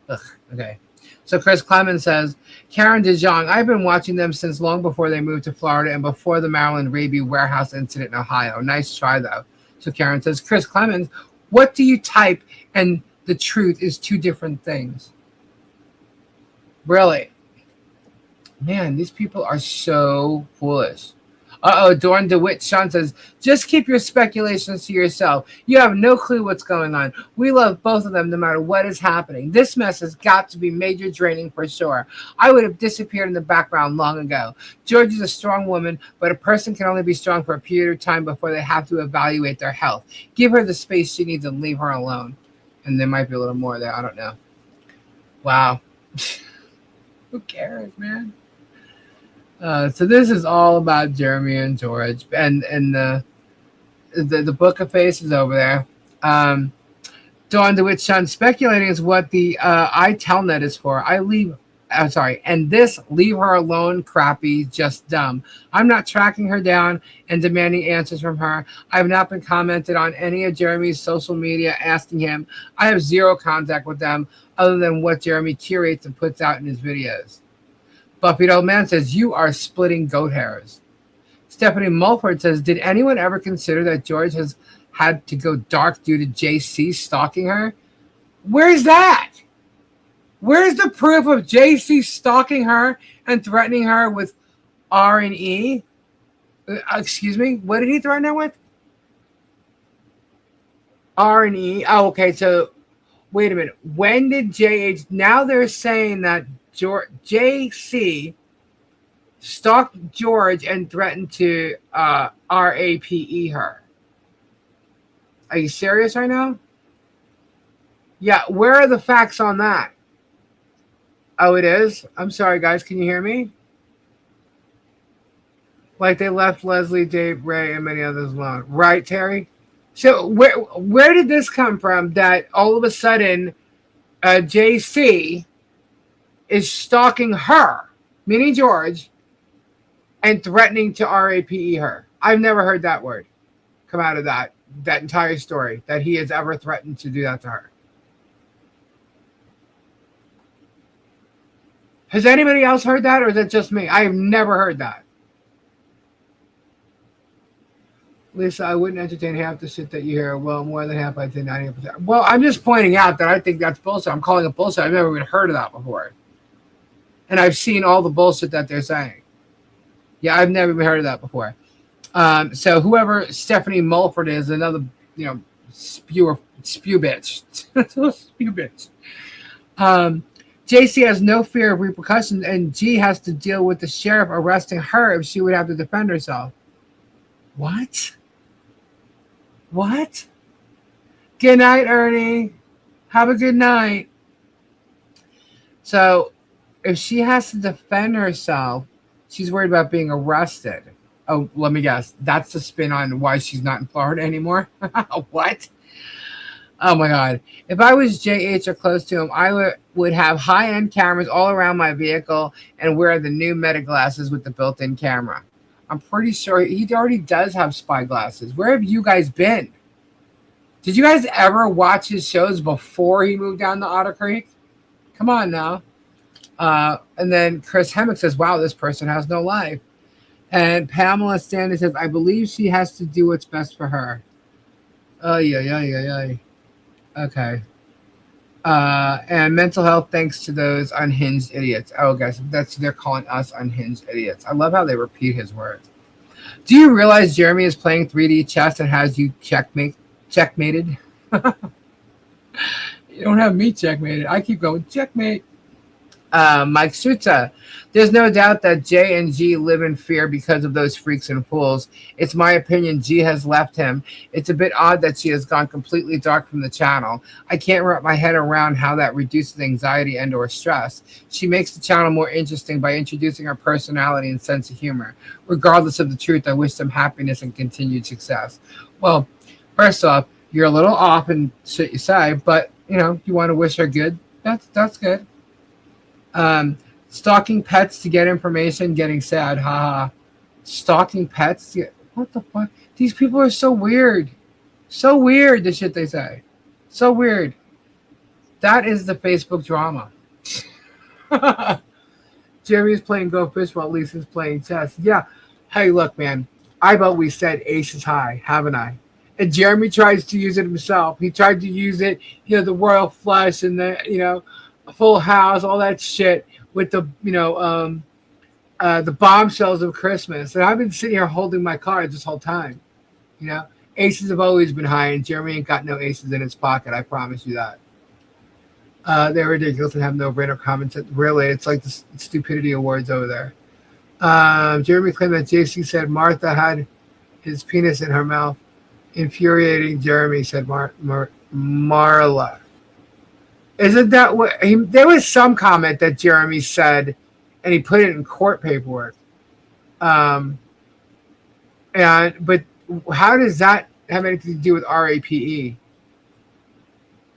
Ugh, okay. So Chris Clemens says, Karen DeJong, I've been watching them since long before they moved to Florida and before the Maryland Raby warehouse incident in Ohio. Nice try, though. So Karen says, Chris Clemens, what do you type and the truth is two different things? Really? Man, these people are so foolish. Dorn DeWitt Sean says, just keep your speculations to yourself. You have no clue what's going on. We love both of them no matter what is happening. This mess has got to be major draining for sure. I would have disappeared in the background long ago. George is a strong woman, but a person can only be strong for a period of time before they have to evaluate their health. Give her the space she needs and leave her alone. And there might be a little more there. I don't know. Wow. Who cares, man? So this is all about Jeremy and George, and the Book of Faces over there. Dawn DeWitt Shun speculating is what the iTelnet is for. And this leave her alone crappy, just dumb. I'm not tracking her down and demanding answers from her. I have not been commented on any of Jeremy's social media asking him. I have zero contact with them other than what Jeremy curates and puts out in his videos. Buffy the Old Man says, you are splitting goat hairs. Stephanie Mulford says, did anyone ever consider that George has had to go dark due to JC stalking her? Where's that? Where's the proof of JC stalking her and threatening her with R&E? Excuse me? What did he threaten her with? R&E. Oh, okay. So, wait a minute. When did JH... Now they're saying that JC stalked George and threatened to RAPE her. Are you serious right now? Yeah, where are the facts on that? Oh, it is? I'm sorry, guys. Can you hear me? Like they left Leslie, Dave, Ray, and many others alone. Right, Terry? So where did this come from that all of a sudden JC is stalking her, meaning George, and threatening to RAPE her? I've never heard that word come out of that entire story, that he has ever threatened to do that to her. Has anybody else heard that, or is it just me? I have never heard that. Lisa, I wouldn't entertain half the shit that you hear. Well, more than half, I'd say 90%. Well, I'm just pointing out that I think that's bullshit. I'm calling it bullshit. I've never even heard of that before. And I've seen all the bullshit that they're saying. Yeah, I've never even heard of that before. So whoever Stephanie Mulford is, another, spew bitch. Spew bitch. JC has no fear of repercussions, and G has to deal with the sheriff arresting her if she would have to defend herself. What? Good night, Ernie. Have a good night. So, if she has to defend herself, she's worried about being arrested. Oh, let me guess. That's the spin on why she's not in Florida anymore? What? Oh, my God. If I was JH or close to him, I would have high-end cameras all around my vehicle and wear the new Meta glasses with the built-in camera. I'm pretty sure he already does have spy glasses. Where have you guys been? Did you guys ever watch his shows before he moved down to Otter Creek? Come on now. And then Chris Hemmick says, wow, this person has no life. And Pamela Stanley says, I believe she has to do what's best for her. Oh, yeah. Okay. And mental health thanks to those unhinged idiots. Oh, guys, they're calling us unhinged idiots. I love how they repeat his words. Do you realize Jeremy is playing 3D chess and has you checkmated? You don't have me checkmated. I keep going, checkmate. Mike Suta. There's no doubt that J and G live in fear because of those freaks and fools. It's my opinion G has left him. It's a bit odd that she has gone completely dark from the channel. I can't wrap my head around how that reduces anxiety and or stress. She makes the channel more interesting by introducing her personality and sense of humor. Regardless of the truth, I wish them happiness and continued success. Well, first off, you're a little off in shit you say, but you want to wish her good. That's good. Stalking pets to get information, getting sad. Haha. Stalking pets? What the fuck? These people are so weird. So weird, the shit they say. So weird. That is the Facebook drama. Jeremy's playing Go Fish while Lisa's playing chess. Yeah. Hey, look, man. I've always said ace is high, haven't I? And Jeremy tries to use it himself. He tried to use it, the royal flush and the, Full House, all that shit with the, the bombshells of Christmas. And I've been sitting here holding my cards this whole time. Aces have always been high, and Jeremy ain't got no aces in his pocket. I promise you that. They're ridiculous and have no brainer comments. Really, it's like the stupidity awards over there. Jeremy claimed that JC said Martha had his penis in her mouth. Infuriating Jeremy, said Marla. Isn't that what there was some comment that Jeremy said, and he put it in court paperwork. But how does that have anything to do with RAPE?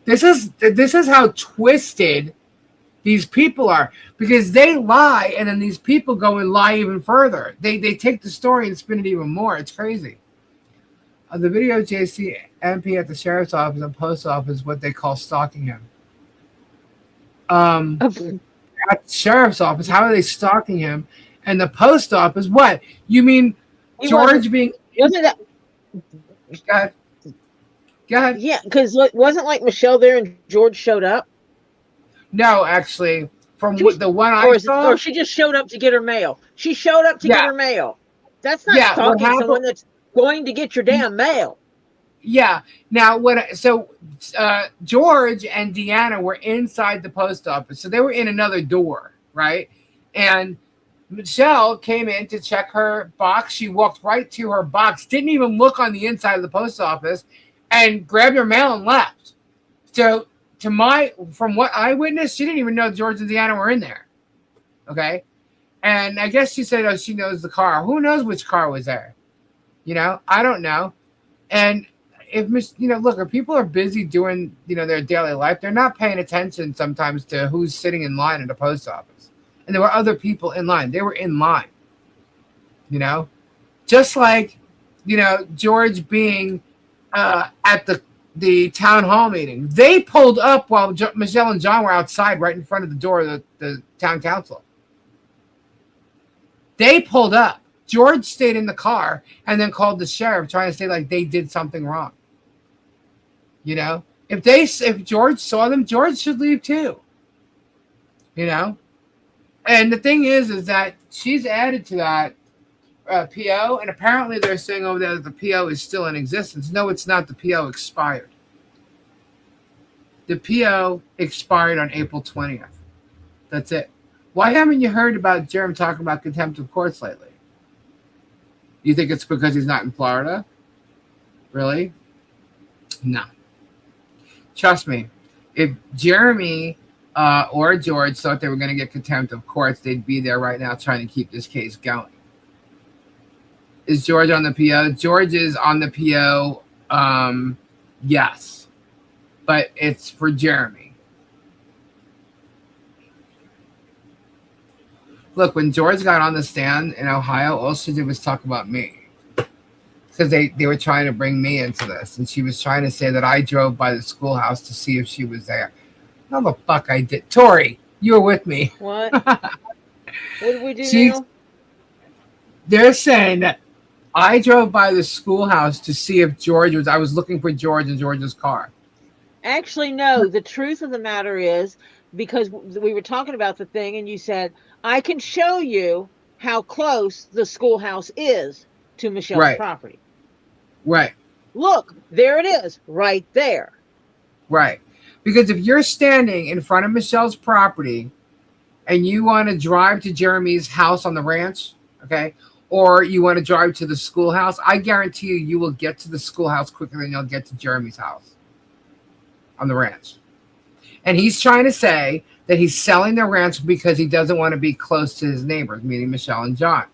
This is how twisted these people are, because they lie, and then these people go and lie even further. They take the story and spin it even more. It's crazy. The video of JC MP at the sheriff's office and post office, what they call stalking him. At the sheriff's office, how are they stalking him? And the post office, what? You mean George being... Wasn't that... Go ahead. Yeah, because it wasn't like Michelle there and George showed up. No, actually, the one I saw... Or she just showed up to get her mail. She showed up to get her mail. That's not stalking someone that's going to get your damn mail. Yeah. Now, George and Deanna were inside the post office, so they were in another door, right? And Michelle came in to check her box. She walked right to her box, didn't even look on the inside of the post office, and grabbed her mail and left. So, from what I witnessed, she didn't even know George and Deanna were in there. Okay, And I guess she said, oh, she knows the car. Who knows which car was there? I don't know. And if, look, if people are busy doing, their daily life, they're not paying attention sometimes to who's sitting in line at the post office. And there were other people in line. They were in line, just like, George being at the town hall meeting. They pulled up while Michelle and John were outside right in front of the door of the town council. They pulled up. George stayed in the car and then called the sheriff trying to say like they did something wrong. If George saw them, George should leave too. And the thing is that she's added to that PO, and apparently they're saying over there that the PO is still in existence. No, it's not. The PO expired. The PO expired on April 20th. That's it. Why haven't you heard about Jeremy talking about contempt of courts lately? You think it's because he's not in Florida? Really? No. Trust me. If Jeremy or George thought they were going to get contempt of courts, they'd be there right now trying to keep this case going. Is George on the PO? George is on the PO, yes. But it's for Jeremy. Look, when George got on the stand in Ohio, all she did was talk about me. Because they were trying to bring me into this. And she was trying to say that I drove by the schoolhouse to see if she was there. No, the fuck I did. Tori, you were with me. What? What did we do now? They're saying that I drove by the schoolhouse to see if I was looking for George in George's car. Actually, no. The truth of the matter is, because we were talking about the thing and you said, I can show you how close the schoolhouse is to Michelle's property. Right. Look, there it is, right there. Right. Because if you're standing in front of Michelle's property and you want to drive to Jeremy's house on the ranch, okay, or you want to drive to the schoolhouse, I guarantee you will get to the schoolhouse quicker than you'll get to Jeremy's house on the ranch. And he's trying to say that he's selling the ranch because he doesn't want to be close to his neighbors, meaning Michelle and John.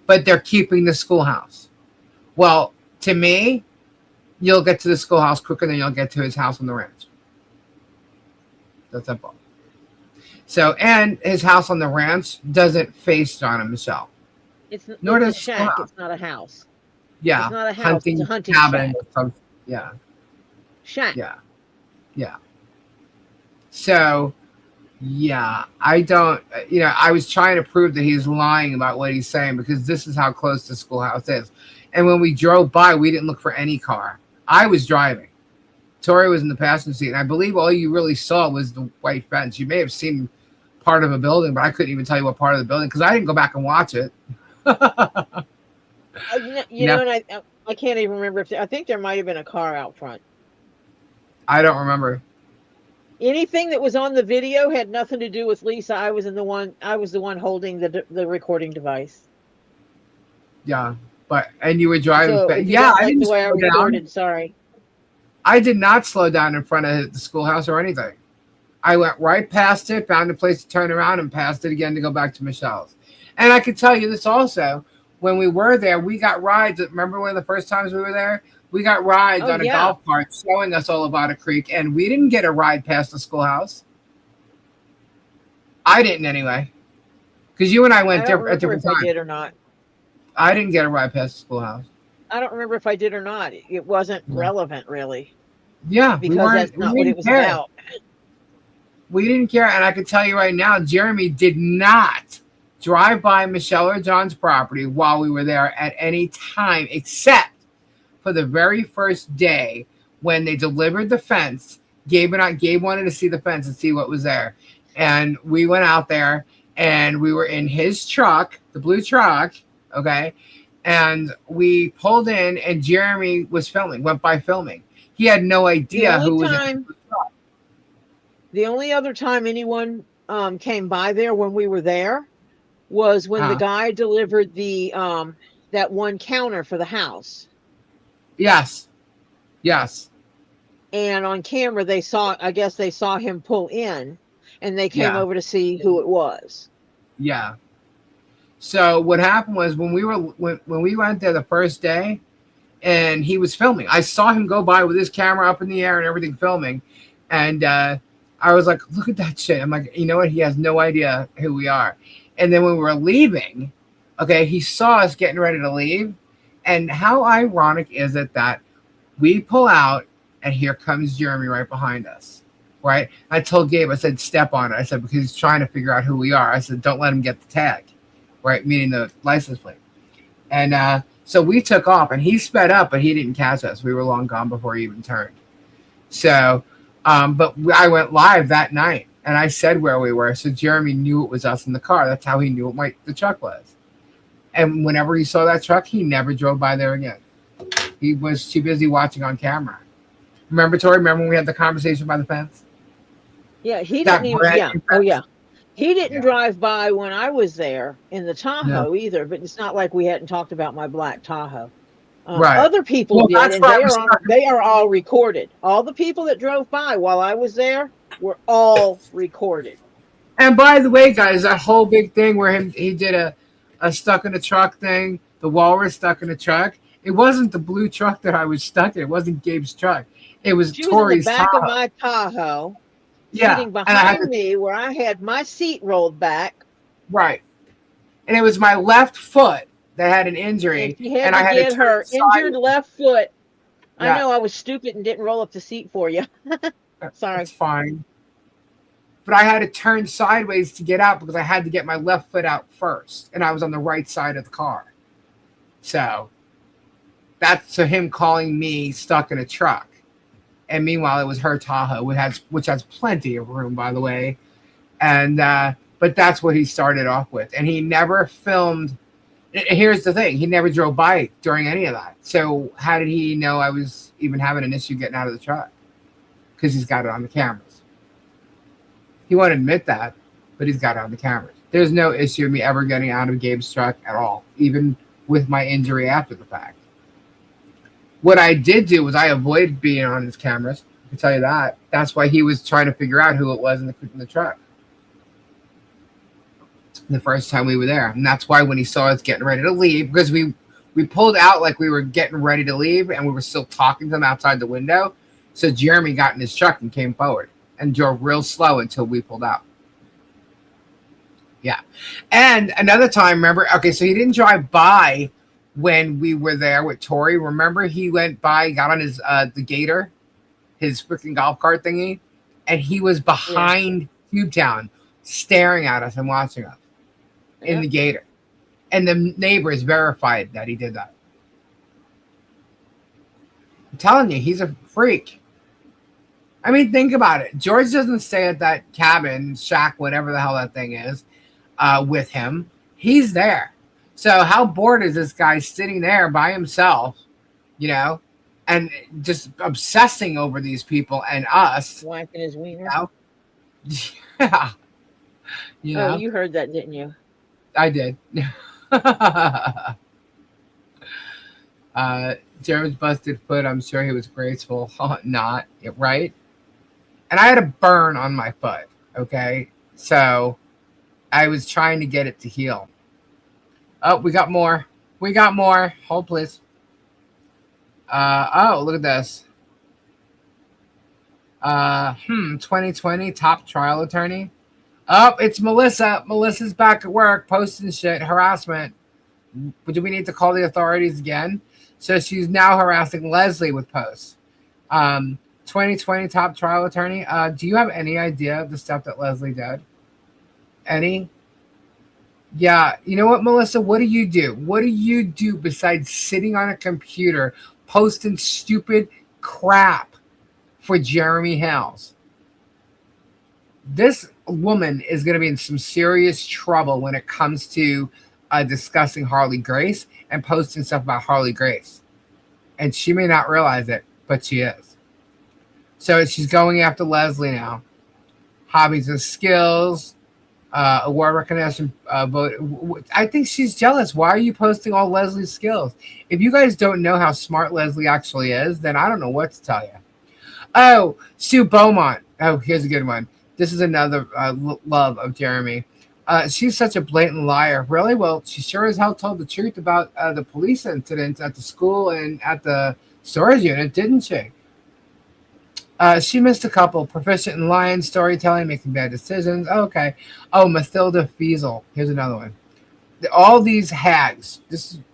But they're keeping the schoolhouse. Well, to me, you'll get to the schoolhouse quicker than you'll get to his house on the ranch. That's simple. So, and his house on the ranch doesn't face John and Michelle. It's a shack. It's not a house. Yeah. It's not a house. It's a hunting cabin. shack. Yeah. Shack. Yeah. Yeah. So, yeah, I don't, I was trying to prove that he's lying about what he's saying because this is how close the schoolhouse is. And when we drove by, we didn't look for any car. I was driving. Tori was in the passenger seat, and I believe all you really saw was the white fence. You may have seen part of a building, but I couldn't even tell you what part of the building because I didn't go back and watch it. You know, and I can't even remember I think there might have been a car out front. I don't remember. Anything that was on the video had nothing to do with Lisa. I was the one holding the recording device. Yeah, and you were driving. So I didn't the way I slow recorded. down. Sorry. I did not slow down in front of the schoolhouse or anything. I went right past it, found a place to turn around, and passed it again to go back to Michelle's. And I can tell you this also: when we were there, we got rides. Remember one of the first times we were there? We got rides on a golf cart showing us all about a creek, and we didn't get a ride past the schoolhouse. I didn't anyway, because you and I went at different times. I did or not. I didn't get a ride past the schoolhouse. I don't remember if I did or not. It wasn't relevant, really. Yeah, because that's not what it was about. We didn't care, and I can tell you right now, Jeremy did not drive by Michelle or John's property while we were there at any time, except for the very first day when they delivered the fence. Gabe wanted to see the fence and see what was there, and we went out there, and we were in his truck, the blue truck, okay, and we pulled in, and Jeremy was went by filming. He had no idea who was in the truck. The only other time anyone came by there when we were there was when the guy delivered the that one counter for the house. Yes. And on camera, I guess they saw him pull in, and they came over to see who it was. Yeah. So what happened was when we went there the first day, and he was filming. I saw him go by with his camera up in the air and everything filming, and I was like, "Look at that shit!" I'm like, you know what? He has no idea who we are. And then when we were leaving, okay, he saw us getting ready to leave, and how ironic is it that we pull out and here comes Jeremy right behind us, right? I told Gabe, I said, "Step on it." I said, because he's trying to figure out who we are. I said, "Don't let him get the tag," right? Meaning the license plate. And so we took off, and he sped up, but he didn't catch us. We were long gone before he even turned. So, but I went live that night, and I said where we were, so Jeremy knew it was us in the car. That's how he knew what the truck was. And whenever he saw that truck, he never drove by there again. He was too busy watching on camera. Remember, Tori? Remember when we had the conversation by the fence? Yeah, he didn't even. Yeah. Oh, yeah. He didn't drive by when I was there in the Tahoe either, but it's not like we hadn't talked about my black Tahoe. Right. Other people did, and they are all recorded. All the people that drove by while I was there were all recorded. And by the way, guys, that whole big thing where he did a stuck in a truck thing, the walrus stuck in a truck. It wasn't the blue truck that I was stuck in. It wasn't Gabe's truck. It was Tori's Tahoe. Tahoe. Of my Tahoe. Yeah, sitting behind me where I had my seat rolled back. Right. And it was my left foot that had an injury. And I had to get her injured left foot. Yeah. I know I was stupid and didn't roll up the seat for you. Sorry. It's fine. But I had to turn sideways to get out because I had to get my left foot out first. And I was on the right side of the car. So that's him calling me stuck in a truck. And meanwhile, it was her Tahoe, which has plenty of room, by the way. And but that's what he started off with. And he never filmed. Here's the thing: he never drove by during any of that. So how did he know I was even having an issue getting out of the truck? Because he's got it on the cameras. He won't admit that, but he's got it on the cameras. There's no issue of me ever getting out of Gabe's truck at all, even with my injury after the fact. What I did do was I avoided being on his cameras. I can tell you that. That's why he was trying to figure out who it was in the truck the first time we were there. And that's why when he saw us getting ready to leave, because we pulled out like we were getting ready to leave, and we were still talking to him outside the window. So Jeremy got in his truck and came forward and drove real slow until we pulled out. Yeah. And another time, remember, okay, so he didn't drive by when we were there with Tori. Remember, he went by, got on his the Gator, his freaking golf cart thingy, and he was behind Tubetown, staring at us and watching us in the Gator. And the neighbors verified that he did that. I'm telling you, he's a freak. I mean, think about it. George doesn't stay at that cabin, shack, whatever the hell that thing is, with him. He's there. So how bored is this guy sitting there by himself, you know, and just obsessing over these people and us? Wiping his wiener. You know? Yeah. You know? Oh, you heard that, didn't you? I did. Jeremy's busted foot. I'm sure he was graceful. Not. Right? And I had a burn on my foot. Okay? So I was trying to get it to heal. Oh, we got more. We got more. Hold, please. Oh, look at this. 2020 top trial attorney. Oh, it's Melissa. Melissa's back at work posting shit, harassment. Do we need to call the authorities again? So she's now harassing Leslie with posts. 2020 top trial attorney. Do you have any idea of the stuff that Leslie did? Any? Yeah, you know what, Melissa? What do you do? What do you do besides sitting on a computer posting stupid crap for Jeremy Hales? This woman is going to be in some serious trouble when it comes to discussing Harley Grace and posting stuff about Harley Grace. And she may not realize it, but she is. So she's going after Leslie now. Hobbies and skills. Award recognition vote. I think she's jealous. Why are you posting all Leslie's skills? If you guys don't know how smart Leslie actually is, then I don't know what to tell you. Oh, Sue Beaumont. Oh, here's a good one. This is another love of Jeremy. She's such a blatant liar. Really? Well, she sure as hell told the truth about the police incidents at the school and at the storage unit, didn't she? She missed a couple. Proficient in lying, storytelling, making bad decisions. Oh, okay. Oh, Mathilda Fiesel. Here's another one. All these hags.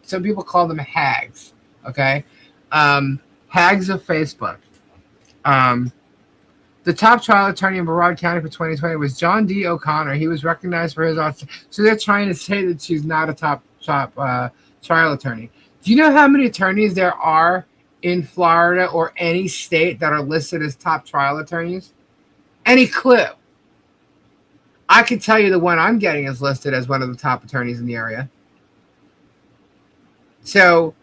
Some people call them hags. Okay. Hags of Facebook. The top trial attorney in Brevard County for 2020 was John D. O'Connor. He was recognized for his so they're trying to say that she's not a top trial attorney. Do you know how many attorneys there are in Florida or any state that are listed as top trial attorneys? Any clue? I can tell you the one I'm getting is listed as one of the top attorneys in the area. So,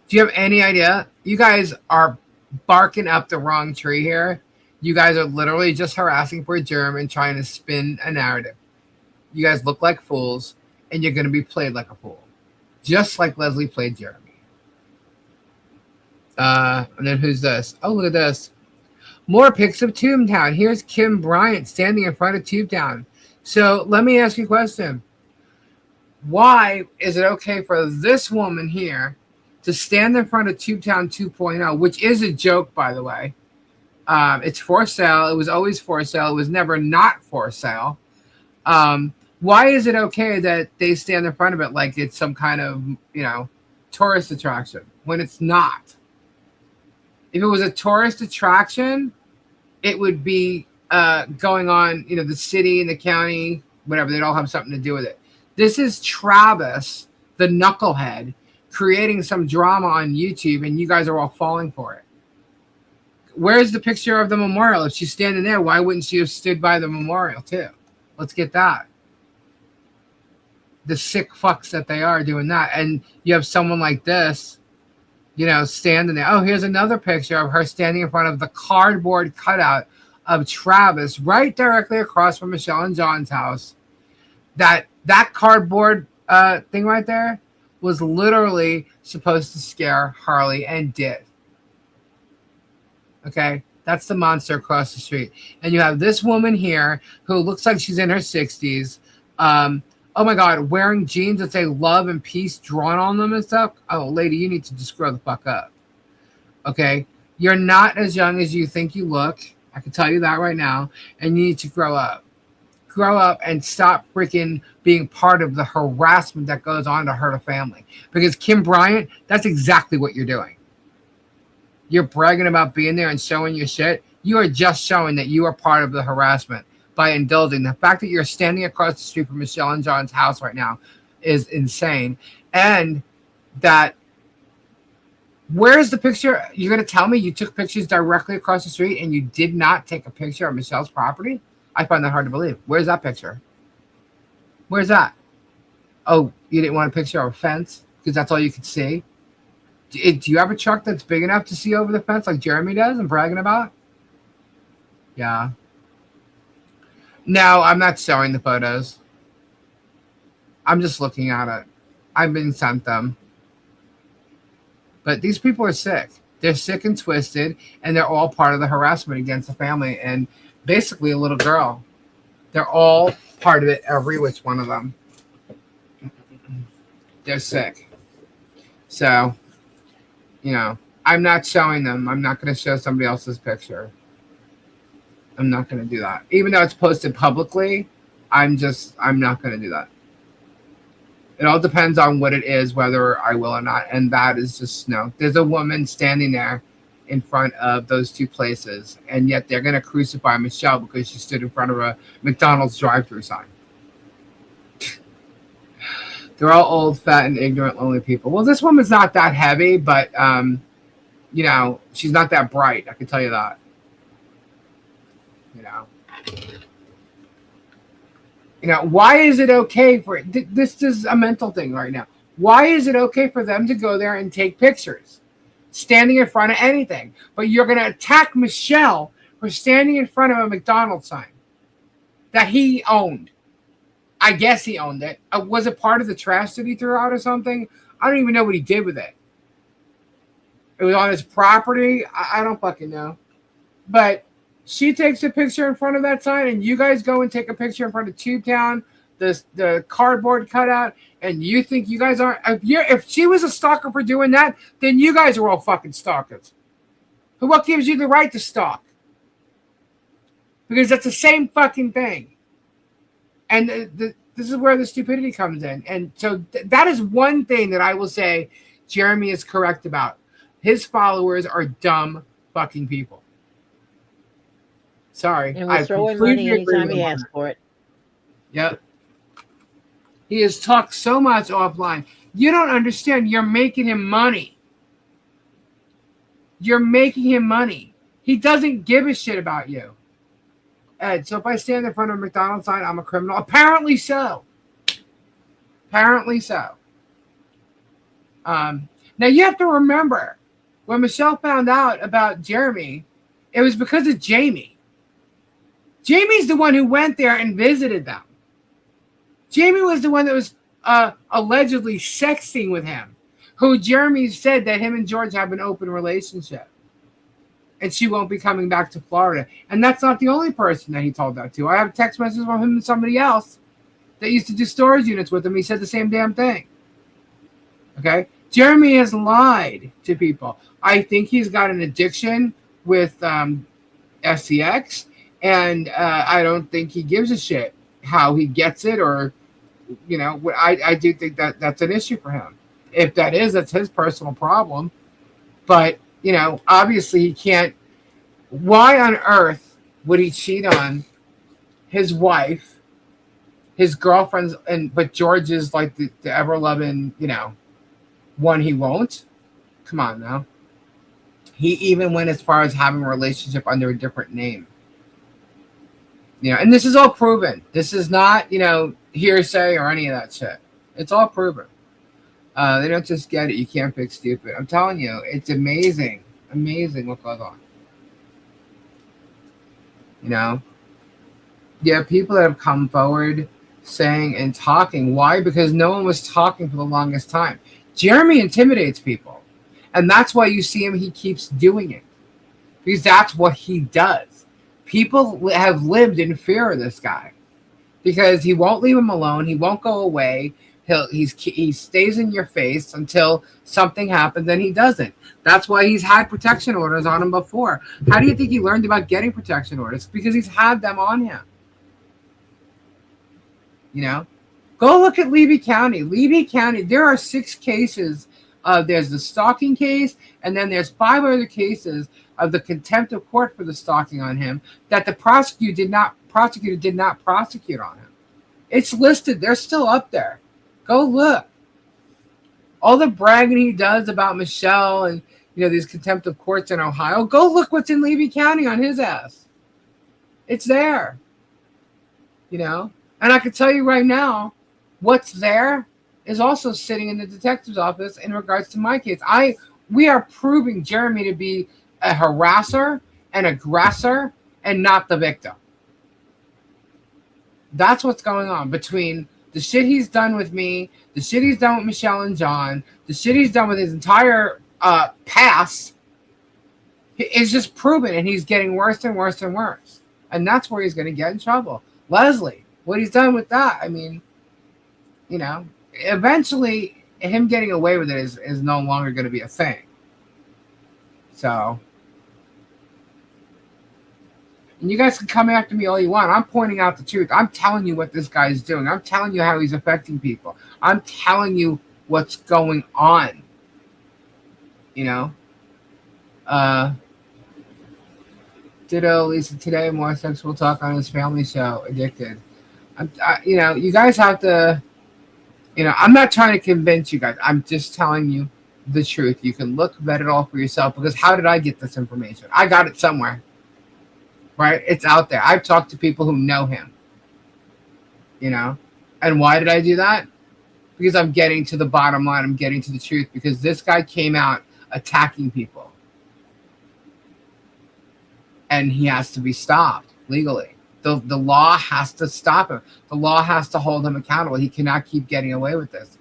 do you have any idea? You guys are barking up the wrong tree here. You guys are literally just harassing for a germ and trying to spin a narrative. You guys look like fools, and you're going to be played like a fool. Just like Leslie played Jeremy. And then who's this? Oh, look at this. More pics of Toontown. Here's Kim Bryant standing in front of Toontown. So let me ask you a question. Why is it okay for this woman here to stand in front of Toontown 2.0, which is a joke, by the way? It's for sale. It was always for sale. It was never not for sale. Why is it okay that they stand in front of it like it's some kind of, tourist attraction when it's not? If it was a tourist attraction, it would be going on, the city and the county, whatever. They'd all have something to do with it. This is Travis, the knucklehead, creating some drama on YouTube, and you guys are all falling for it. Where's the picture of the memorial? If she's standing there, why wouldn't she have stood by the memorial too? Let's get that. The sick fucks that they are doing that. And you have someone like this, standing there. Oh, here's another picture of her standing in front of the cardboard cutout of Travis right directly across from Michelle and John's house. That cardboard thing right there was literally supposed to scare Harley and did. Okay, that's the monster across the street. And you have this woman here who looks like she's in her 60s. Oh my God, wearing jeans that say love and peace drawn on them and stuff. Oh, lady, you need to just grow the fuck up. Okay, you're not as young as you think you look. I can tell you that right now. And you need to grow up. Grow up and stop freaking being part of the harassment that goes on to hurt a family. Because Kim Bryant, that's exactly what you're doing. You're bragging about being there and showing your shit. You are just showing that you are part of the harassment by indulging. The fact that you're standing across the street from Michelle and John's house right now is insane. And that, where's the picture? You're going to tell me you took pictures directly across the street and you did not take a picture of Michelle's property? I find that hard to believe. Where's that picture? Where's that? Oh, you didn't want a picture of a fence because that's all you could see? Do you have a truck that's big enough to see over the fence like Jeremy does and bragging about? Yeah. No, I'm not showing the photos. I'm just looking at it. I've been sent them. But these people are sick. They're sick and twisted, and they're all part of the harassment against the family and basically a little girl. They're all part of it, every which one of them. They're sick. So, I'm not showing them. I'm not going to show somebody else's picture. I'm not going to do that. Even though it's posted publicly, I'm not going to do that. It all depends on what it is, whether I will or not. And that is just, no. There's a woman standing there in front of those two places, and yet they're going to crucify Michelle because she stood in front of a McDonald's drive-thru sign. They're all old, fat, and ignorant, lonely people. Well, this woman's not that heavy, but, she's not that bright. I can tell you that. Why is it okay for this is a mental thing right now. Why is it okay for them to go there and take pictures standing in front of anything, but you're going to attack Michelle for standing in front of a McDonald's sign that he owned? I guess he owned it. Was it part of the trash that he threw out or something? I don't even know what he did with it. It was on his property. I don't fucking know. But she takes a picture in front of that sign, and you guys go and take a picture in front of Tube Town, the cardboard cutout, and you think you guys aren't. If she was a stalker for doing that, then you guys are all fucking stalkers. What gives you the right to stalk? Because that's the same fucking thing. And this is where the stupidity comes in. And so that is one thing that I will say Jeremy is correct about. His followers are dumb fucking people. Sorry. And we'll throw in money anytime he asks for it. Yep. He has talked so much offline. You don't understand. You're making him money. You're making him money. He doesn't give a shit about you. Ed, so if I stand in front of a McDonald's sign, I'm a criminal. Apparently so. Apparently so. Now you have to remember, when Michelle found out about Jeremy, it was because of Jamie. Jamie's the one who went there and visited them. Jamie was the one that was allegedly sexting with him, who Jeremy said that him and George have an open relationship. And she won't be coming back to Florida. And that's not the only person that he told that to. I have text messages from him and somebody else that used to do storage units with him. He said the same damn thing. Okay? Jeremy has lied to people. I think he's got an addiction with SCX, and I don't think he gives a shit how he gets it, or, you know, I do think that that's an issue for him. If that is, that's his personal problem. But, you know, obviously he can't. Why on earth would he cheat on his wife, his girlfriends, but George is like the ever-loving, you know, one he won't? Come on now. He even went as far as having a relationship under a different name. You know, and this is all proven. This is not, you know, hearsay or any of that shit. It's all proven. They don't just get it. You can't fix stupid. I'm telling you, it's amazing. Amazing what goes on. You know? Yeah, people that have come forward saying and talking. Why? Because no one was talking for the longest time. Jeremy intimidates people. And that's why you see him, he keeps doing it. Because that's what he does. People have lived in fear of this guy. Because he won't leave them alone. He won't go away. He stays in your face until something happens, and he doesn't. That's why he's had protection orders on him before. How do you think he learned about getting protection orders? Because he's had them on him. You know? Go look at Levy County. Levy County, there are 6 cases. There's the stalking case, and then there's 5 other cases of the contempt of court for the stalking on him that the prosecutor did not prosecute on him. It's listed. They're still up there. Go look. All the bragging he does about Michelle and, you know, these contempt of courts in Ohio. Go look what's in Levy County on his ass. It's there. You know? And I can tell you right now, what's there is also sitting in the detective's office in regards to my case. We are proving Jeremy to be a harasser, an aggressor, and not the victim. That's what's going on between the shit he's done with me, the shit he's done with Michelle and John, the shit he's done with his entire past. It's just proven, and he's getting worse and worse and worse. And that's where he's going to get in trouble. Leslie, what he's done with that, I mean, you know, eventually him getting away with it is no longer going to be a thing. So, and you guys can come after me all you want. I'm pointing out the truth. I'm telling you what this guy's doing. I'm telling you how he's affecting people. I'm telling you what's going on. You know? Ditto, Lisa, today, more sexual talk on his family show, Addicted. You know, you guys have to, you know, I'm not trying to convince you guys. I'm just telling you the truth. You can look at it all for yourself, because how did I get this information? I got it somewhere. Right? It's out there. I've talked to people who know him. You know? And why did I do that? Because I'm getting to the bottom line. I'm getting to the truth. Because this guy came out attacking people. And he has to be stopped legally. The law has to stop him. The law has to hold him accountable. He cannot keep getting away with this.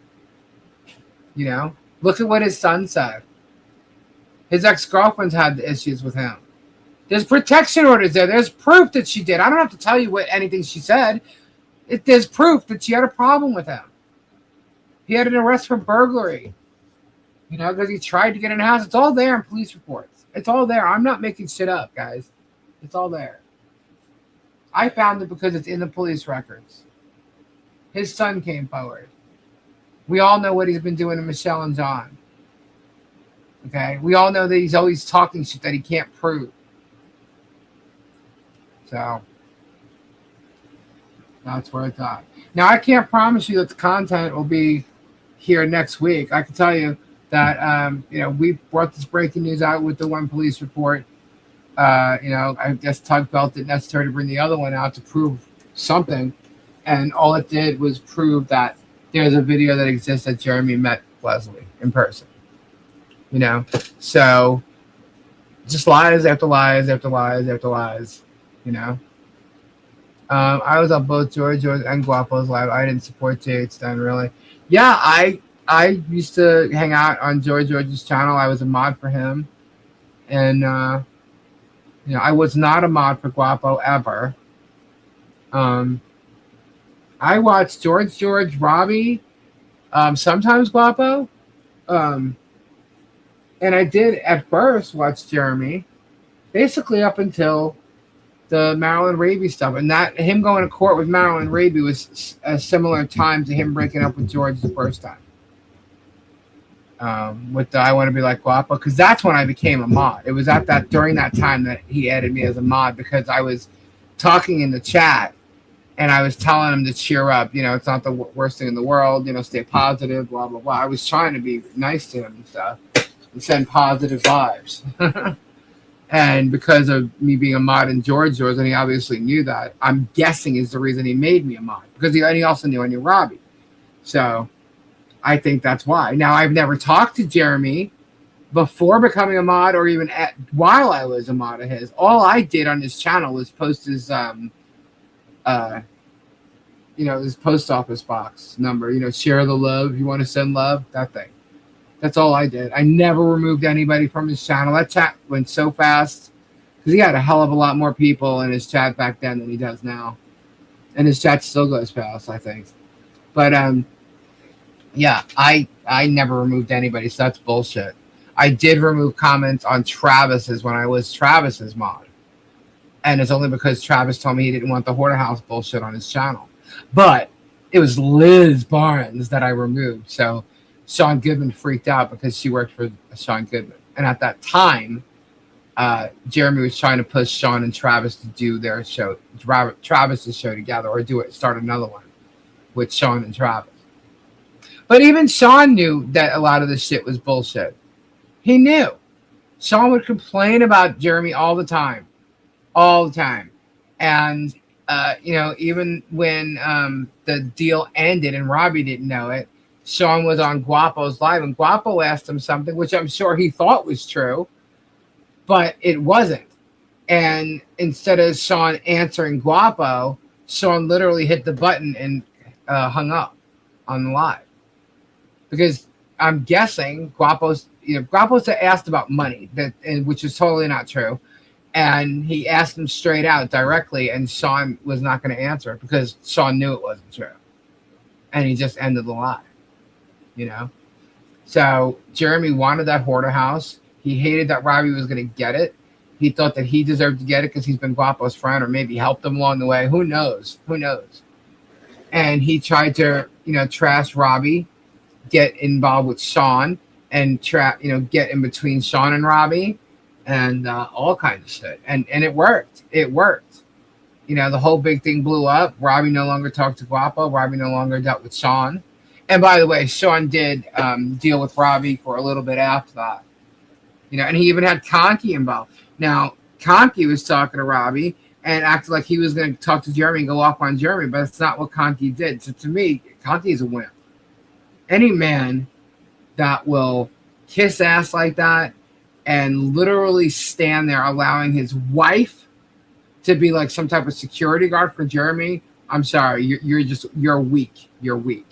You know? Look at what his son said. His ex-girlfriend's had issues with him. There's protection orders there. There's proof that she did. I don't have to tell you anything she said. There's proof that she had a problem with him. He had an arrest for burglary. You know, because he tried to get in the house. It's all there in police reports. It's all there. I'm not making shit up, guys. It's all there. I found it because it's in the police records. His son came forward. We all know what he's been doing to Michelle and John. Okay? We all know that he's always talking shit that he can't prove. So, that's where it's at. Now, I can't promise you that the content will be here next week. I can tell you that, we brought this breaking news out with the one police report. I guess Tug felt it necessary to bring the other one out to prove something. And all it did was prove that there's a video that exists that Jeremy met Leslie in person. So just lies after lies after lies after lies, I was on both George and Guapo's live. I didn't support Jade's then, really. Yeah, I used to hang out on George's channel. I was a mod for him. And, I was not a mod for Guapo ever. I watched George, Robbie, sometimes Guapo. And I did at first watch Jeremy, basically up until the Marilyn Raby stuff. And that him going to court with Marilyn Raby was a similar time to him breaking up with George the first time. With the I Want to Be Like Guapo, because that's when I became a mod. It was during that time that he added me as a mod, because I was talking in the chat and I was telling him to cheer up. It's not the worst thing in the world. Stay positive. Blah blah blah. I was trying to be nice to him and stuff and send positive vibes. And because of me being a mod in George, and he obviously knew that, I'm guessing is the reason he made me a mod, because he also knew I knew Robbie. So I think that's why. Now, I've never talked to Jeremy before becoming a mod, or even while I was a mod of his. All I did on his channel was post his, his post office box number. Share the love. You want to send love? That thing. That's all I did. I never removed anybody from his channel. That chat went so fast because he had a hell of a lot more people in his chat back then than he does now. And his chat still goes fast, I think. But, yeah, I never removed anybody, so that's bullshit. I did remove comments on Travis's when I was Travis's mod. And it's only because Travis told me he didn't want the Hoarder House bullshit on his channel. But it was Liz Barnes that I removed. So Sean Goodman freaked out because she worked for Sean Goodman. And at that time, Jeremy was trying to push Sean and Travis to do their show, Travis's show together, or start another one with Sean and Travis. But even Sean knew that a lot of this shit was bullshit. He knew. Sean would complain about Jeremy all the time. All the time. And, even when the deal ended and Robbie didn't know it, Sean was on Guapo's live, and Guapo asked him something, which I'm sure he thought was true, but it wasn't. And instead of Sean answering Guapo, Sean literally hit the button and hung up on the live. Because I'm guessing Guapo's asked about money, which is totally not true. And he asked him straight out directly, and Sean was not going to answer it because Sean knew it wasn't true. And he just ended the live. So Jeremy wanted that Hoarder House. He hated that Robbie was going to get it. He thought that he deserved to get it because he's been Guapo's friend, or maybe helped him along the way. Who knows? And he tried to, trash Robbie, get involved with Sean, and get in between Sean and Robbie, and all kinds of shit. And it worked. It worked. The whole big thing blew up. Robbie no longer talked to Guapo. Robbie no longer dealt with Sean. And by the way, Sean did deal with Robbie for a little bit after that. And he even had Conky involved. Now, Conky was talking to Robbie and acted like he was going to talk to Jeremy and go off on Jeremy, but that's not what Conky did. So to me, Conky is a wimp. Any man that will kiss ass like that and literally stand there allowing his wife to be like some type of security guard for Jeremy, I'm sorry, you're weak. You're weak.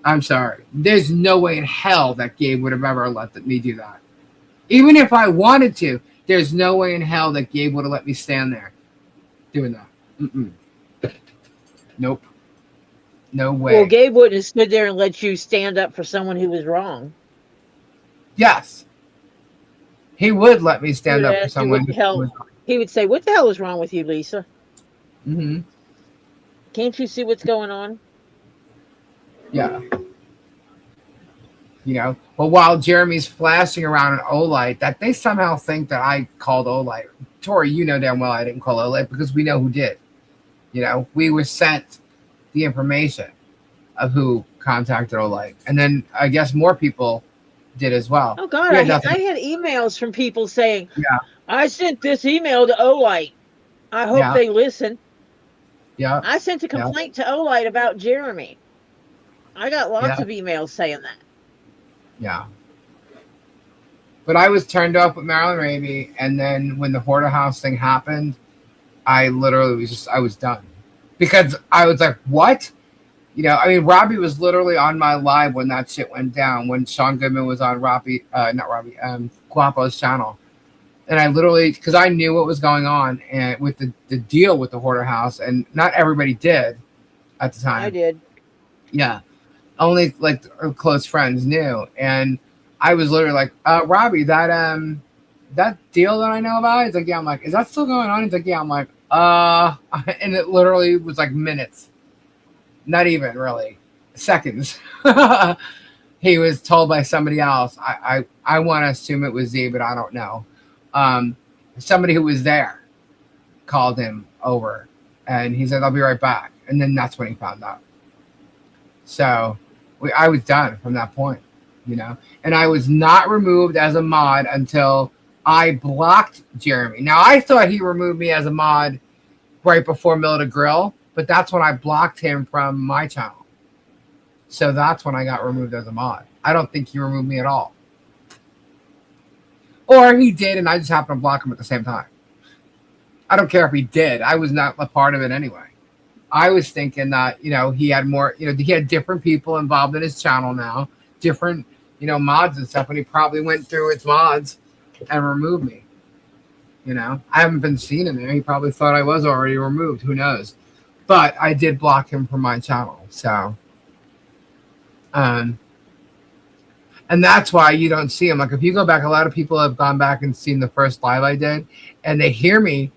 I'm sorry. There's no way in hell that Gabe would have ever let me do that. Even if I wanted to, there's no way in hell that Gabe would have let me stand there doing that. Nope. No way. Well, Gabe wouldn't have stood there and let you stand up for someone who was wrong. Yes. He would let me He stand would up for ask you someone what the who hell. was. He would say, "What the hell is wrong with you, Lisa? Mm-hmm. Can't you see what's going on?" Yeah. You know, but while Jeremy's flashing around an Olight, that they somehow think that I called Olight. Tori, you know damn well I didn't call Olight because we know who did. You know, we were sent the information of who contacted Olight. And then I guess more people did as well. Oh God, We I had had, nothing. I had emails from people saying, Yeah. "I sent this email to Olight. I hope Yeah. they listen." Yeah. I sent a Yeah. complaint to Olight about Jeremy. I got lots Yeah. of emails saying that. Yeah. But I was turned off with Marilyn Raby, and then when the Hoarder House thing happened, I literally I was done. Because I was like, what? You know, I mean, Robbie was literally on my live when that shit went down, when Sean Goodman was on Guapo's channel. And I literally, because I knew what was going on and with the deal with the Hoarder House, and not everybody did at the time. I did. Yeah. Only like our close friends knew. And I was literally like, Robbie, that deal that I know about, he's like, yeah. I'm like, is that still going on? He's like, yeah. I'm like, and it literally was like minutes. Not even really seconds. He was told by somebody else. I want to assume it was Z, but I don't know. Somebody who was there called him over, and he said, I'll be right back. And then that's when he found out. So I was done from that point, you know. And I was not removed as a mod until I blocked Jeremy. Now, I thought he removed me as a mod right before Mill to Grill, but that's when I blocked him from my channel. So that's when I got removed as a mod. I don't think he removed me at all. Or he did, and I just happened to block him at the same time. I don't care if he did. I was not a part of it anyway. I was thinking that, you know, he had more, you know, he had different people involved in his channel now, different, you know, mods and stuff, and he probably went through its mods and removed me. You know, I haven't been seen in there. He probably thought I was already removed. Who knows? But I did block him from my channel. So, and that's why you don't see him. Like, if you go back, a lot of people have gone back and seen the first live I did, and they hear me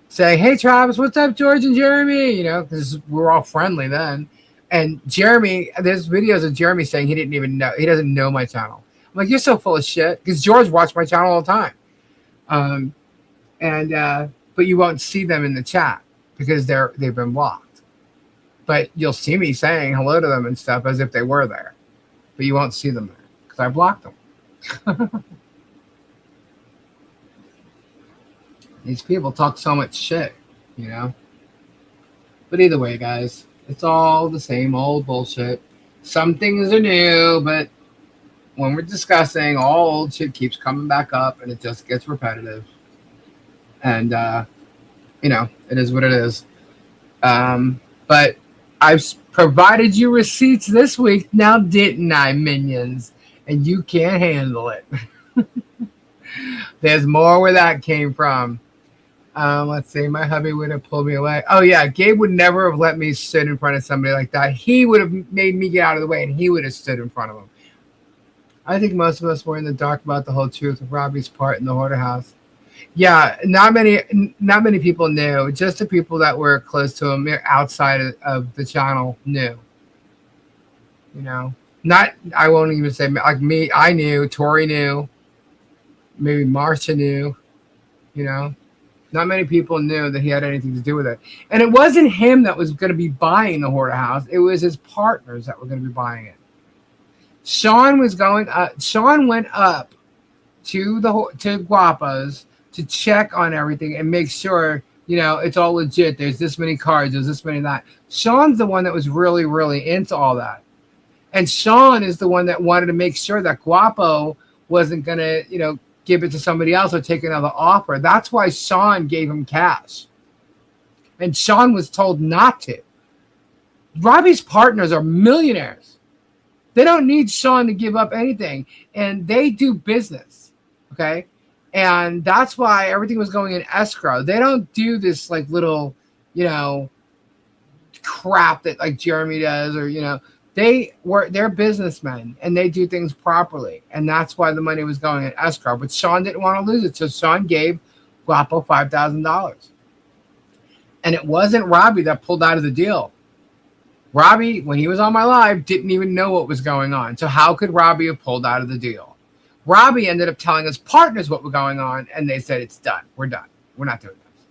say, hey, Travis, what's up, George and Jeremy? You know, because we're all friendly then. And Jeremy, there's videos of Jeremy saying he didn't even know. He doesn't know my channel. I'm like, you're so full of shit. Because George watched my channel all the time. But you won't see them in the chat because they've been blocked. But you'll see me saying hello to them and stuff as if they were there. But you won't see them there because I blocked them. These people talk so much shit, you know. But either way, guys, it's all the same old bullshit. Some things are new, but when we're discussing, all old shit keeps coming back up and it just gets repetitive. And, you know, it is what it is. But I've provided you receipts this week, now didn't I, minions? And you can't handle it. There's more where that came from. Let's see. My hubby would have pulled me away. Oh, yeah. Gabe would never have let me sit in front of somebody like that. He would have made me get out of the way, and he would have stood in front of him. I think most of us were in the dark about the whole truth of Robbie's part in the Hoarder House. Yeah, not many people knew. Just the people that were close to him outside of the channel knew. You know, I won't even say like me. I knew. Tori knew. Maybe Marcia knew. You know, not many people knew that he had anything to do with it. And it wasn't him that was going to be buying the Hoarder House. It was his partners that were going to be buying it. Sean was going. Sean went up to Guapo's to check on everything and make sure, you know, it's all legit. There's this many cards. There's this many that. Sean's the one that was really, really into all that. And Sean is the one that wanted to make sure that Guapo wasn't going to, you know, give it to somebody else or take another offer. That's why Sean gave him cash. And Sean was told not to. Robbie's partners are millionaires. They don't need Sean to give up anything. And they do business. Okay? And that's why everything was going in escrow. They don't do this like little, you know, crap that like Jeremy does, or they're businessmen and they do things properly, and that's why the money was going in escrow. But Sean didn't want to lose it, so Sean gave Guapo $5,000, and it wasn't Robbie that pulled out of the deal. Robbie, when he was on my live, didn't even know what was going on. So how could Robbie have pulled out of the deal? Robbie ended up telling his partners what was going on, and they said, it's done. We're done. We're not doing this.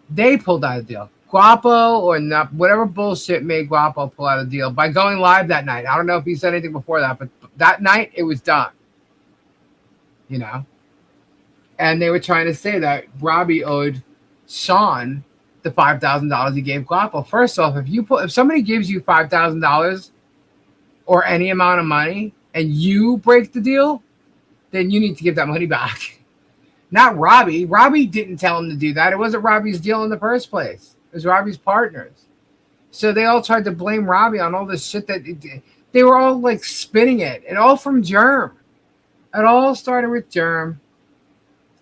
They pulled out of the deal. Guapo or not, whatever bullshit made Guapo pull out of the deal by going live that night. I don't know if he said anything before that, but that night it was done. And they were trying to say that Robbie owed Sean the $5,000 he gave Guapo. First off, if somebody gives you $5,000 or any amount of money and you break the deal, then you need to give that money back. Not Robbie. Robbie didn't tell him to do that. It wasn't Robbie's deal in the first place. It was Robbie's partners. So they all tried to blame Robbie on all this shit that they were all like spinning it. And all from Germ. It all started with Germ.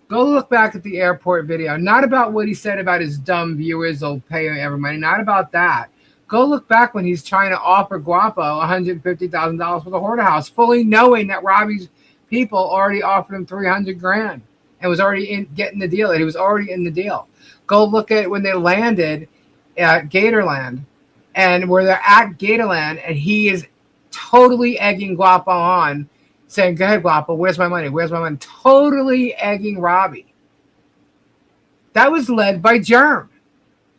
Go look back at the airport video. Not about what he said about his dumb viewers will pay every money. Not about that. Go look back when he's trying to offer Guapo $150,000 for the hoarder house, fully knowing that Robbie's people already offered him $300,000 and was already getting the deal. And he was already in the deal. Go look at when they landed at Gatorland, and where they're at Gatorland, and he is totally egging Guapo on, saying, go ahead, Guapo, where's my money? Where's my money? Totally egging Robbie. That was led by Germ.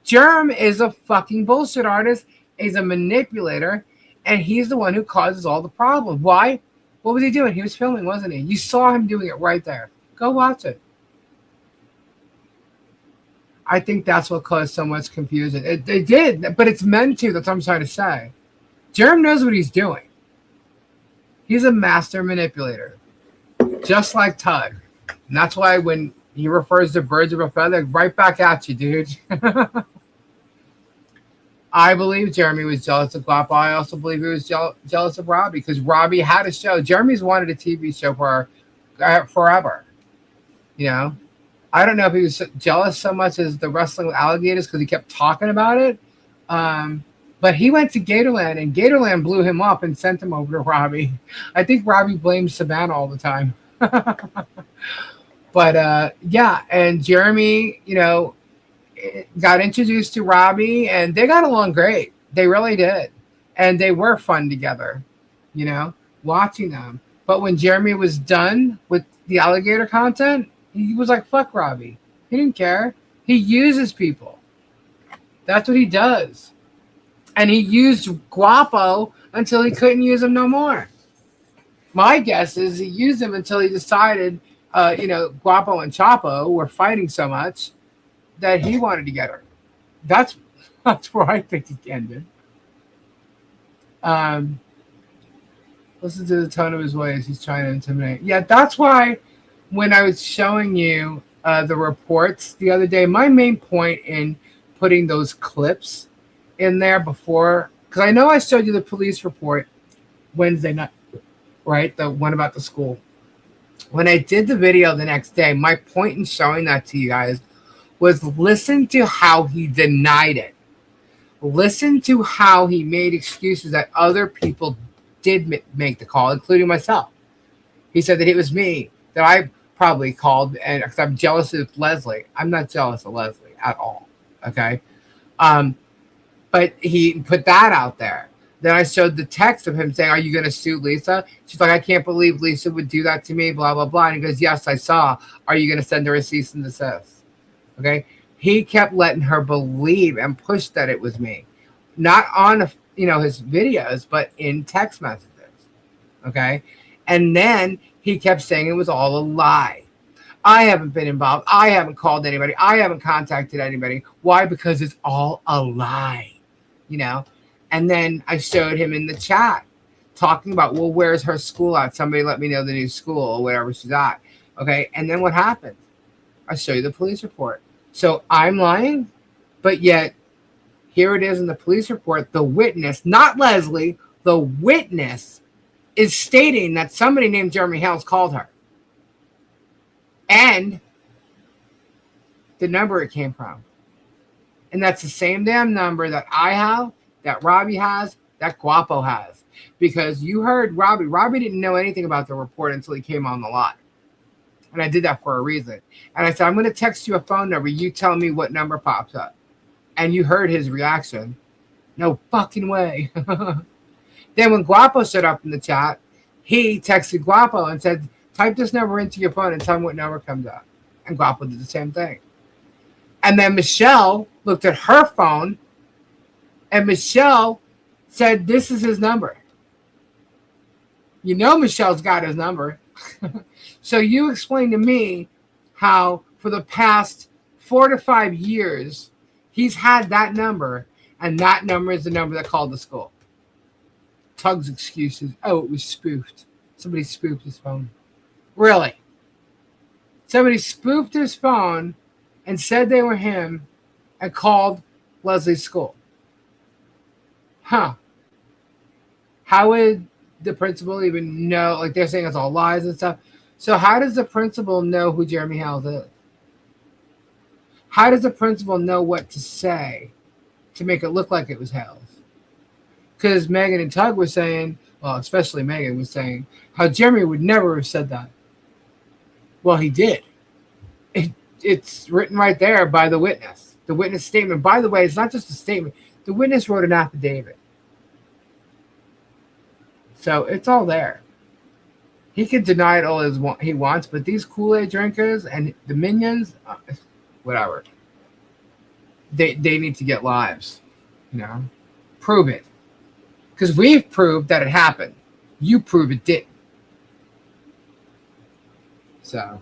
Germ is a fucking bullshit artist. He's a manipulator, and he's the one who causes all the problems. Why? What was he doing? He was filming, wasn't he? You saw him doing it right there. Go watch it. I think that's what caused so much confusion. It did, but it's meant to. That's what I'm trying to say. Germ knows what he's doing. He's a master manipulator, just like Tug. And that's why when he refers to birds of a feather, right back at you, dude. I believe Jeremy was jealous of Guapo. I also believe he was jealous of Robbie, because Robbie had a show. Jeremy's wanted a TV show for forever. I don't know if he was jealous so much as the wrestling with alligators because he kept talking about it. But he went to Gatorland, and Gatorland blew him up and sent him over to Robbie. I think Robbie blames Savannah all the time. But yeah, and Jeremy, got introduced to Robbie, and they got along great. They really did. And they were fun together, watching them. But when Jeremy was done with the alligator content, he was like, fuck Robbie. He didn't care. He uses people. That's what he does. And he used Guapo until he couldn't use him no more. My guess is he used him until he decided, Guapo and Chapo were fighting so much that he wanted to get her. That's where I think it ended. Listen to the tone of his voice. He's trying to intimidate. Yeah, that's why when I was showing you the reports the other day, my main point in putting those clips in there before, because I know I showed you the police report Wednesday night, right? The one about the school. When I did the video the next day, my point in showing that to you guys was listen to how he denied it. Listen to how he made excuses that other people did make the call, including myself. He said that it was me, that I probably called, and because I'm jealous of Leslie. I'm not jealous of Leslie at all, okay? But he put that out there. Then I showed the text of him saying, are you going to sue Lisa? She's like, I can't believe Lisa would do that to me, blah, blah, blah. And he goes, yes, I saw. Are you going to send her a cease and desist? Okay? He kept letting her believe and push that it was me. Not on, his videos, but in text messages. Okay? And then he kept saying it was all a lie. I haven't been involved. I haven't called anybody. I haven't contacted anybody. Why? Because it's all a lie. And then I showed him in the chat talking about, well, where's her school at? Somebody let me know the new school or wherever she's at. Okay. And then what happened? I show you the police report. So I'm lying, but yet here it is in the police report. The witness, not Leslie, the witness is stating that somebody named Jeremy Hales called her. And the number it came from. And that's the same damn number that I have, that Robbie has, that Guapo has. Because you heard Robbie. Robbie didn't know anything about the report until he came on the lot. And I did that for a reason. And I said, I'm going to text you a phone number. You tell me what number pops up. And you heard his reaction. No fucking way. Then when Guapo showed up in the chat, he texted Guapo and said, type this number into your phone and tell me what number comes up. And Guapo did the same thing. And then Michelle looked at her phone, and Michelle said, this is his number. You know Michelle's got his number. So you explain to me how for the past 4 to 5 years, he's had that number, and that number is the number that called the school. Tug's excuses. Oh, it was spoofed. Somebody spoofed his phone. Really? Somebody spoofed his phone and said they were him and called Leslie's school. Huh. How would the principal even know? Like, they're saying it's all lies and stuff. So how does the principal know who Jeremy Hales is? How does the principal know what to say to make it look like it was Hales? Because Megan and Tug were saying, well, especially Megan was saying, how Jeremy would never have said that. Well, he did. It's written right there by the witness. The witness statement. By the way, it's not just a statement. The witness wrote an affidavit. So it's all there. He can deny it all he wants, but these Kool-Aid drinkers and the minions, whatever. They need to get lives. You know? Prove it. Because we've proved that it happened. You prove it didn't. So,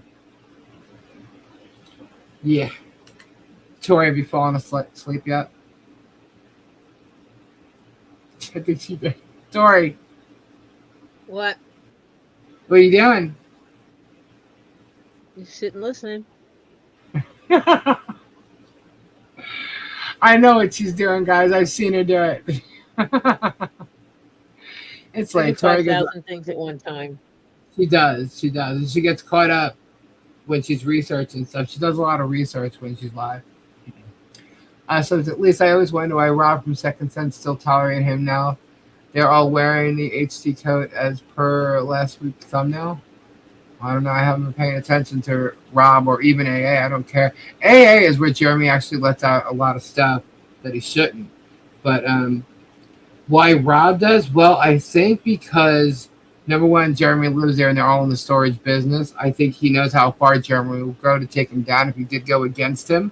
yeah. Tori, have you fallen asleep yet? I think she did. Tori. What? What are you doing? You sitting listening. I know what she's doing, guys. I've seen her do it. It's like Tori gets 5,000 things at one time. She does. And she gets caught up when she's researching stuff. She does a lot of research when she's live. So at least I always wonder why Rob from Second Sense still tolerating him now. They're all wearing the HT coat as per last week's thumbnail. I don't know. I haven't been paying attention to Rob or even AA. I don't care. AA is where Jeremy actually lets out a lot of stuff that he shouldn't. But why Rob does? Well, I think because, number one, Jeremy lives there and they're all in the storage business. I think he knows how far Jeremy will go to take him down if he did go against him.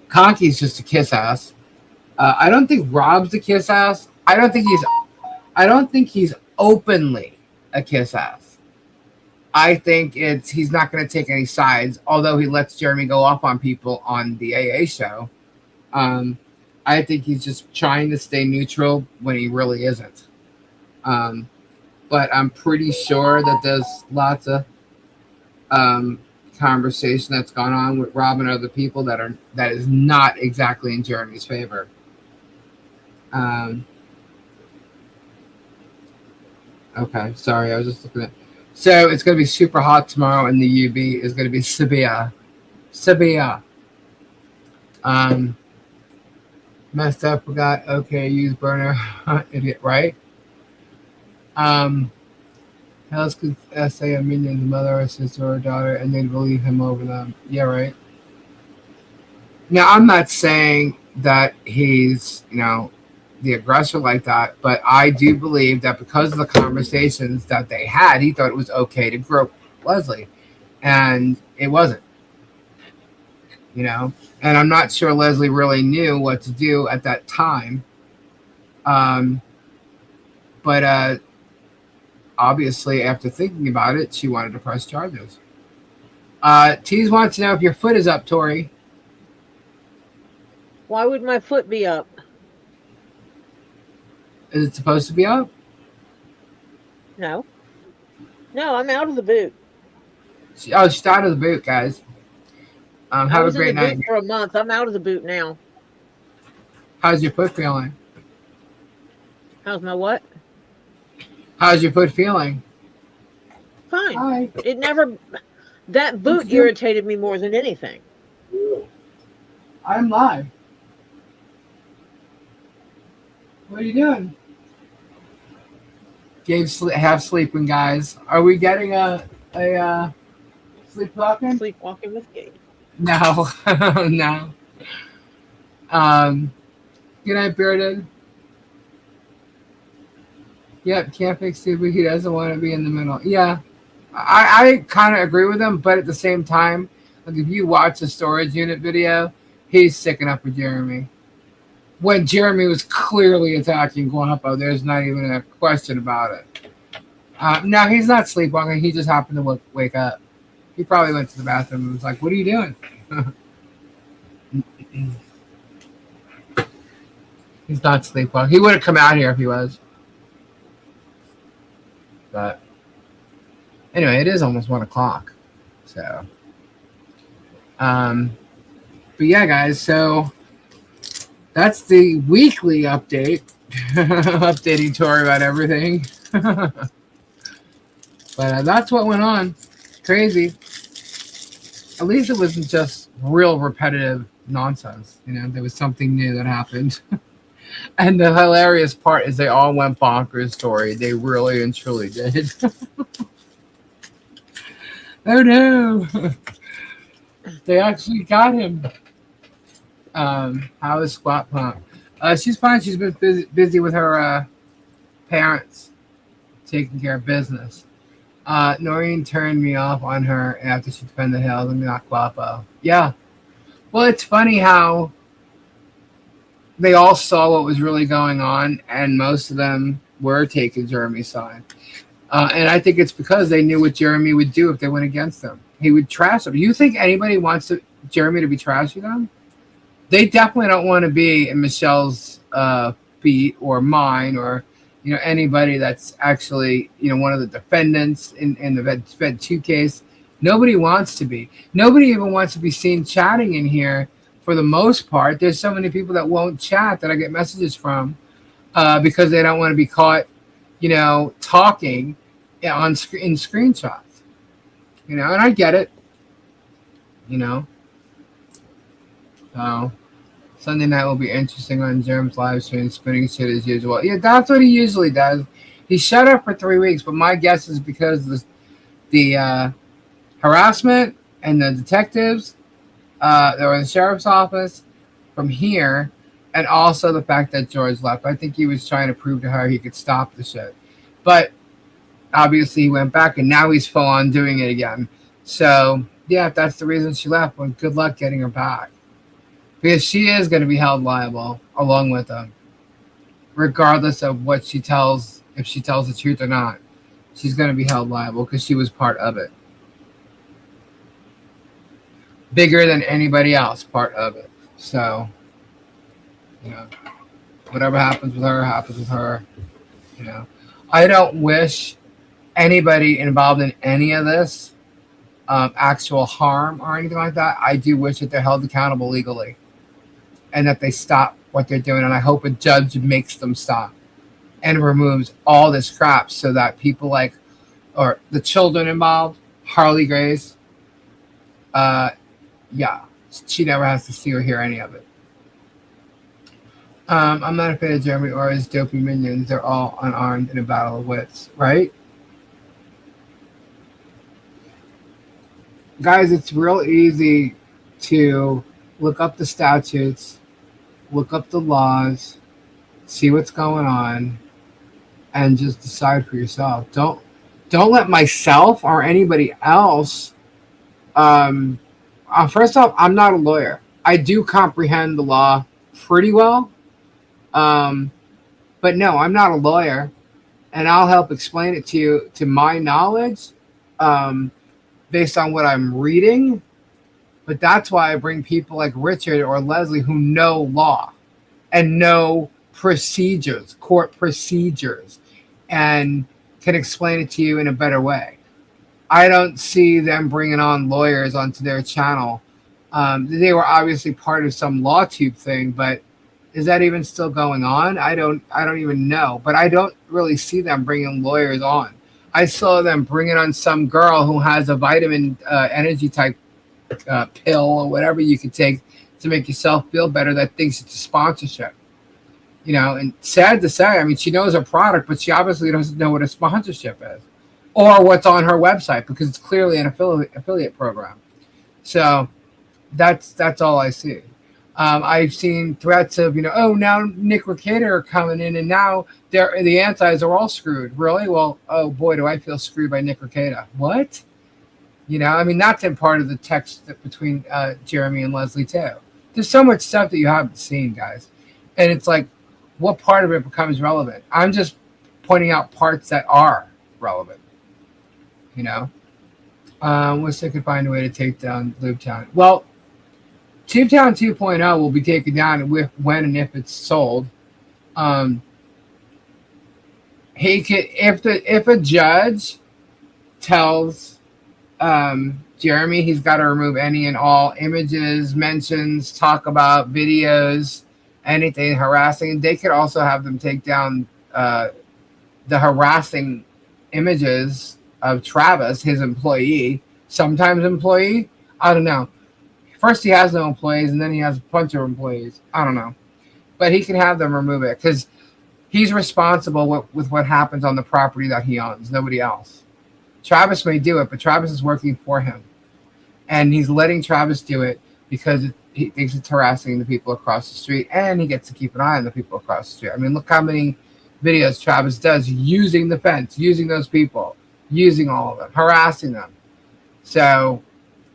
Conky's just a kiss ass. I don't think Rob's a kiss ass. I don't think he's openly a kiss ass. I think he's not going to take any sides, although he lets Jeremy go off on people on the AA show. I think he's just trying to stay neutral when he really isn't. But I'm pretty sure that there's lots of conversation that's gone on with Rob and other people that is not exactly in Jeremy's favor. Okay, sorry, I was just looking at. So it's going to be super hot tomorrow, and the UV is going to be severe. Messed up, forgot. Okay, use burner. Idiot, right? Hales could say a minion's mother or sister or daughter, and they'd believe him over them. Yeah, right. Now, I'm not saying that he's, the aggressor like that, but I do believe that because of the conversations that they had, he thought it was okay to grope Leslie, and it wasn't. And I'm not sure Leslie really knew what to do at that time. But obviously, after thinking about it, she wanted to press charges. Tease wants to know if your foot is up, Tori. Why would my foot be up? Is it supposed to be up? No, I'm out of the boot. She's out of the boot, guys. Have a great night. For a month. I'm out of the boot now. How's your foot feeling? How's my what? How's your foot feeling? Fine. Hi. That boot irritated me more than anything. I'm live. What are you doing? Gabe's half sleeping, guys. Are we getting a sleepwalking? Sleepwalking with Gabe. No, no. Good night, Bearded. Yep, can't fix stupid. He doesn't want to be in the middle. Yeah, I kind of agree with him, but at the same time, like if you watch the storage unit video, he's sticking up for Jeremy. When Jeremy was clearly attacking Guapo, there's not even a question about it. No, he's not sleepwalking. He just happened to wake up. He probably went to the bathroom and was like, "What are you doing?" He's not sleepwalking. He would have come out here if he was. But anyway, it is almost 1:00. So, but yeah, guys. So that's the weekly update. Updating Tori about everything. But that's what went on. Crazy. At least it wasn't just real repetitive nonsense. You know, there was something new that happened. And the hilarious part is they all went bonkers, Tori. They really and truly did. Oh no. They actually got him. How is Squat Pump? She's fine. She's been busy with her parents, taking care of business. Noreen turned me off on her after she defended the hills and not Guapo. Yeah. Well, it's funny how they all saw what was really going on, and most of them were taking Jeremy's side. And I think it's because they knew what Jeremy would do if they went against them. He would trash them. You think anybody wants Jeremy to be trashing them? They definitely don't want to be in Michelle's beat or mine or anybody that's actually one of the defendants in the Fed 2 case. Nobody wants to be. Nobody even wants to be seen chatting in here. For the most part, there's so many people that won't chat that I get messages from because they don't want to be caught, talking in screenshots. And I get it. So Sunday night will be interesting on Jerem's live stream, spinning shit as usual. Yeah, that's what he usually does. He shut up for 3 weeks, but my guess is because of the harassment and the detectives. There was the sheriff's office from here, and also the fact that George left. I think he was trying to prove to her he could stop the shit. But obviously he went back, and now he's full on doing it again. So, yeah, if that's the reason she left, well, good luck getting her back. Because she is going to be held liable along with him, regardless of what she tells, if she tells the truth or not. She's going to be held liable because she was part of it. Bigger than anybody else, part of it. So, whatever happens with her, happens with her. I don't wish anybody involved in any of this actual harm or anything like that. I do wish that they're held accountable legally and that they stop what they're doing. And I hope a judge makes them stop and removes all this crap so that people or the children involved, Harley Grace, yeah, she never has to see or hear any of it. I'm not a fan of Jeremy or his dopey minions. They're all unarmed in a battle of wits, right? Guys, it's real easy to look up the statutes, look up the laws, see what's going on, and just decide for yourself. Don't let myself or anybody else. First off, I'm not a lawyer. I do comprehend the law pretty well. But no, I'm not a lawyer, and I'll help explain it to you to my knowledge, based on what I'm reading. But that's why I bring people like Richard or Leslie who know law and know procedures, court procedures, and can explain it to you in a better way. I don't see them bringing on lawyers onto their channel. They were obviously part of some LawTube thing, but is that even still going on? I don't even know. But I don't really see them bringing lawyers on. I saw them bringing on some girl who has a vitamin energy type pill or whatever you could take to make yourself feel better that thinks it's a sponsorship. You know, and sad to say, I mean, she knows her product, but she obviously doesn't know what a sponsorship is or what's on her website because it's clearly an affiliate program. So that's all I see. I've seen threats of, oh, now Nick Recator are coming in and now the antis are all screwed. Really? Well, oh boy, do I feel screwed by Nick Recator. What? I mean, that's in part of the text between Jeremy and Leslie too. There's so much stuff that you haven't seen, guys. And it's like, what part of it becomes relevant? I'm just pointing out parts that are relevant. Wish I could find a way to take down Lubetown. Well, Tubetown 2.0 will be taken down when and if it's sold. He could, if a judge tells Jeremy he's got to remove any and all images, mentions, talk about, videos, anything harassing. They could also have them take down the harassing images of Travis, his employee, sometimes employee. I don't know. First he has no employees, and then he has a bunch of employees. I don't know. But he can have them remove it because he's responsible with what happens on the property that he owns, nobody else. Travis may do it, but Travis is working for him. And he's letting Travis do it because he thinks it's harassing the people across the street, and he gets to keep an eye on the people across the street. I mean, look how many videos Travis does using the fence, using those people, using all of them, harassing them. So,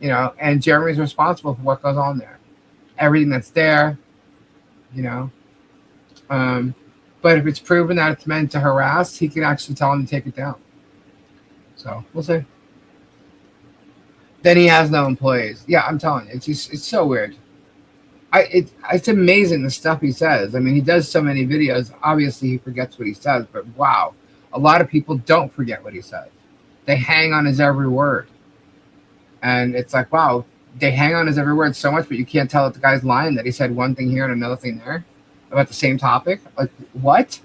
and Jeremy's responsible for what goes on there. Everything that's there, But if it's proven that it's meant to harass, he can actually tell him to take it down. So, we'll see. Then he has no employees. Yeah, I'm telling you, it's so weird. It's amazing the stuff he says. I mean, he does so many videos. Obviously, he forgets what he says, but wow, a lot of people don't forget what he says. They hang on his every word. And it's like, wow, they hang on his every word so much, but you can't tell that the guy's lying, that he said one thing here and another thing there about the same topic. Like, what?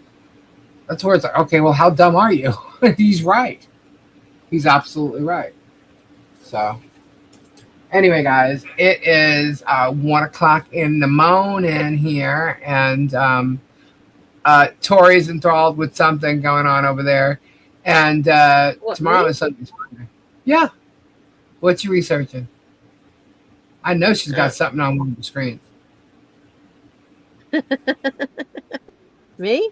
That's where it's like, okay, well, how dumb are you? He's right. He's absolutely right. So, anyway, guys, it is 1 o'clock in the morning here, and Tori's enthralled with something going on over there. And tomorrow is Sunday. Yeah. What's you researching? I know she's got something on one of the screens. Me?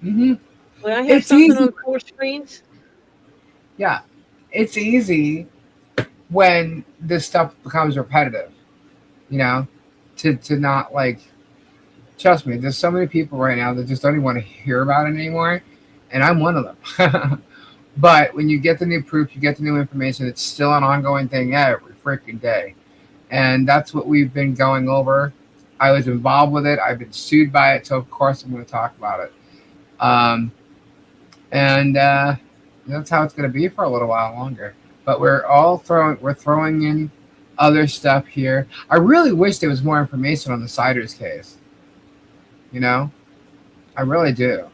Mm-hmm. Well, I have something on 4 screens. Yeah. It's easy when this stuff becomes repetitive, to not like, trust me, there's so many people right now that just don't even want to hear about it anymore. And I'm one of them. But when you get the new proof, you get the new information, it's still an ongoing thing every freaking day. And that's what we've been going over. I was involved with it. I've been sued by it. So, of course, I'm going to talk about it. That's how it's going to be for a little while longer. But we're throwing in other stuff here. I really wish there was more information on the Siders case. I really do.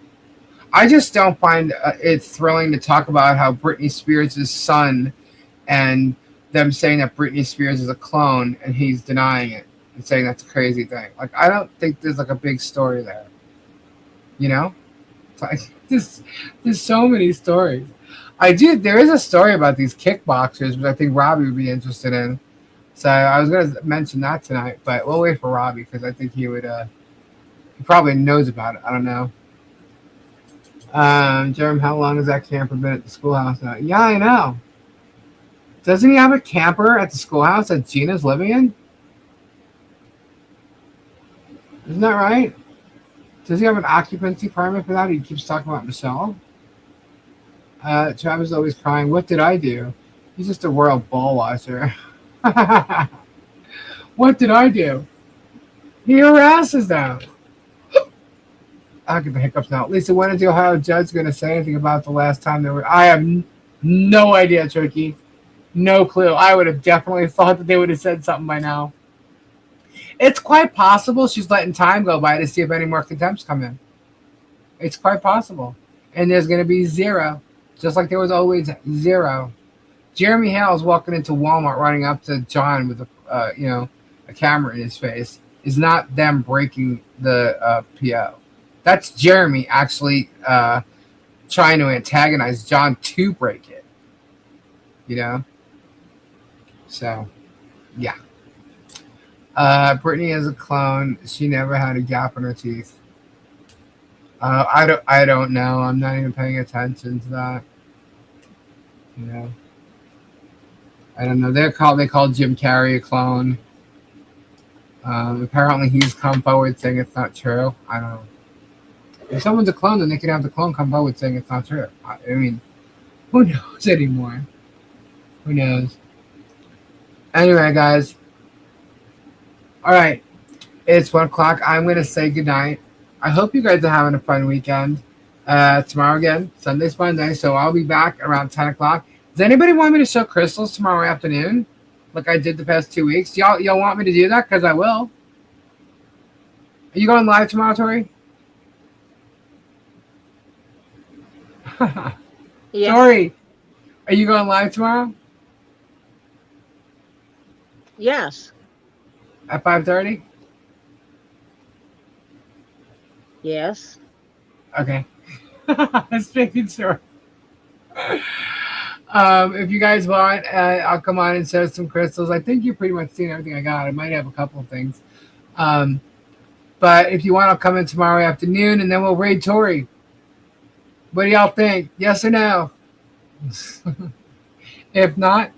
I just don't find it thrilling to talk about how Britney Spears' son and them saying that Britney Spears is a clone and he's denying it and saying that's a crazy thing. Like, I don't think there's like a big story there. It's like, there's so many stories. There is a story about these kickboxers, which I think Robbie would be interested in. So I was going to mention that tonight, but we'll wait for Robbie because I think he would, he probably knows about it. I don't know. Jeremy, how long has that camper been at the schoolhouse now? Yeah, I know. Doesn't he have a camper at the schoolhouse that Gina's living in? Isn't that right? Does he have an occupancy permit for that? He keeps talking about Michelle. Travis is always crying. What did I do? He's just a royal ball watcher. What did I do? He harasses them. I'll get the hiccups now. Lisa, when is the Ohio judge going to say anything about the last time they were? I have no idea, Turkey. No clue. I would have definitely thought that they would have said something by now. It's quite possible she's letting time go by to see if any more contempts come in. It's quite possible. And there's going to be 0, just like there was always 0. Jeremy Hale's walking into Walmart running up to John with a a camera in his face is not them breaking the PO. That's Jeremy actually trying to antagonize John to break it. You know? So, yeah. Brittany is a clone. She never had a gap in her teeth. I don't know. I'm not even paying attention to that. You know? I don't know. They called Jim Carrey a clone. Apparently he's come forward saying it's not true. I don't know. If someone's a clone, then they can have the clone come forward saying it's not true. I mean, who knows anymore? Who knows? Anyway, guys. All right. It's 1 o'clock. I'm going to say goodnight. I hope you guys are having a fun weekend. Tomorrow again, Sunday's Monday, so I'll be back around 10 o'clock. Does anybody want me to show crystals tomorrow afternoon? Like I did the past 2 weeks? Y'all want me to do that? Because I will. Are you going live tomorrow, Tori? Yeah. Tori, are you going live tomorrow? Yes. At 5:30? Yes. Okay. Just making sure. If you guys want, I'll come on and show some crystals. I think you've pretty much seen everything I got. I might have a couple of things. But if you want, I'll come in tomorrow afternoon, and then we'll raid Tori. What do y'all think? Yes or no? If not,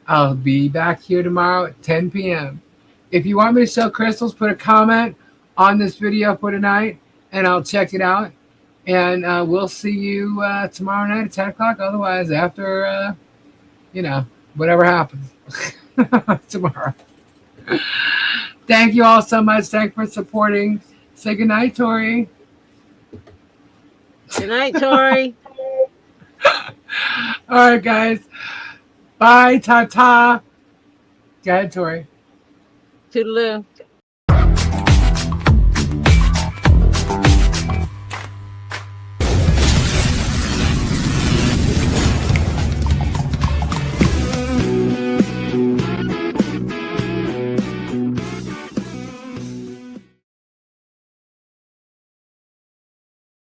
I'll be back here tomorrow at 10 p.m. If you want me to sell crystals, put a comment on this video for tonight, and I'll check it out. And we'll see you tomorrow night at 10 o'clock. Otherwise, after, whatever happens tomorrow. Thank you all so much. Thanks for supporting. Say goodnight, Tori. Good night, Tori. All right, guys. Bye. Ta-ta. Go ahead, Tori. Toodaloo.